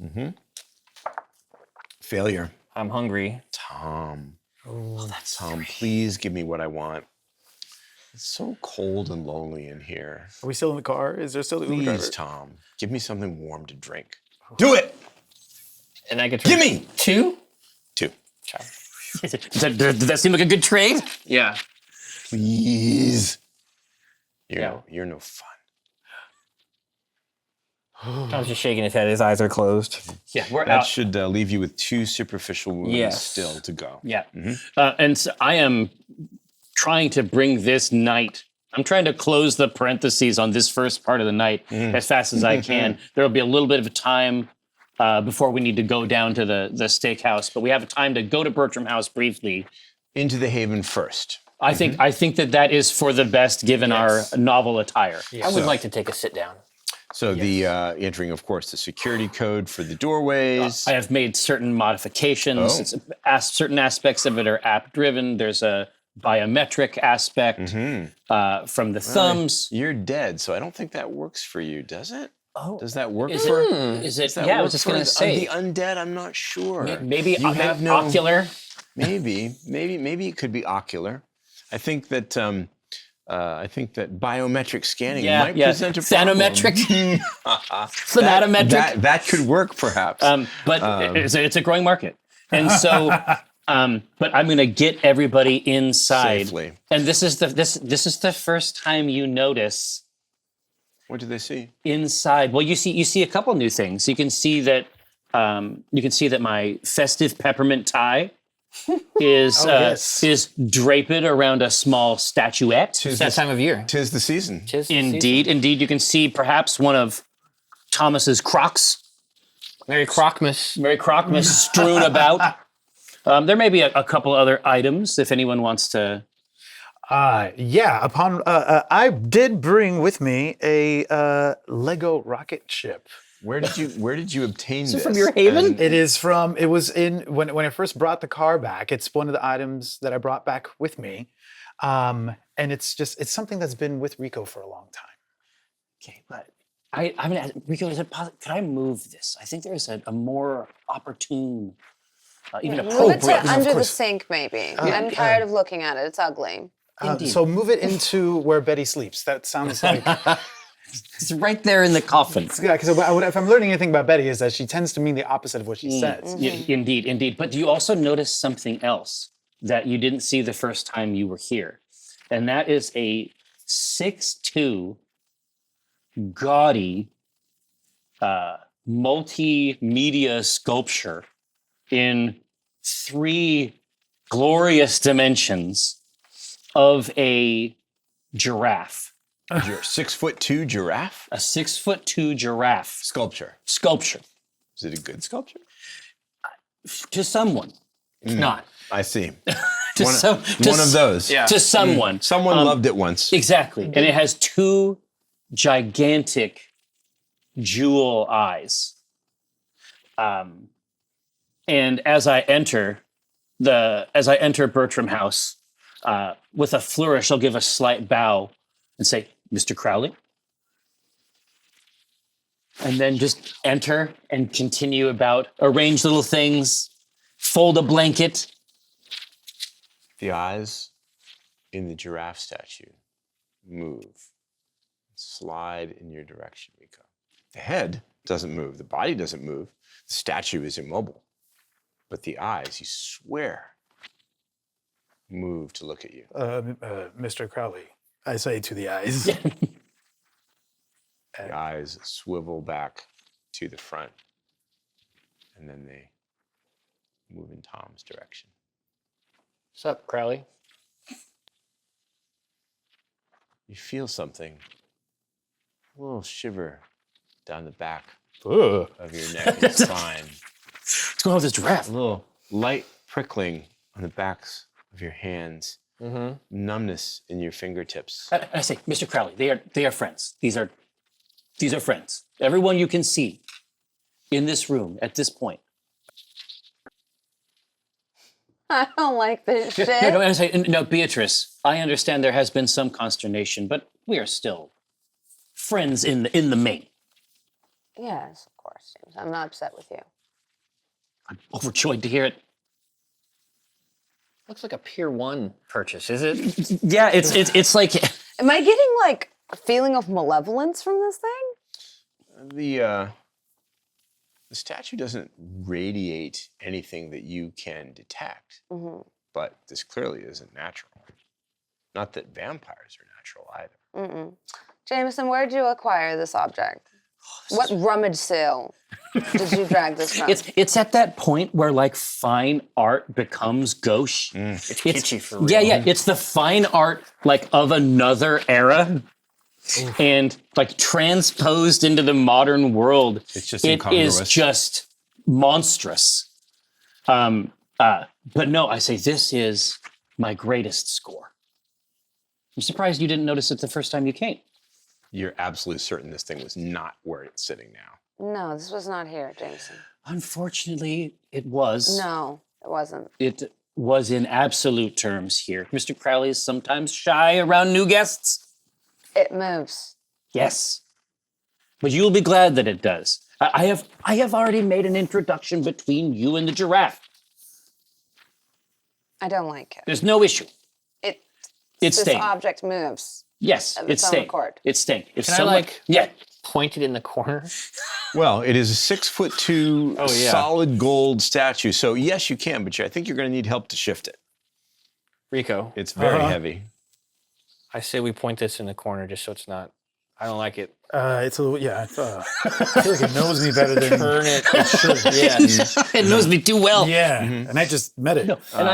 Failure. I'm hungry. Tom. Tom, please give me what I want. It's so cold and lonely in here. Are we still in the car? Is there still the Uber driver? Please, Tom, give me something warm to drink. Do it! And I get Give me! 2? 2. Does that seem like a good trade? Yeah. Please. Yeah. You're no fun. Tom's just shaking his head. His eyes are closed. Yeah, we're That out. should leave you with 2 superficial wounds Yes. still to go. Yeah. And so I am trying to bring this night, I'm trying to close the parentheses on this first part of the night as fast as I can. There will be a little bit of a time before we need to go down to the steakhouse, but we have a time to go to Bertram House briefly. Into the Haven first. I think that is for the best given our novel attire. I would like to take a sit down. So the entering, of course, the security code for the doorways. I have made certain modifications. Certain aspects of it are app-driven. There's a biometric aspect from the thumbs. You're dead, so I don't think that works for you, does it? Oh, Does that work is for? it? Is it? Does that Yeah, I work was just for going to say. the undead. I'm not sure. Maybe You have no- ocular. Maybe it could be ocular. I think that biometric scanning might present a problem. Sanometric. Thanatometric. That could work, perhaps. But it's a growing market, and so. But I'm going to get everybody inside, Safely. and this is the first time you notice What do they see? inside. Well, you see a couple new things. You can see that my festive peppermint tie is is draped around a small statuette. It's that time of year. Tis the season. Indeed, you can see perhaps one of Thomas's Crocs. Merry Crockmas. Merry Crockmas strewn about. There may be a couple other items if anyone wants to. Yeah. I did bring with me a Lego rocket ship. Where did you obtain Is this? it from your haven? And- It was in when I first brought the car back. It's one of the items that I brought back with me, and it's something that's been with Rico for a long time. Okay, but I'm gonna ask, Rico, is it possible? Could I move this? I think there's a more opportune, even Move it appropriate. to under the course. sink, maybe. I'm tired of looking at it. It's ugly. Indeed. So move it into where Betty sleeps. That sounds like It's right there in the coffin. yeah. Because if I'm learning anything about Betty, is that she tends to mean the opposite of what she says. Indeed, indeed. But do you also notice something else that you didn't see the first time you were here? And that is a 6'2", gaudy, multimedia sculpture in 3 glorious dimensions of a giraffe. Your 6'2" giraffe A 6'2" giraffe sculpture. Is it a good sculpture? To someone. It's not. I see. To One of those. Yeah. To someone. Someone loved it once. Exactly. And it has 2 gigantic jewel eyes. And as I enter Bertram House, with a flourish, I'll give a slight bow and say, Mr. Crowley. And then just enter and continue about, arrange little things, fold a blanket. The eyes in the giraffe statue move, slide in your direction, Rico. The head doesn't move. The body doesn't move. The statue is immobile. But the eyes, you swear, move to look at you. Mr. Crowley, I say to the eyes. The eyes swivel back to the front, and then they move in Tom's direction. What's up, Crowley? You feel something, a little shiver down the back Ugh. of your neck and spine. What's going on with this giraffe? A little light prickling on the backs of your hands. Numbness in your fingertips. I say, Mr. Crowley, they are friends. These are friends. Everyone you can see in this room at this point. I don't like this shit. No, I say, no, Beatrice, I understand there has been some consternation, but we are still friends in the main. Yes, of course, James. I'm not upset with you. I'm overjoyed to hear it. Looks like a Pier 1 purchase, is it? Yeah, it's like Am I getting like a feeling of malevolence from this thing? The statue doesn't radiate anything that you can detect, but this clearly isn't natural. Not that vampires are natural either. Jamison, where did you acquire this object? What rummage sale did you drag this from? it's at that point where like fine art becomes gauche. It's kitschy for real. Yeah. It's the fine art like of another era. And like transposed into the modern world, It's just it incongruous. is just monstrous. But no, I say this is my greatest score. I'm surprised you didn't notice it the first time you came. You're absolutely certain this thing was not where it's sitting now. No, this was not here, Jameson. Unfortunately, it was. No, it wasn't. It was in absolute terms here. Mr. Crowley is sometimes shy around new guests. It moves. Yes. But you'll be glad that it does. I have already made an introduction between you and the giraffe. I don't like it. There's no issue. It's It's this staying. object moves. Yes, of it's its own staying. accord. It's staying. If Can I, someone, like- yeah, Pointed in the corner. Well, it is a 6'2" Oh, yeah. solid gold statue. So yes, you can, but I think you're going to need help to shift it. Rico, It's very heavy. I say we point this in the corner just so it's not. I don't like it. It's a little, yeah. I feel like it knows me better than Turn it. it should. Yeah. it knows me too well. Yeah, and I just met it. And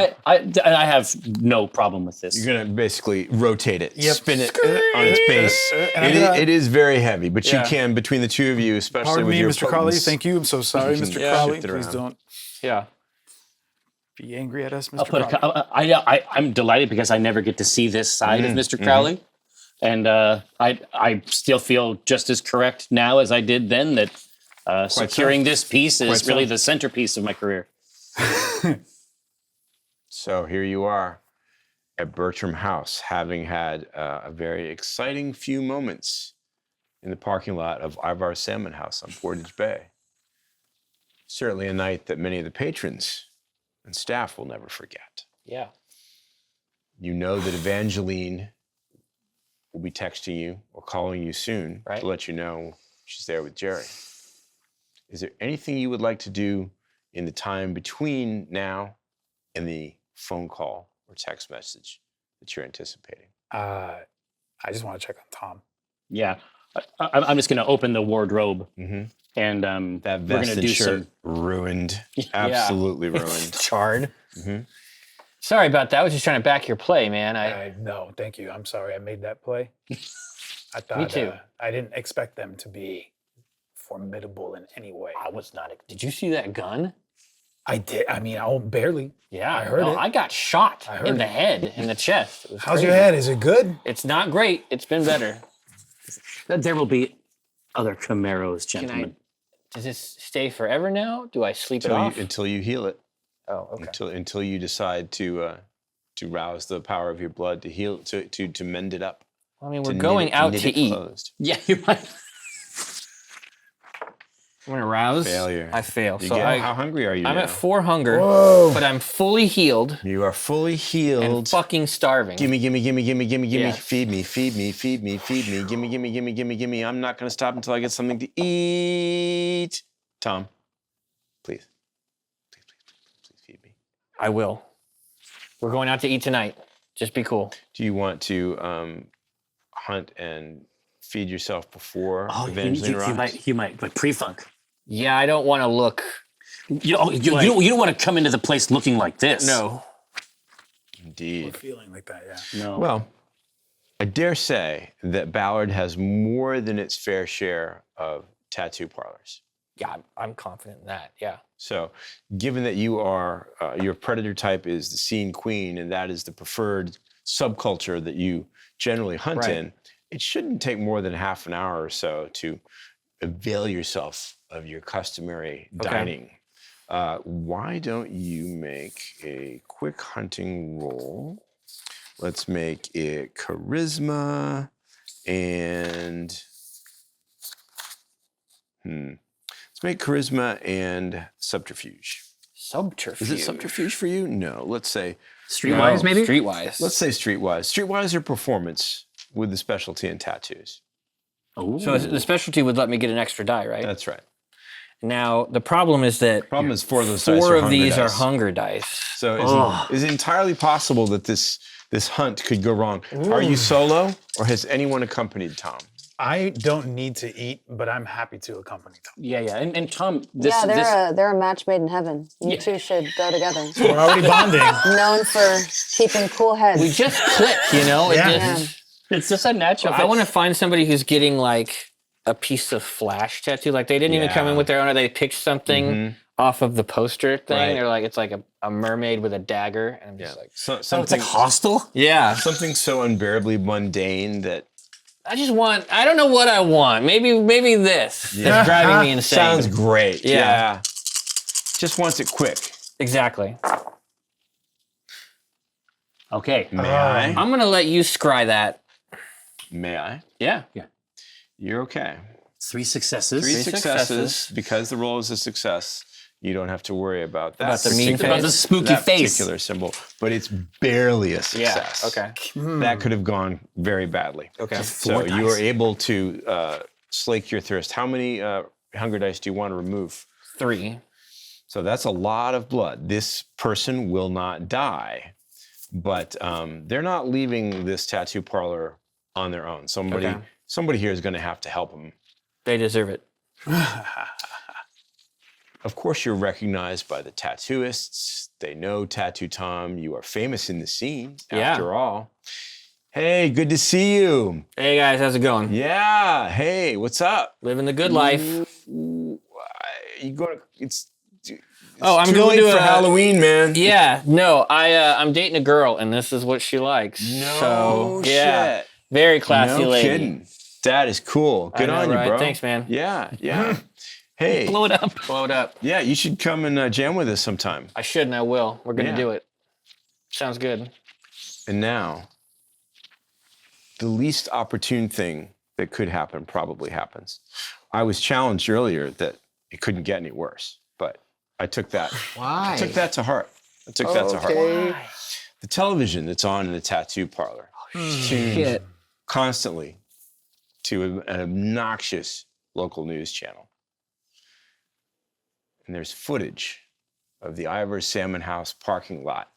I have no problem with this. You're going to basically rotate it, Yep. spin it on its base. And It is very heavy, but Yeah. you can, between the two of you, especially Pardon with me, your Mr. Crowley. potence, Thank you. I'm so sorry, you can Mr. shift Crowley. it Please around. don't. Yeah. Be angry at us, Mr. I'll put Krahulik. I'm delighted because I never get to see this side of Mr. Krahulik. And I still feel just as correct now as I did then that securing this piece is really the centerpiece of my career. So here you are at Bertram House, having had a very exciting few moments in the parking lot of Ivar's Salmon House on Portage Bay. Certainly a night that many of the patrons and staff will never forget. Yeah. You know that Evangeline will be texting you or calling you soon to let you know she's there with Jerry. Is there anything you would like to do in the time between now and the phone call or text message that you're anticipating? I just want to check on Tom. Yeah. I'm just going to open the wardrobe and That we're vest going to and do shirt some. ruined. Absolutely ruined. Charred. Sorry about that. I was just trying to back your play, man. No, thank you. I'm sorry I made that play. I thought Me too. I didn't expect them to be formidable in any way. I was not. Did you see that gun? I did. I mean, barely. Yeah, I heard it. I got shot I heard in the it. head, in the chest. It was How's your crazy. head? Is it good? It's not great. It's been better. There will be other Camaros, gentlemen. Does this stay forever now? Do I sleep it off? Until you heal it. Oh, okay. Until you decide to rouse the power of your blood to heal to mend it up. I mean, to we're knit going it- out knit to it eat. closed. Yeah, you might. I'm gonna rouse. Failure. I fail. You So get- how hungry are you I'm now? at 4 hunger, Whoa. but I'm fully healed You are fully healed. and fucking starving. Gimme. Yeah. Feed me. Gimme. I'm not gonna stop until I get something to eat. Tom, please feed me. I will. We're going out to eat tonight. Just be cool. Do you want to hunt and feed yourself before Oh, Evangeline arrives? you might, but pre-funk. Yeah, I don't want to look. You don't want to come into the place looking like this. No. Indeed. Feeling like that, yeah. No. Well, I dare say that Ballard has more than its fair share of tattoo parlors. Yeah, I'm confident in that. Yeah. So, given that you are, your predator type is the scene queen, and that is the preferred subculture that you generally hunt in, it shouldn't take more than half an hour or so to avail yourself of your customary dining. Why don't you make a quick hunting roll? Let's make it charisma and let's make charisma and subterfuge. Subterfuge. Is it subterfuge for you? No. Let's say Streetwise, maybe? Streetwise. let's say streetwise. Streetwise or performance with the specialty in tattoos. Ooh. So the specialty would let me get an extra die, right? That's right. Now the problem is that Problem is 4 of those dice 4 are of hunger these are dice. hunger dice. So is it entirely possible that this hunt could go wrong? Are you solo or has anyone accompanied Tom? I don't need to eat, but I'm happy to accompany Tom. Yeah. And Tom, this, They're a match made in heaven. You two should go together. We're already bonding. Known for keeping cool heads. We just click, you know? It Yeah. just- it's just a natural. I want to find somebody who's getting like a piece of flash tattoo. Like they didn't even come in with their own, or they picked something off of the poster thing. Right. They're like, it's like a mermaid with a dagger. And I'm just like, it's like hostile. yeah. something so unbearably mundane that I don't know what I want. Maybe this is driving me insane. sounds great. Yeah. Just wants it quick. Exactly. Okay. May I? I'm going to let you scry that. May I? Yeah. You're okay. 3 successes. 3 successes. successes. Because the roll is a success, you don't have to worry about that. About the mean particular- face? About the spooky that face. particular symbol, but it's barely a success. Okay. That could have gone very badly. Okay. So you are able to slake your thirst. How many hunger dice do you want to remove? 3. So that's a lot of blood. This person will not die, but they're not leaving this tattoo parlor on their own. Somebody here is going to have to help them. They deserve it. Of course, you're recognized by the tattooists. They know Tattoo Tom. You are famous in the scene, after all. Hey, good to see you. Hey guys, how's it going? Yeah. Hey, what's up? Living the good life. You going to? Oh, I'm Too going late to for a Halloween, man. Yeah, no, I'm dating a girl, and this is what she likes. No so, yeah, shit. very classy No lady. kidding. That is cool. Good know, on you, right? bro. Thanks, man. Yeah. Hey. Blow it up. Blow it up. Yeah, you should come and jam with us sometime. I should, and I will. We're gonna Yeah. do it. Sounds good. And now, the least opportune thing that could happen probably happens. I was challenged earlier that it couldn't get any worse, but I took that. Why? I took that to heart. The television that's on in the tattoo parlor is tuned constantly to an obnoxious local news channel. And there's footage of the Ivor Salmon House parking lot.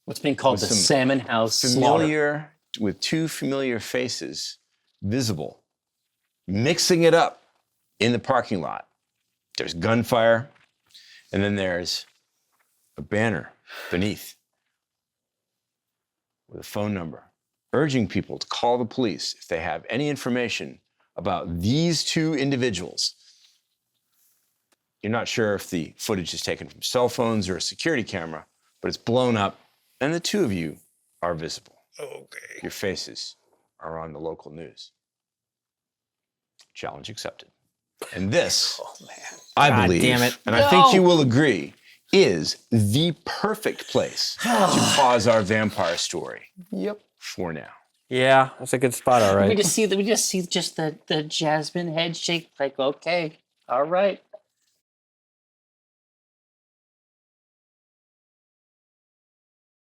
What's being called With the some Salmon House slaughter. With two familiar faces visible, mixing it up in the parking lot. There's gunfire, and then there's a banner beneath with a phone number urging people to call the police if they have any information about these two individuals. You're not sure if the footage is taken from cell phones or a security camera, but it's blown up, and the two of you are visible. Okay. Your faces are on the local news. Challenge accepted. And this, I God believe, damn it. and I think you will agree, is the perfect place to pause our vampire story. Yep. For now. Yeah, that's a good spot, all right. We just see the Jasmine head shake, like, okay, all right.